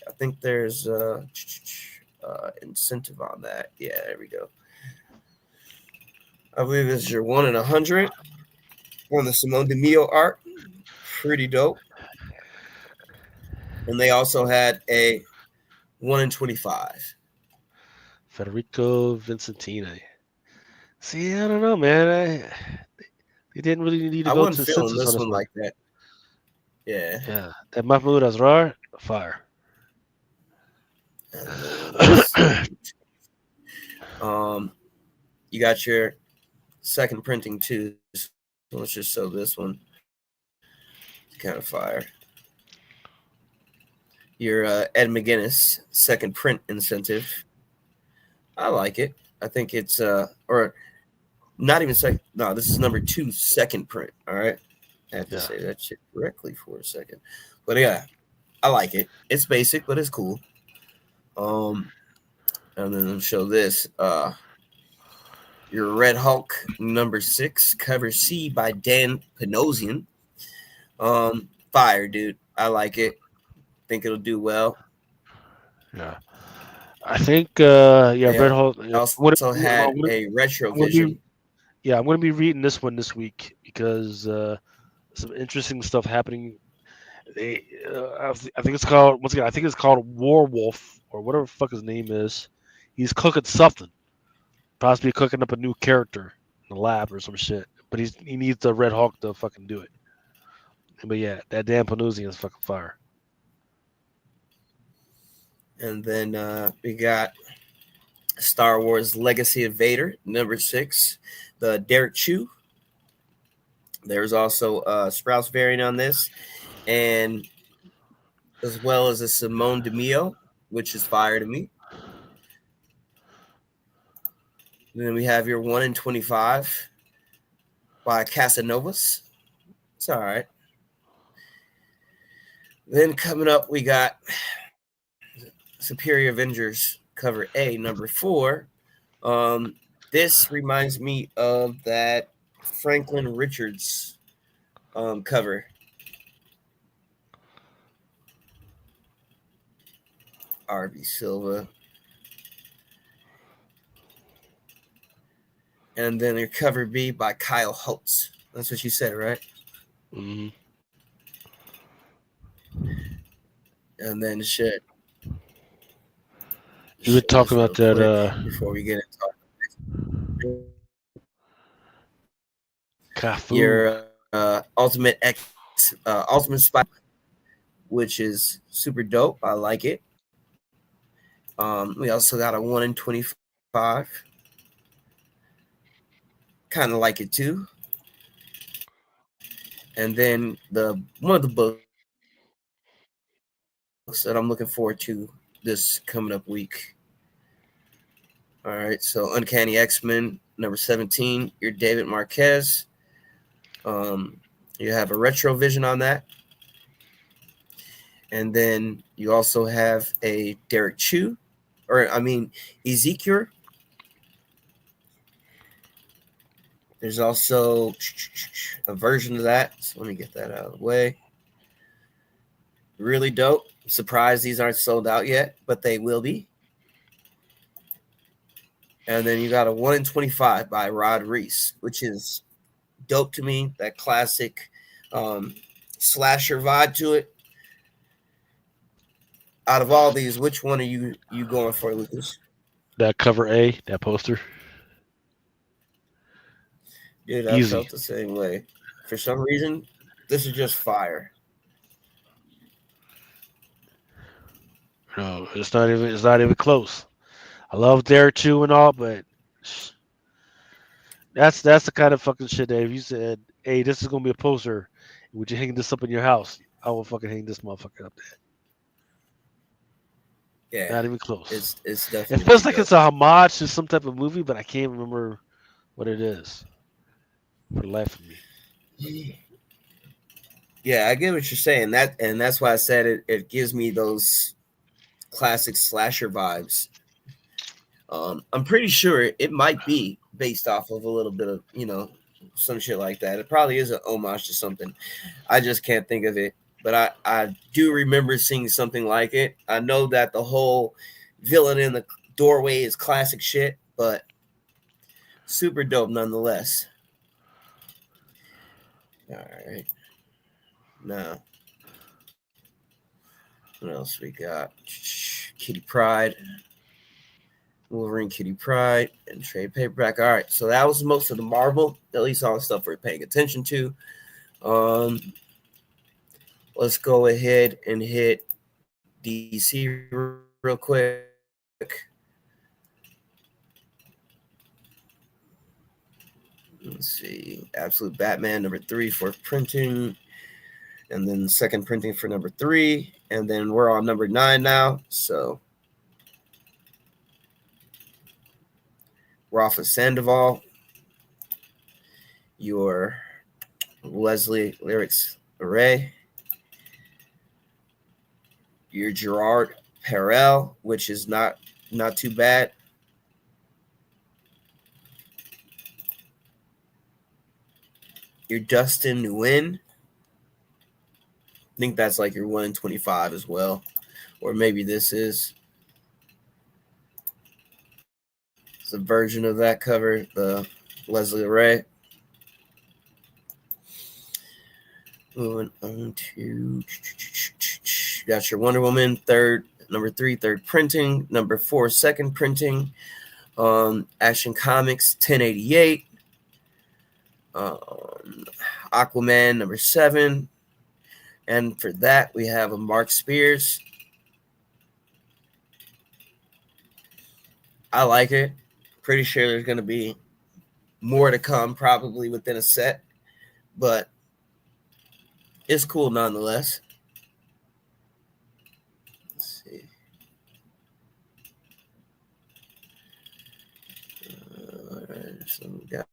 I think there's incentive on that. Yeah, there we go. I believe it's your 1 in 100 on the Simone DeMio art. Pretty dope. And they also had a 1 in 25. Federico Vincentini. See, I don't know, man. They didn't really need to I go wasn't to the feeling census on this this one one. like that. Yeah. Yeah, that Mahmoud Asrar, fire. And then let's see. Um, you got your second printing too. So let's just show this one. It's kind of fire. Your Ed McGuinness second print incentive. I like it. I think it's or not even second. No, this is number 2 second print. All right. I have to Yeah, say that shit correctly for a second. But yeah, I like it. It's basic, but it's cool. Um, and then I'll show this. Your Red Hulk number 6, cover C by Dan Panosian. Fire, dude. I like it. Think it'll do well. yeah. I think, yeah, They Red Hall. Yeah, also had a I'm gonna be, Retrovision. yeah, I'm gonna be reading this one this week because some interesting stuff happening. I think it's called once again. I think it's called Warwolf or whatever the fuck his name is. He's cooking something, possibly cooking up a new character in the lab or some shit. But he needs the Red Hawk to fucking do it. But yeah, that damn Panusian is fucking fire. And then we got Star Wars Legacy of Vader, number 6, the Derek Chew. There's also a Sprouse variant on this, and as well as a Simone DeMio, which is fire to me. And then we have your 1 in 25 by Casanovas. It's all right. Then coming up, we got Superior Avengers cover A, number 4. This reminds me of that Franklin Richards cover. RB Silva. And then your cover B by Kyle Holtz. That's what you said, right? Mm-hmm. And then shit. You were talking about that. Before we get into Cafu. your Ultimate Spy, which is super dope. I like it. We also got a 1 in 25. Kind of like it too. And then one of the books that I'm looking forward to this coming up week. All right, so Uncanny X-Men number 17. You're David Marquez. You have a Retrovision on that. And then you also have a Derek Chew, Ezekiel. There's also a version of that. So let me get that out of the way. Really dope. I'm surprised these aren't sold out yet, but they will be. And then you got a 1 in 25 by Rod Reese, which is dope to me. That classic slasher vibe to it. Out of all these, which one are you going for, Lucas? That cover A, that poster, Dude, I easy. felt the same way. For some reason, this is just fire. No, it's not even close. I love Dare 2 and all, but that's the kind of fucking shit that if you said, "Hey, this is gonna be a poster, would you hang this up in your house?" I will fucking hang this motherfucker up there. Yeah, Not even close. it's It definitely feels like dope. it's a homage to some type of movie, but I can't remember what it is for the life of me. Yeah, I get what you're saying. That's why I said it gives me those classic slasher vibes. I'm pretty sure it might be based off of a little bit of, some shit like that. It probably is an homage to something. I just can't think of it. But I do remember seeing something like it. I know that the whole villain in the doorway is classic shit, but super dope nonetheless. All right. Now, what else we got? Kitty Pride. Wolverine, Kitty Pride, and trade paperback. All right, so that was most of the Marvel, at least all the stuff we're paying attention to. Let's go ahead and hit DC real quick. Let's see, Absolute Batman #3 for printing, and then second printing for #3, and then we're on #9 now. So we're off of Sandoval. Your Leslie Lyrics Array. Your Gerard Perel, which is not too bad. Your Dustin Nguyen. I think that's like your 1 in 25 as well. Or maybe this is it's a version of that cover, the Leslie Ray. Moving on to got your Wonder Woman #3, third printing, #4, second printing. Action Comics 1088. Aquaman #7. And for that, we have a Mark Spears. I like it. Pretty sure there's going to be more to come, probably within a set. But it's cool nonetheless. Let's see. All right, so we got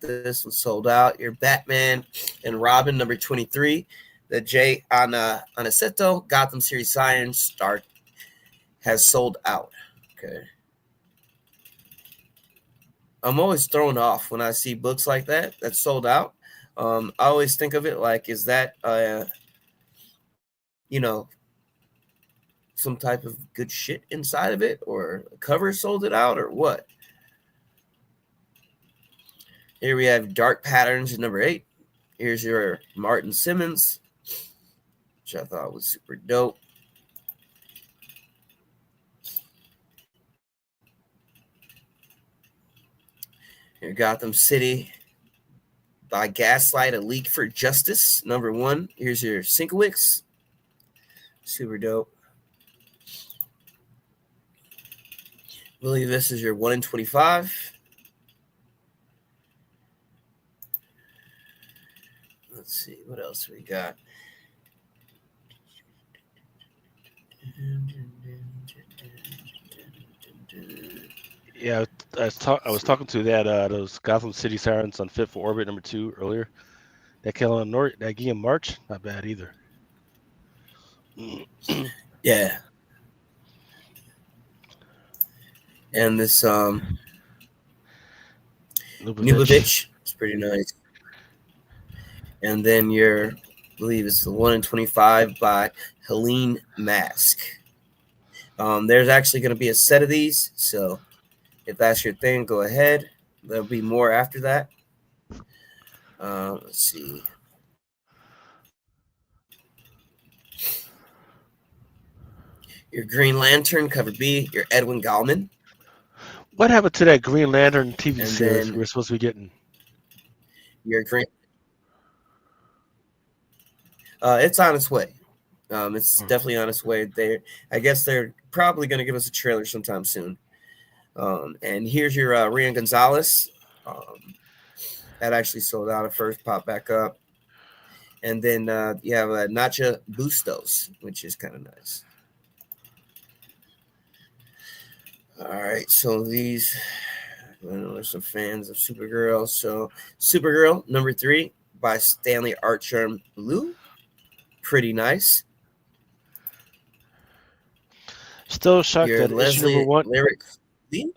this one sold out. Your Batman and Robin #23. The Jay Anaseto Gotham Series Science Start has sold out. Okay. I'm always thrown off when I see books like that that's sold out. I always think of it like, is that some type of good shit inside of it, or a cover sold it out, or what? Here we have Dark Patterns #8. Here's your Martin Simmons, which I thought was super dope. Here, Gotham City by Gaslight, A League for Justice #1. Here's your Sinkowicz. Super dope. I believe this is your 1 in 25. Let's see what else we got. Yeah, I was talking to those Gotham City Sirens on Fit for Orbit #2 earlier. That came on that game in March, not bad either. Yeah. And this Nubovich is pretty nice. And then I believe it's the 1 in 25 by Helene Mask. There's actually going to be a set of these, so if that's your thing, go ahead. There'll be more after that. Let's see. Your Green Lantern, cover B, your Edwin Gallman. What happened to that Green Lantern TV And series then we're supposed to be getting? your Green. It's on its way. It's definitely on its way. I guess they're probably going to give us a trailer sometime soon. And here's your Rian Gonzalez. That actually sold out at first, popped back up. And then you have Nacha Bustos, which is kind of nice. All right, so these, I know there's some fans of Supergirl. So Supergirl number 3 by Stanley Archer Blue, pretty nice. Still shocked Your that issue number Leslie one. Lyrics Lee.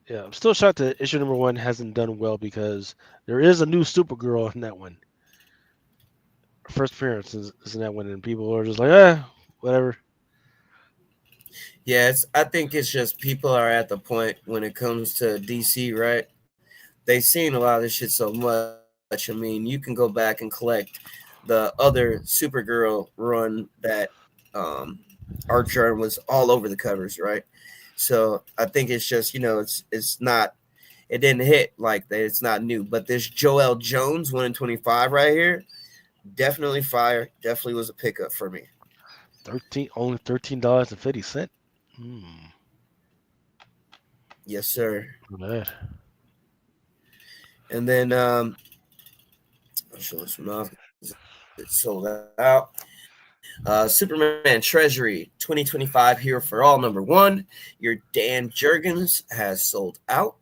Yeah, I'm still shocked that issue number one hasn't done well because there is a new Supergirl in that one. First appearance is in that one, and people are just like, whatever. Yeah, I think it's just people are at the point when it comes to DC, right? They've seen a lot of this shit so much. I mean, you can go back and collect the other Supergirl run that Archer was all over the covers, right? So I think it's just, it's not, it didn't hit like that. It's not new. But this Joel Jones 1 in 25 right here, definitely fire. Definitely was a pickup for me. Only $13.50. Yes, sir. Not bad. And then I'll show this one off. It's sold out. Superman Treasury 2025 here for all number 1. Your Dan Jurgens has sold out.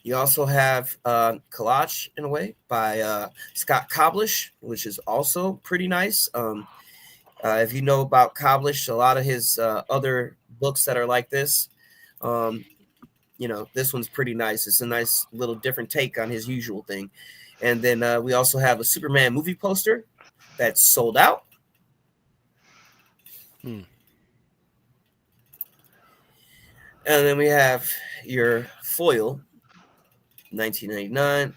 You also have Collage in a way by Scott Koblish, which is also pretty nice. If you know about Koblish, a lot of his other books that are like this, this one's pretty nice. It's a nice little different take on his usual thing. And then we also have a Superman movie poster that's sold out. And then we have your foil, 1999.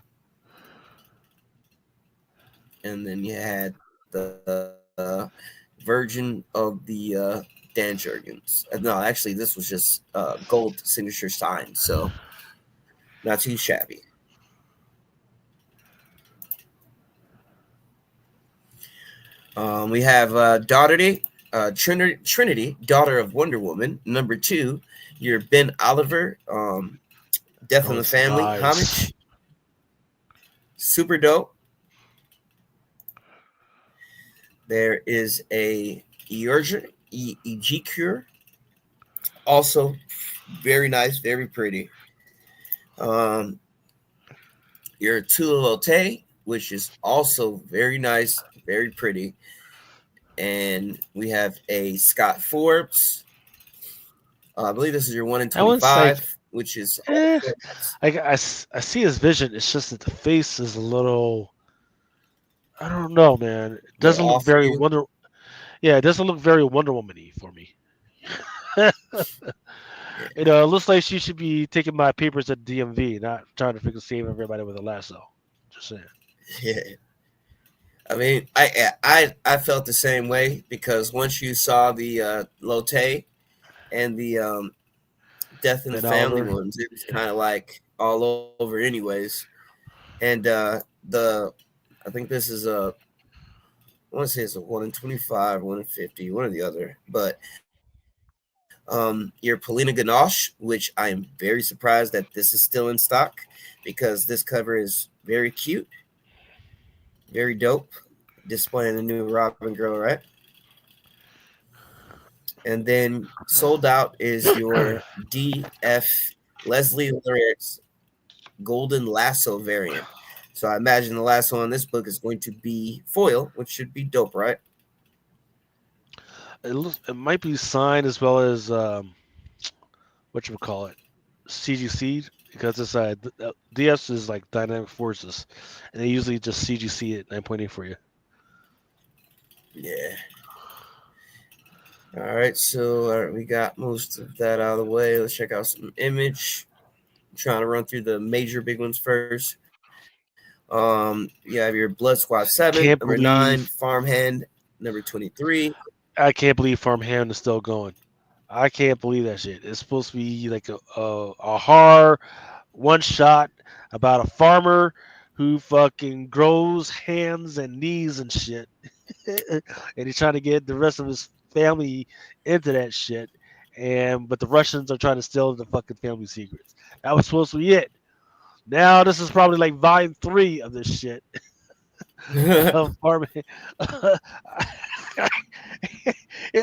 And then you had the version of the Dan Jurgens. No, actually, this was just gold signature signed, so not too shabby. We have Trinity, daughter of Wonder Woman, number 2. Your Ben Oliver, Death in the Family homage. Super dope. There is a Ejecure, also very nice, very pretty. Your Tulaote, which is also very nice, very pretty. And we have a Scott Forbes. I believe this is your 1 in 25, which is I see his vision. It's just that the face is a little. I don't know, man. It doesn't look very Wonder. Yeah, it doesn't look very Wonder Woman-y for me. It looks like she should be taking my papers at DMV, not trying to save everybody with a lasso. Just saying. Yeah. I mean, I felt the same way because once you saw the Lotte and the Death in the Family ones, it was kind of like all over anyways. And I think this is I want to say it's a 1 in 25, 1 in 50, one or the other. But your Polina Ganache, which I am very surprised that this is still in stock because this cover is very cute, very dope, displaying the new Robin girl, right? And then sold out is your DF Leslie Lyrics Golden Lasso variant. So I imagine the lasso on this book is going to be foil, which should be dope, right? It might be signed as well as CGC, because it's DS is like Dynamic Forces, and they usually just CGC it 9.8 for you. Yeah. All right, so we got most of that out of the way. Let's check out some image. I'm trying to run through the major big ones first. You have your Blood Squad 7, number 9, Farmhand, number 23. I can't believe Farmhand is still going. I can't believe that shit. It's supposed to be like a horror one shot about a farmer who fucking grows hands and knees and shit. And he's trying to get the rest of his family into that shit. And but the Russians are trying to steal the fucking family secrets. That was supposed to be it. Now this is probably like volume 3 of this shit. Farming.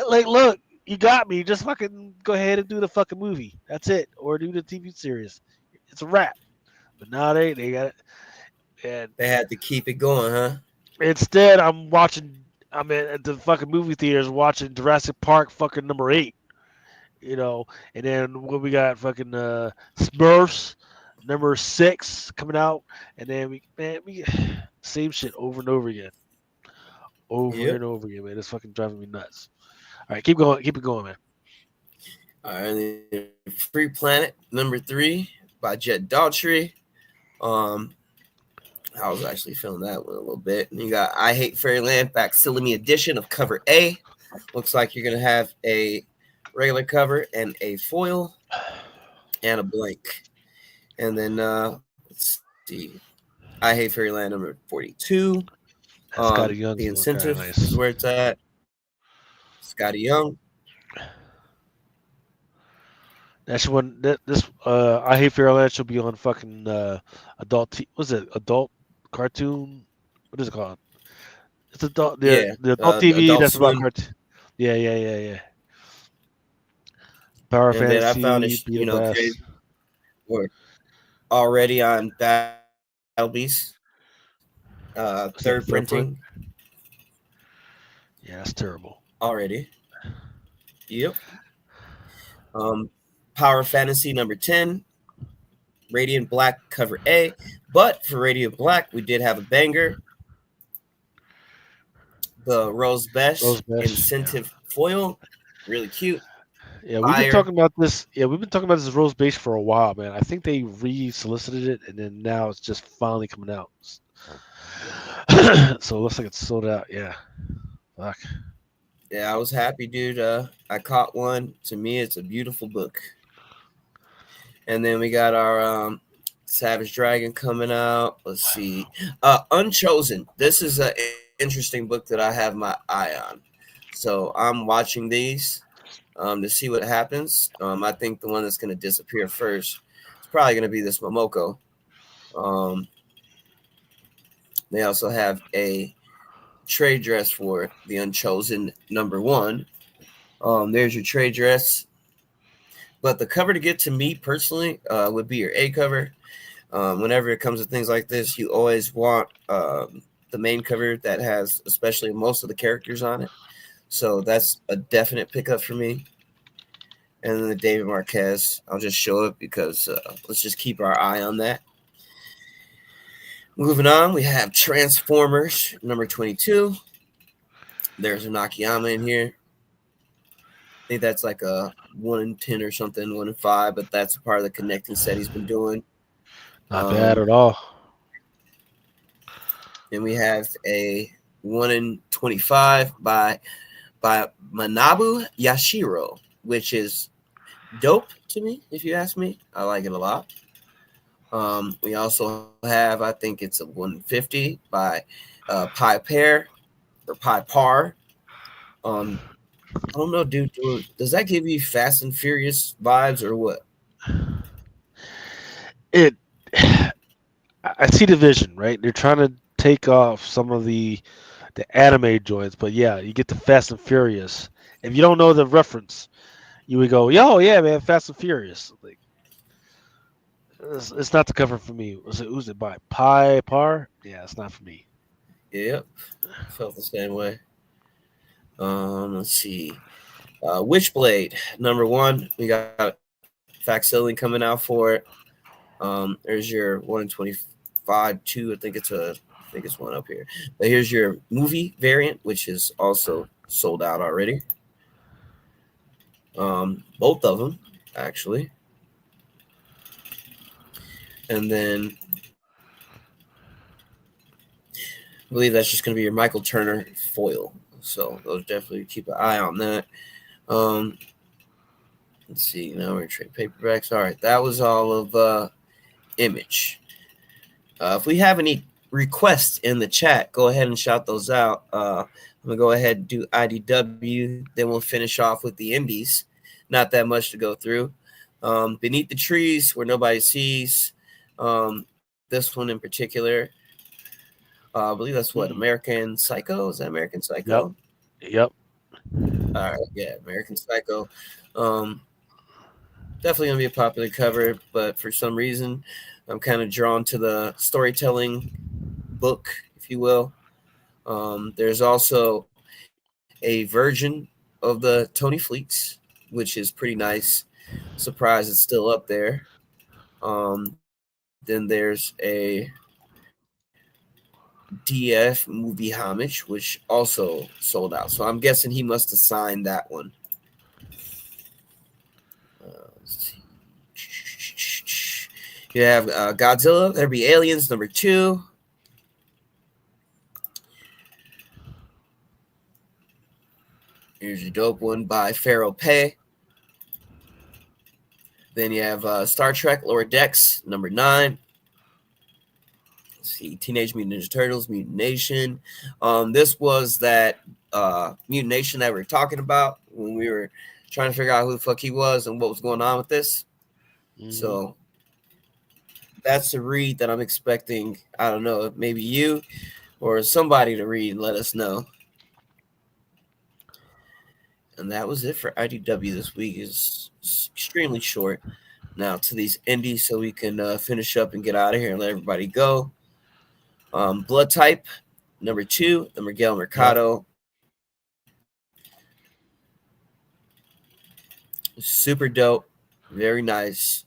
Like, look, you got me. Just fucking go ahead and do the fucking movie. That's it, or do the TV series. It's a wrap. But now they got it. And They had to keep it going, huh? instead, I'm watching. I'm at the fucking movie theaters watching Jurassic Park fucking number 8. And then when we got fucking Smurfs number 6 coming out, and then we same shit over and over again, over Yep. and over again, man. It's fucking driving me nuts. All right, keep it going, man. All right, and then Free Planet number 3 by Jet Daughtry. I was actually feeling that one a little bit. And you got I Hate Fairyland Facsimile Edition of cover A. Looks like you're gonna have a regular cover and a foil and a blank. And then let's see. I Hate Fairyland number 42. That Scotty Young's The one, kind Incentive of nice. is where it's at. Scotty Young. That's one. This I Hate Fairyland should be on fucking adult. What's it? Adult cartoon. What is it called? It's adult. Yeah, The adult TV. Adult That's about Swim. cartoon. Yeah. Power And then I found Fantasy. it, Be the crazy. best. We're already on Battle Beast. What's that, Third printing Yeah, that's terrible. already. Yep. Power Fantasy number 10. Radiant Black cover A. But for Radiant Black, we did have a banger. The Rose Besh Incentive foil. Really cute. Yeah, we've been talking about this. Yeah, we've been talking about this Rose Base for a while, man. I think they re-solicited it, and then now it's just finally coming out. So it looks like it's sold out. Yeah, fuck. Yeah, I was happy, dude. I caught one. To me, it's a beautiful book. And then we got our Savage Dragon coming out. Let's see. Unchosen. This is an interesting book that I have my eye on. So I'm watching these to see what happens. I think the one that's going to disappear first is probably going to be this Momoko. They also have a trade dress for the Unchosen number 1. There's your trade dress. But the cover to get to me personally would be your A cover. Whenever it comes to things like this, you always want the main cover that has especially most of the characters on it. So that's a definite pickup for me. And then the David Marquez, I'll just show it because let's just keep our eye on that. Moving on, we have Transformers number 22. There's a Nakayama in here. I think that's like a 1 in 10 or something, 1 in 5, but that's a part of the connecting set he's been doing. Not bad at all. And we have a 1 in 25 by Manabu Yashiro, which is dope to me, if you ask me. I like it a lot. We also have, I think it's a 150 by Pi Pair or Pi Par. I don't know, dude. Does that give you Fast and Furious vibes or what? I see the vision, right? They're trying to take off some of the anime joints, but yeah, you get the Fast and Furious. If you don't know the reference, you would go, "Yo, yeah, man, Fast and Furious." Like, it's not the cover for me. Who's it by? Pi Par? Yeah, it's not for me. Yep, felt the same way. Let's see. Witchblade number 1. We got facsimile coming out for it. There's your 1 in 25, 2. I think it's one up here. But here's your movie variant, which is also sold out already. Both of them, actually. And then I believe that's just going to be your Michael Turner foil. So those definitely keep an eye on that. Let's see. Now we're trade paperbacks. All right, that was all of Image. If we have any requests in the chat, go ahead and shout those out. I'm gonna go ahead and do IDW. Then we'll finish off with the indies. Not that much to go through. Beneath the Trees, Where Nobody Sees. This one in particular. I believe that's what American Psycho. Is that American Psycho? Yep. All right, yeah, American Psycho. Definitely gonna be a popular cover, but for some reason, I'm kind of drawn to the storytelling book, if you will. There's also a version of the Tony Fleets, which is pretty nice. Surprised it's still up there. Then there's a DF movie homage, which also sold out. So I'm guessing he must have signed that one. You have Godzilla, There Be Aliens, number 2. Here's your dope one by Pharaoh Pay. Then you have Star Trek Lower Decks, number 9. Let's see, Teenage Mutant Ninja Turtles, Mutant Nation. This was that Mutant Nation that we were talking about when we were trying to figure out who the fuck he was and what was going on with this. Mm-hmm. So that's a read that I'm expecting. I don't know, maybe you or somebody to read and let us know. And that was it for IDW this week. It's extremely short. Now to these indies so we can finish up and get out of here and let everybody go. Blood Type, number 2, the Miguel Mercado. Super dope. Very nice.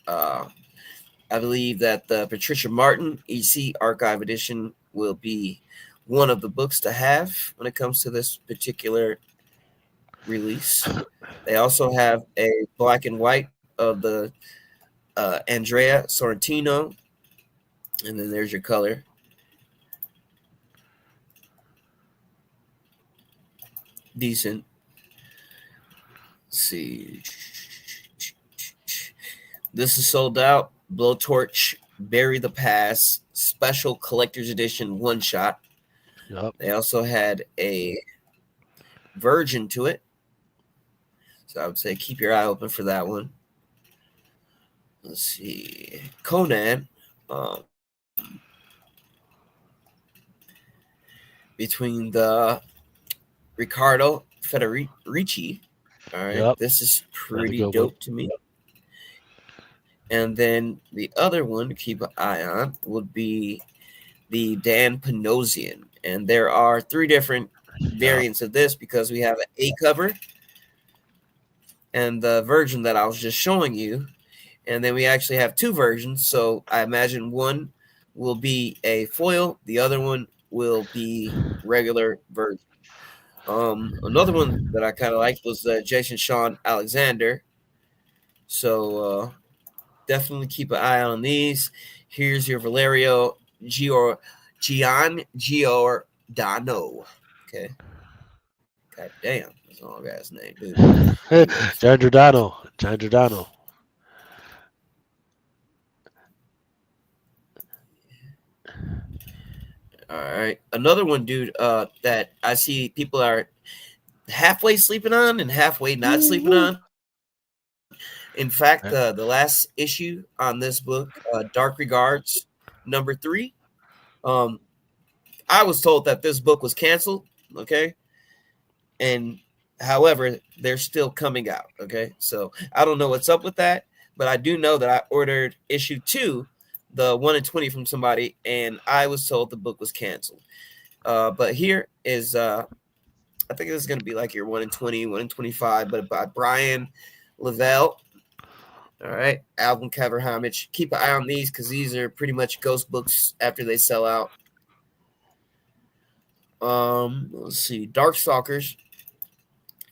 I believe that the Patricia Martin EC Archive Edition will be one of the books to have when it comes to this particular release. They also have a black and white of the Andrea Sorrentino, and then there's your color. Decent. Let's see. This is sold out. Blowtorch, Bury the Past, special collector's edition one shot. Yep. They also had a version to it. So I would say keep your eye open for that one. Let's see. Conan. Between the Riccardo Federici. All right. Yep. This is pretty dope to me. And then the other one to keep an eye on would be the Dan Panosian. And there are 3 different variants of this because we have an A cover and the version that I was just showing you. And then we actually have 2 versions. So I imagine one will be a foil. The other one will be regular version. Another one that I kind of liked was Jason Sean Alexander. So definitely keep an eye on these. Here's your Valerio Gian Giordano. Okay. God damn. That's a long ass name, dude. Giordano. All right. Another one, dude, that I see people are halfway sleeping on and halfway not sleeping on. In fact, the last issue on this book, Dark Regards, number 3, I was told that this book was canceled, okay? And however, they're still coming out, okay? So I don't know what's up with that, but I do know that I ordered issue 2, the 1 in 20 from somebody, and I was told the book was canceled. But here is, I think this is going to be like your 1 in 20, 1 in 25, but by Brian Lavelle. All right, album cover homage. Keep an eye on these because these are pretty much ghost books after they sell out. Let's see, Darkstalkers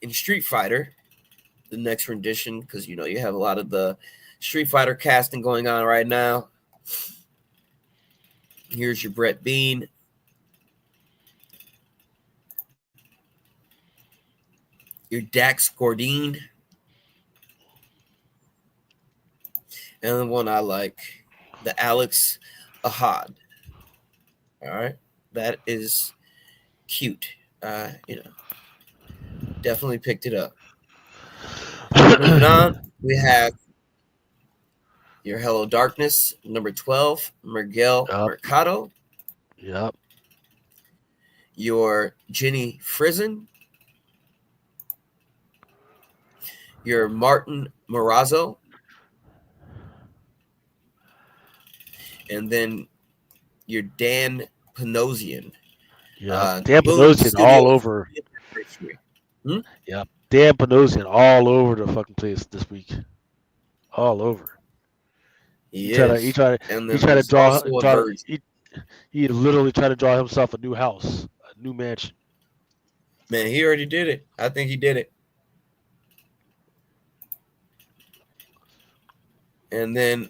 in Street Fighter, the next rendition, because you know you have a lot of the Street Fighter casting going on right now. Here's your Brett Bean. your Dax Gordine. And the one I like, the Alex Ahad. All right. That is cute. Definitely picked it up. Moving on, we have your Hello Darkness, number 12, Miguel Yep. Mercado. Yep. Your Jenny Frizen. Your Martin Morazzo. And then your Dan Panosian. Yep. Dan Boom Panosian all Studios over. anniversary. Yep. Dan Panosian all over the fucking place this week. All over. He He is. tried And he then tried to there's draw also a draw version. he literally tried to draw himself a new house, a new mansion. Man, he already did it. I think he did it. And then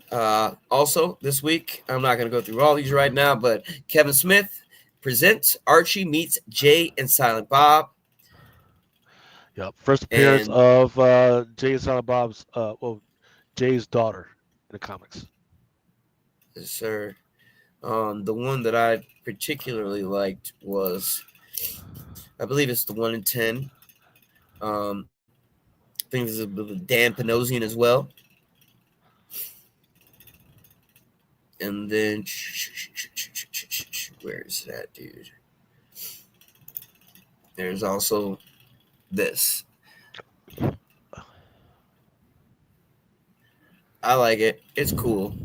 also this week, I'm not going to go through all these right now, but Kevin Smith presents Archie Meets Jay and Silent Bob. Yep. First appearance And of Jay and Silent Bob's Jay's daughter in the comics. sir, the one that I particularly liked was, I believe it's the 1 in 10. I think this is Dan Panosian as well. And then where is that dude? There's also this. I like it. It's cool.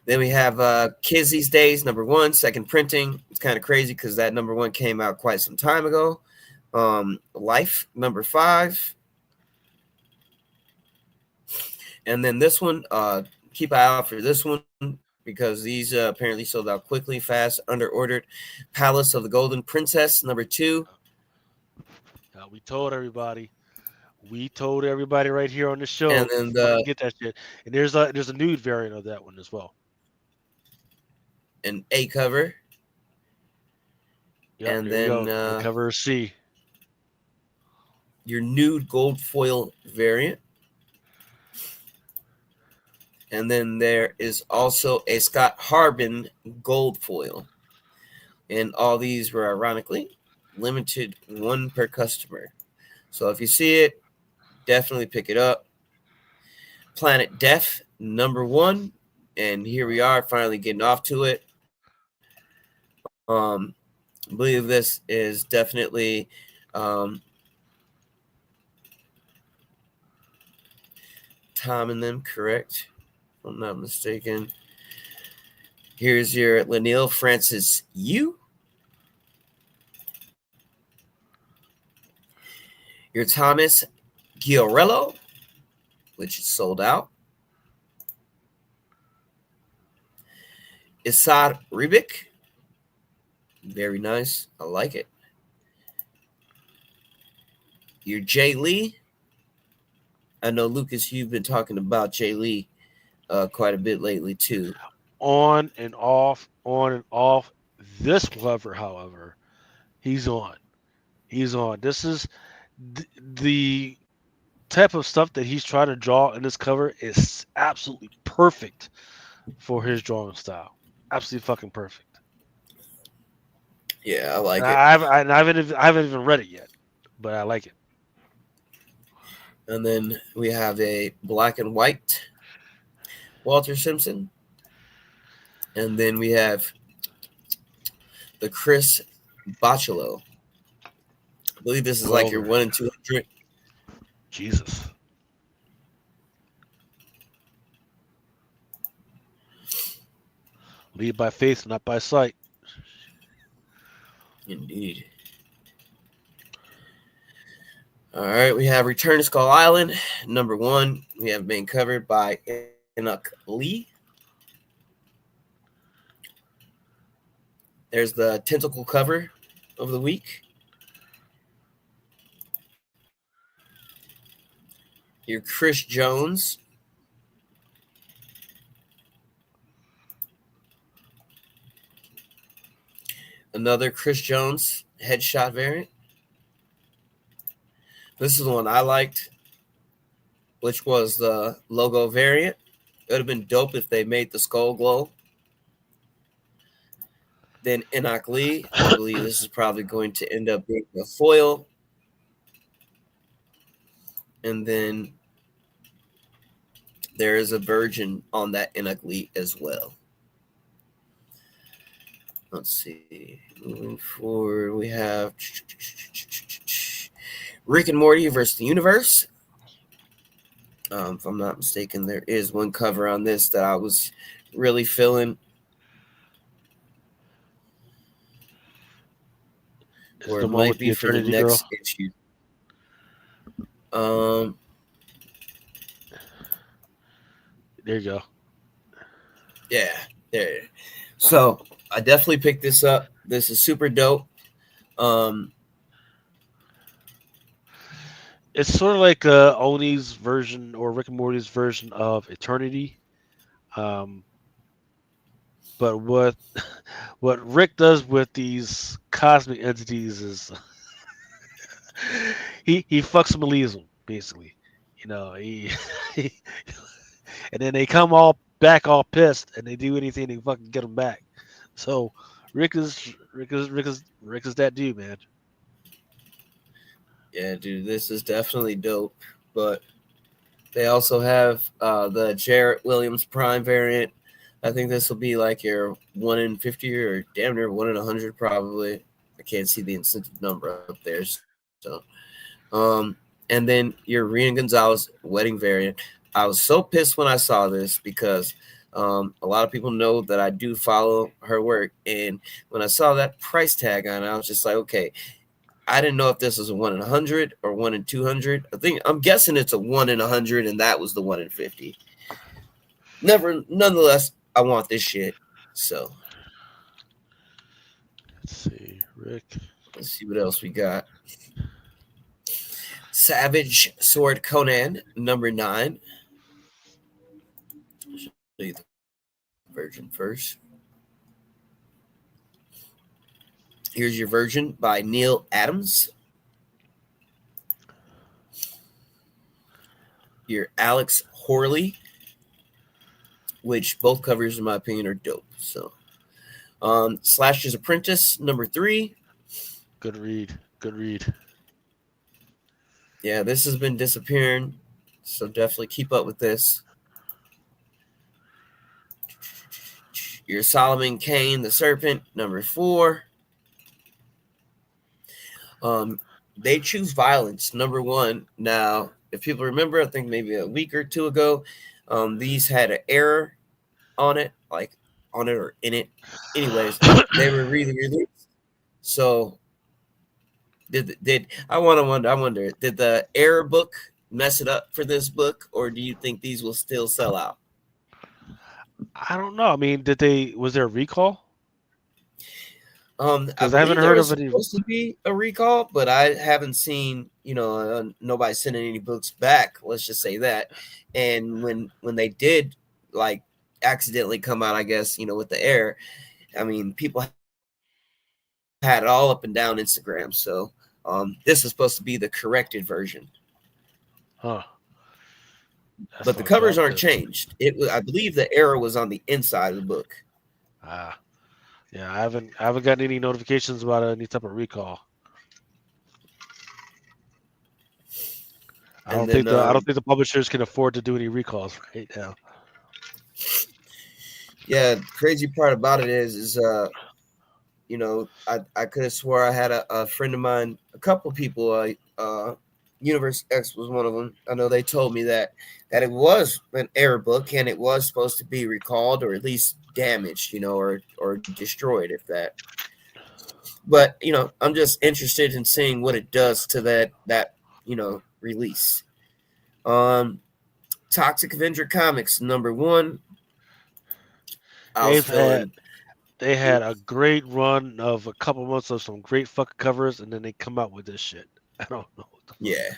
Then we have Kids These Days, number 1, second printing. It's kind of crazy because that number 1 came out quite some time ago. Life, number 5. And then this one, keep an eye out for this one because these apparently sold out quickly, fast, under-ordered. Palace of the Golden Princess, number 2. We told everybody. We told everybody right here on the show. And then fucking get that shit. And there's a nude variant of that one as well. An A cover. Yep, And there then you go. Cover C. Your nude gold foil variant. And then there is also a Scott Harbin gold foil. And all these were ironically limited 1 per customer. So if you see it, definitely pick it up. Planet Death, number 1. And here we are finally getting off to it. I believe this is definitely Tom and them, correct? If I'm not mistaken. Here's your Lanil Francis Yu. Your Thomas Giorello, which is sold out. Isad Ribic. Very nice. I like it. Your Jay Lee. I know, Lucas, you've been talking about Jay Lee quite a bit lately, too. On and off, on and off. This cover, however, he's on. He's on. This is the type of stuff that he's trying to draw in this cover is absolutely perfect for his drawing style. Absolutely fucking perfect. Yeah, I like it. I haven't even read it yet, but I like it. And then we have a black and white Walter Simpson. And then we have the Chris Bocciolo. I believe this is like your 1 in 200. Jesus. Lead by faith, not by sight. Indeed. All right, we have Return to Skull Island, number 1. We have been covered by Enoch Lee. There's the tentacle cover of the week. Your Chris Jones. Another Chris Jones headshot variant. This is the one I liked, which was the logo variant. It would have been dope if they made the skull glow. Then Enoch Lee, I believe this is probably going to end up being a foil. And then there is a virgin on that Enoch Lee as well. Let's see. Moving forward, we have Rick and Morty versus the Universe. If I'm not mistaken, there is one cover on this that I was really feeling. Or it might be for the next issue. There you go. Yeah, there. So I definitely picked this up. This is super dope. It's sort of like Oni's version or Rick and Morty's version of Eternity. But what Rick does with these cosmic entities is he fucks them and leaves them, basically. You know, he and then they come all back all pissed and they do anything to fucking get them back. So Rick is that dude, man. Yeah, dude, this is definitely dope. But they also have the Jarrett Williams Prime variant. I think this will be like your 1 in 50 or damn near 1 in 100 probably. I can't see the incentive number up there. So, and then your Rian Gonzalez wedding variant. I was so pissed when I saw this because a lot of people know that I do follow her work. And when I saw that price tag on it, I was just like, okay, I didn't know if this was a 1 in 100 or 1 in 200. I'm guessing it's a 1 in 100, and that was the 1 in 50. Nonetheless, I want this shit. So let's see, Rick. Let's see what else we got. Savage Sword Conan number 9. I'll show you the version first. Here's your version by Neil Adams. Your Alex Horley, which both covers, in my opinion, are dope. So, Slasher's Apprentice number 3. Good read. Yeah, this has been disappearing, so definitely keep up with this. Your Solomon Kane the Serpent number 4. They Choose Violence number 1. Now, if people remember, I think maybe a week or two ago, these had an error on it, like on it or in it. Anyways, they were re-released. So I wonder, did the error book mess it up for this book, or do you think these will still sell out? I don't know. I mean, was there a recall? Because I haven't heard of it. Supposed to be a recall, but I haven't seen, nobody sending any books back. Let's just say that. And when they did, like, accidentally come out, I guess, with the error, I mean, people had it all up and down Instagram. So this is supposed to be the corrected version. Huh. But the covers aren't changed. I believe the error was on the inside of the book. Yeah, I haven't gotten any notifications about any type of recall. I don't think the publishers can afford to do any recalls right now. Yeah, crazy part about it is I could have swore I had a friend of mine, a couple of people, Universe X was one of them. I know they told me that it was an error book and it was supposed to be recalled or at least damaged, or destroyed, if that. But I'm just interested in seeing what it does to that release. Toxic Avenger Comics number 1. They had a great run of a couple months of some great fucking covers, and then they come out with this shit. I don't know. Yeah.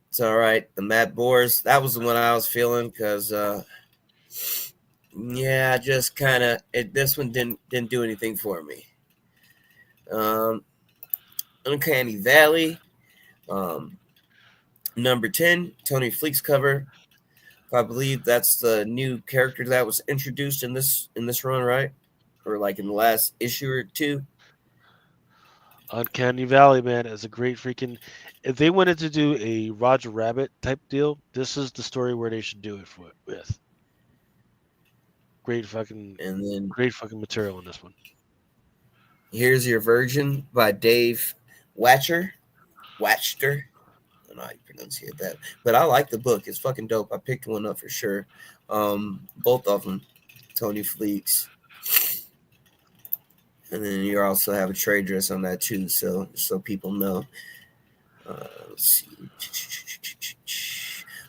It's all right. The Matt Boers, that was the one I was feeling because, just kind of, this one didn't do anything for me. Um, Uncanny Valley. Number 10, Tony Fleek's cover. I believe that's the new character that was introduced in this run, right? Or like in the last issue or two. Uncanny Valley, man, is a great freaking. If they wanted to do a Roger Rabbit type deal, this is the story where they should do it with. Great fucking, And then great fucking material in this one. Here's Your Virgin by Dave Watcher. Watchter. I don't know how you pronounce that, but I like the book. It's fucking dope. I picked one up for sure. Both of them, Tony Fleeks, and then you also have a trade dress on that too, so people know. Let's see.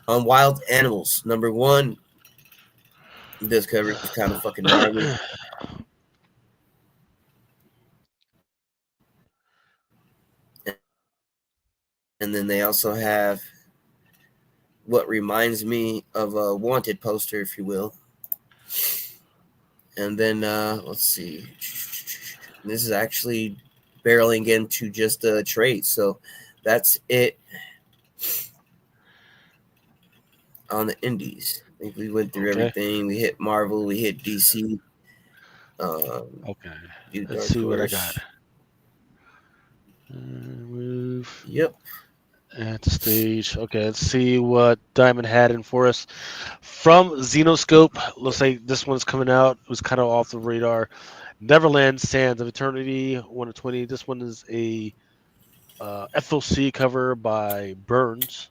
On Wild Animals, number 1. This cover is kind of fucking gnarly. And then they also have what reminds me of a Wanted poster, if you will. And then let's see. This is actually barreling into just a trade, so that's it on the indies. I think we went through everything. We hit Marvel, we hit DC. Okay, let's Dark see what I Horse. got. Move. Yep. At the stage. Okay, let's see what Diamond had in for us. From Xenoscope, looks like this one's coming out. It was kind of off the radar. Neverland Sands of Eternity, 1 of 20. This one is a FOC cover by Burns.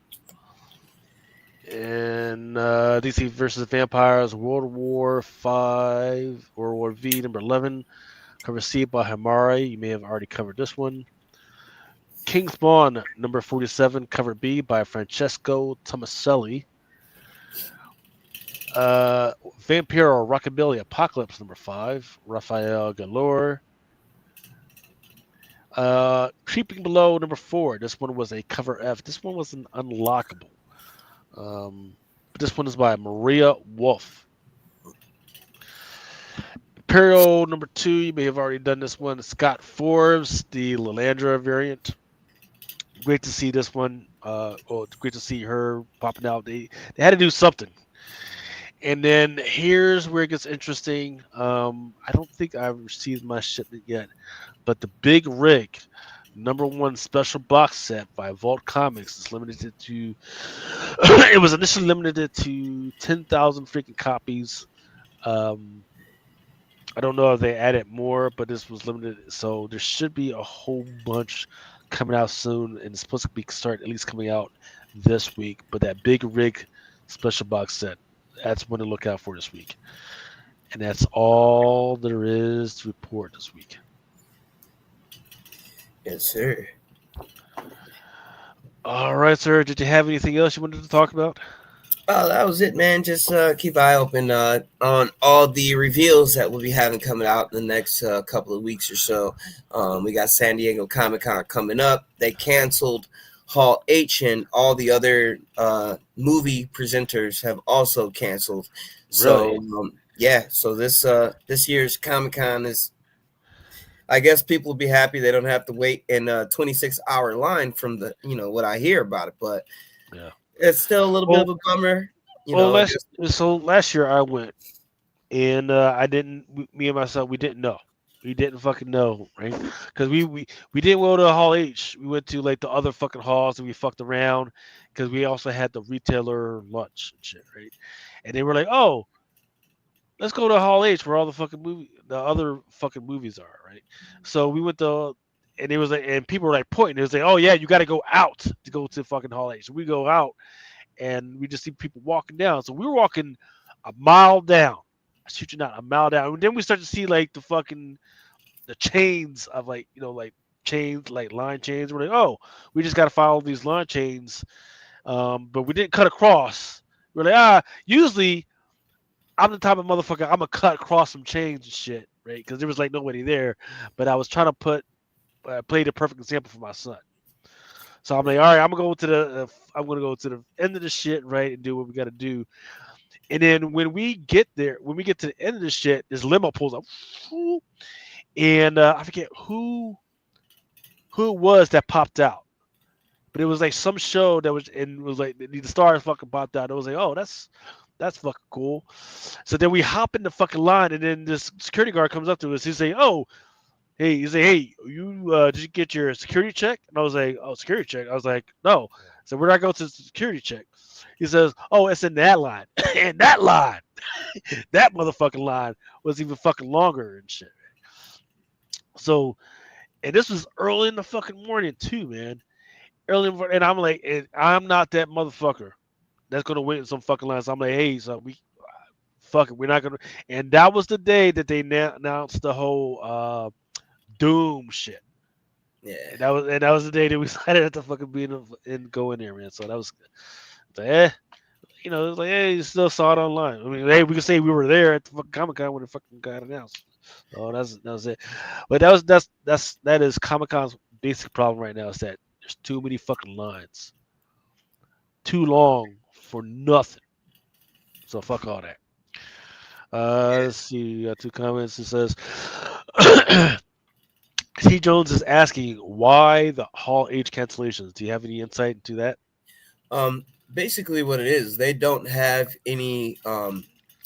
And DC versus Vampires, World War V, World War V, number 11. Cover C by Hamari. You may have already covered this one. King Spawn, number 47, cover B by Francesco Tomaselli. Vampiro Rockabilly Apocalypse, number 5, Raphael Galore. Creeping Below, number 4. This one was a cover F. This one was an unlockable. But this one is by Maria Wolf. Imperial, number 2. You may have already done this one. Scott Forbes, the Lilandra variant. Great to see this one. It's great to see her popping out. They had to do something. And then here's where it gets interesting. I don't think I've received my shipment yet, but the Big Rig, number 1 special box set by Vault Comics is limited to. It was initially limited to 10,000 freaking copies. I don't know if they added more, but this was limited, so there should be a whole bunch coming out soon, and it's supposed to be start at least coming out this week. But that Big Rig special box set, that's one to look out for this week. And that's all there is to report this week. Yes, sir. All right, sir. Did you have anything else you wanted to talk about? Oh, that was it, man. Just keep an eye open on all the reveals that we'll be having coming out in the next couple of weeks or so. We got San Diego Comic-Con coming up. They canceled Hall H, and all the other movie presenters have also canceled. Really? So, so this year's Comic-Con is, I guess people will be happy they don't have to wait in a 26-hour line from the, what I hear about it. But yeah. It's still a little bit of a bummer. Last year I went, and I didn't. Me and myself, we didn't know. We didn't fucking know, right? Because we didn't go to Hall H. We went to like the other fucking halls, and we fucked around because we also had the retailer lunch and shit, right? And they were like, "Oh, let's go to Hall H where all the other fucking movies are," right? So we went to. And it was like, and people were like pointing. It was like, "Oh yeah, you got to go out to go to fucking Hall H." So we go out, and we just see people walking down. So we were walking a mile down. I shit you not, a mile down. And then we start to see like the chains of like chains, like line chains. We're like, "Oh, we just got to follow these line chains," but we didn't cut across. We're like, usually I'm the type of motherfucker. I'm gonna cut across some chains and shit, right? Because there was like nobody there. But I was trying to play the perfect example for my son. So I'm like, all right, I'm gonna go to the end of the shit, right, and do what we got to do. And then when we get to the end of the shit, this limo pulls up, and I forget who who it was that popped out. But it was like some show that was and was like the stars fucking popped out. It was like, oh, that's fucking cool. So then we hop in the fucking line, and then this security guard comes up to us. He's saying, "Oh, hey," he's like, "Hey, you did you get your security check?" And I was like, "Oh, security check." I was like, "No." So where do I go to the security check? He says, "Oh, it's in that line." And that line, that motherfucking line was even fucking longer and shit. So, and this was early in the fucking morning too, man. Early in the morning, and I'm like, and I'm not that motherfucker that's gonna wait in some fucking lines. I'm like, hey, so we fuck it, we're not gonna. And that was the day that they announced the whole Doom shit. Yeah. And that was the day that we decided to fucking be and go in there, man. So that was, eh, you know, it was like, hey, you still saw it online. I mean, hey, we can say we were there at the fucking Comic Con when it fucking got announced. So that was it. But that is Comic Con's basic problem right now is that there's too many fucking lines, too long for nothing. So fuck all that. Let's see. Got two comments. It says T. Jones is asking why the Hall H cancellations. Do you have any insight into that? Basically what it is, they don't have any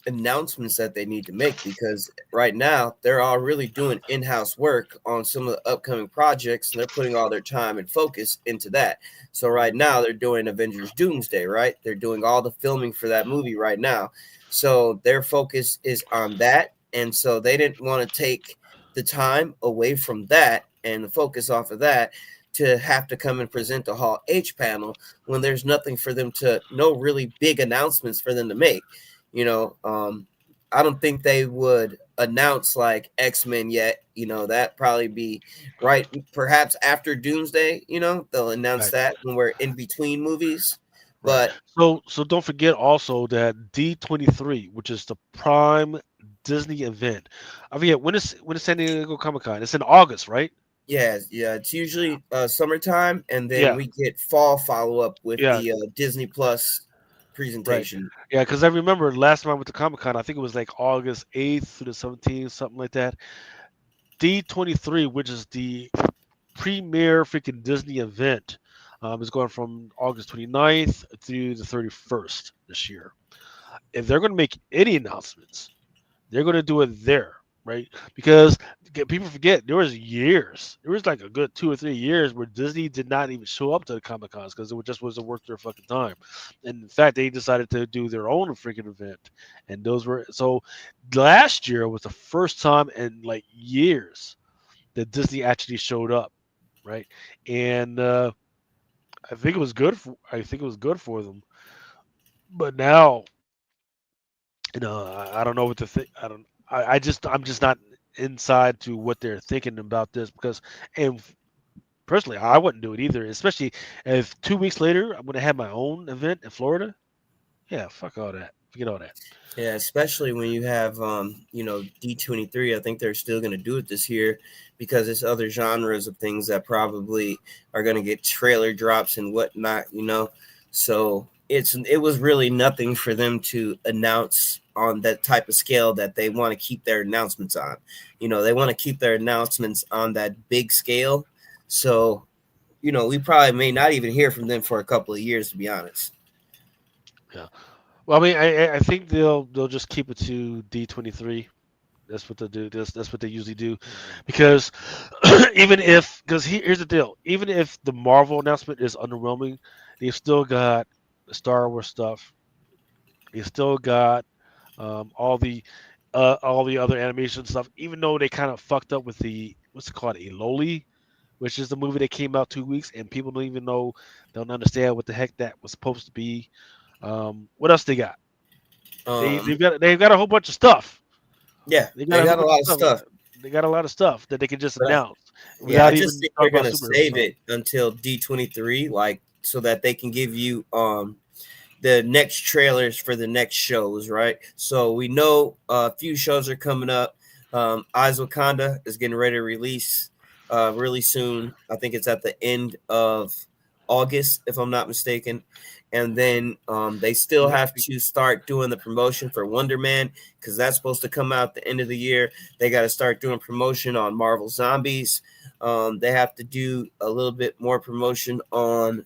announcements that they need to make because right now they're all really doing in-house work on some of the upcoming projects and they're putting all their time and focus into that. So right now they're doing Avengers Doomsday, right? They're doing all the filming for that movie right now. So their focus is on that. And so they didn't want to take the time away from that and the focus off of that to have to come and present the Hall H panel when there's nothing for them to, no really big announcements for them to make. You know, I don't think they would announce like X-Men yet. You know, that probably be right, perhaps after Doomsday. You know, they'll announce Right. that when we're in between movies. Right. But So don't forget also that D23, which is the prime Disney event. I forget when is San Diego Comic Con? It's in August, right? yeah, it's usually summertime, and then Yeah. we get fall follow up with Yeah. the Disney Plus Right. presentation. Yeah, because I remember last time I went to Comic Con, I think it was like August 8th through the 17th, something like that. D23, which is the premier freaking Disney event, is going from August 29th through the 31st this year. If they're going to make any announcements, they're going to do it there, right? Because people forget there was like a good 2 or 3 years where Disney did not even show up to the Comic Cons because it just wasn't worth their fucking time. And in fact, they decided to do their own freaking event, and those were so. Last year was the first time in like years that Disney actually showed up, right? And I think it was good. I think it was good for them. But now, I don't know what to think. I don't. I'm just not inside to what they're thinking about this because, and personally, I wouldn't do it either. Especially if 2 weeks later I'm going to have my own event in Florida. Yeah, fuck all that. Forget all that. Yeah, especially when you have D23. I think they're still going to do it this year because there's other genres of things that probably are going to get trailer drops and whatnot. So it was really nothing for them to announce on that type of scale that they want to keep their announcements on. They want to keep their announcements on that big scale. So we probably may not even hear from them for a couple of years, to be honest. Yeah. Well, I mean, I think they'll just keep it to D23. That's what they do. That's what they usually do, because here's the deal. Even if the Marvel announcement is underwhelming, they've still got the Star Wars stuff. They still got all the other animation stuff. Even though they kind of fucked up with the what's it called, Eloli, which is the movie that came out 2 weeks, and people don't even know, don't understand what the heck that was supposed to be. What else they got? Um, They've got a whole bunch of stuff. yeah, They got they a whole got a bunch lot of of stuff. stuff. They got a lot of stuff that they can just But announce yeah, I without just even think talking they're about gonna superhero save stuff. it until D23, like so that they can give you the next trailers for the next shows, right? So we know a few shows are coming up. Eyes Wakanda is getting ready to release really soon. I think it's at the end of August, if I'm not mistaken. And then they still have to start doing the promotion for Wonder Man, because that's supposed to come out the end of the year. They got to start doing promotion on Marvel Zombies. They have to do a little bit more promotion on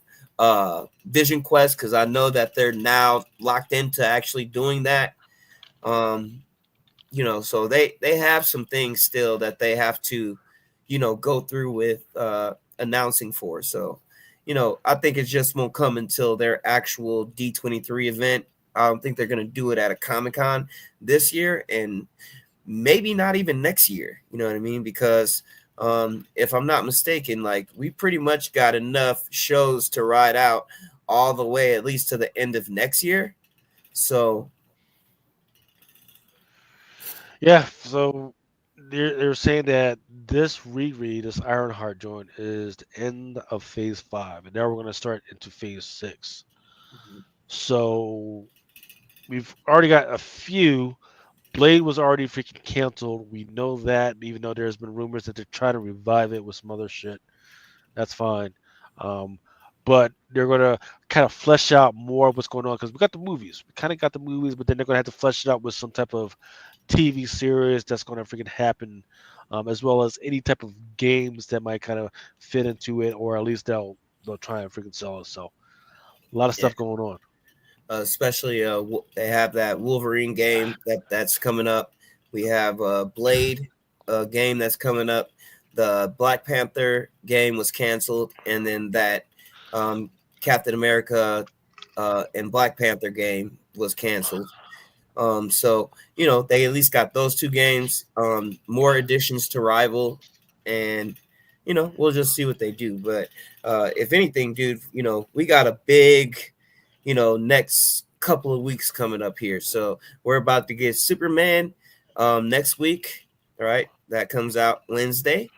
Vision Quest, because I know that they're now locked into actually doing that. So they have some things still that they have to, go through with announcing for. So, I think it just won't come until their actual D23 event. I don't think they're going to do it at a Comic-Con this year, and maybe not even next year. You know what I mean? Because if I'm not mistaken, like, we pretty much got enough shows to ride out all the way at least to the end of next year. So yeah, so they're saying that this reread, this Ironheart joint, is the end of phase 5, and now we're going to start into phase 6. So we've already got a few. Blade was already freaking canceled. We know that, even though there's been rumors that they're trying to revive it with some other shit. That's fine. But they're going to kind of flesh out more of what's going on, because we got the movies. We kind of got the movies, but then they're going to have to flesh it out with some type of TV series that's going to freaking happen, as well as any type of games that might kind of fit into it, or at least they'll try and freaking sell it. So a lot of stuff going on. Especially they have that Wolverine game that's coming up. We have Blade game that's coming up. The Black Panther game was canceled, and then that Captain America and Black Panther game was canceled. So they at least got those two games. More additions to Rival, and we'll just see what they do. But if anything, dude, we got a big next couple of weeks coming up here. So we're about to get Superman next week. All right. That comes out Wednesday.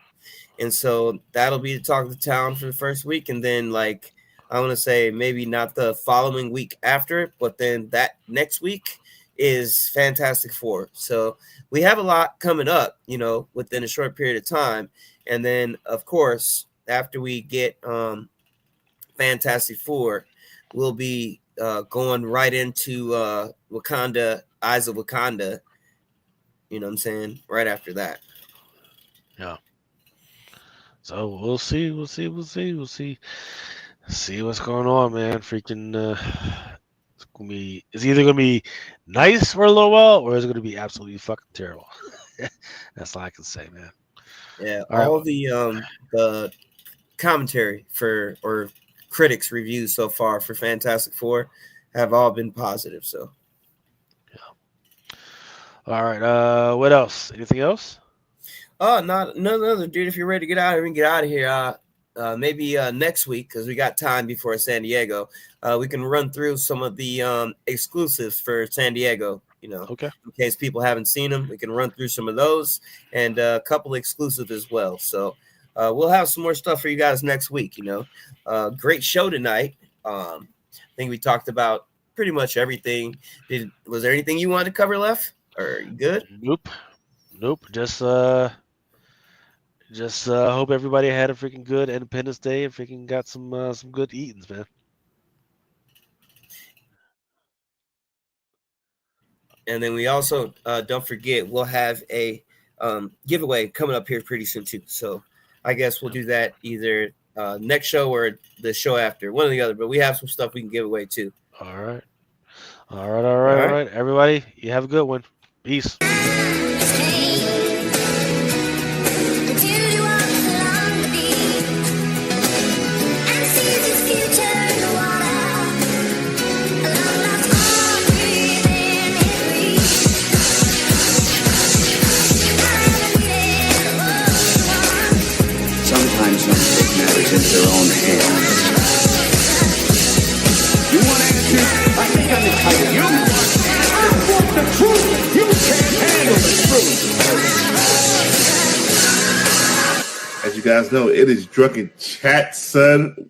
And so that'll be the talk of the town for the first week. And then, like, I want to say maybe not the following week after it, but then that next week is Fantastic Four. So we have a lot coming up, within a short period of time. And then, of course, after we get Fantastic Four, we'll be going right into Wakanda, Eyes of Wakanda. You know what I'm saying? Right after that. Yeah. So we'll see. See what's going on, man. Freaking, it's either gonna be nice for a little while, or it's gonna be absolutely fucking terrible. That's all I can say, man. Yeah. All the commentary or critics reviews so far for Fantastic Four have all been positive. So yeah. All right. What else? Anything else? None other, dude. If you're ready to get out of here, we can get out of here. Maybe next week, because we got time before San Diego. We can run through some of the exclusives for San Diego. Okay. In case people haven't seen them, we can run through some of those, and a couple exclusive as well. So we'll have some more stuff for you guys next week. Great show tonight. I think we talked about pretty much everything. Was there anything you wanted to cover left? Or are you good? Nope. Just hope everybody had a freaking good Independence Day and freaking got some good eatings, man. And then we also don't forget, we'll have a giveaway coming up here pretty soon too. So I guess we'll do that either next show or the show after, one or the other. But we have some stuff we can give away too. All right. Everybody, you have a good one. Peace. Into their own hands. You want answers? I think I'm entitled. You want the truth? You can't handle the truth. As you guys know, it is Drunken Chat, son.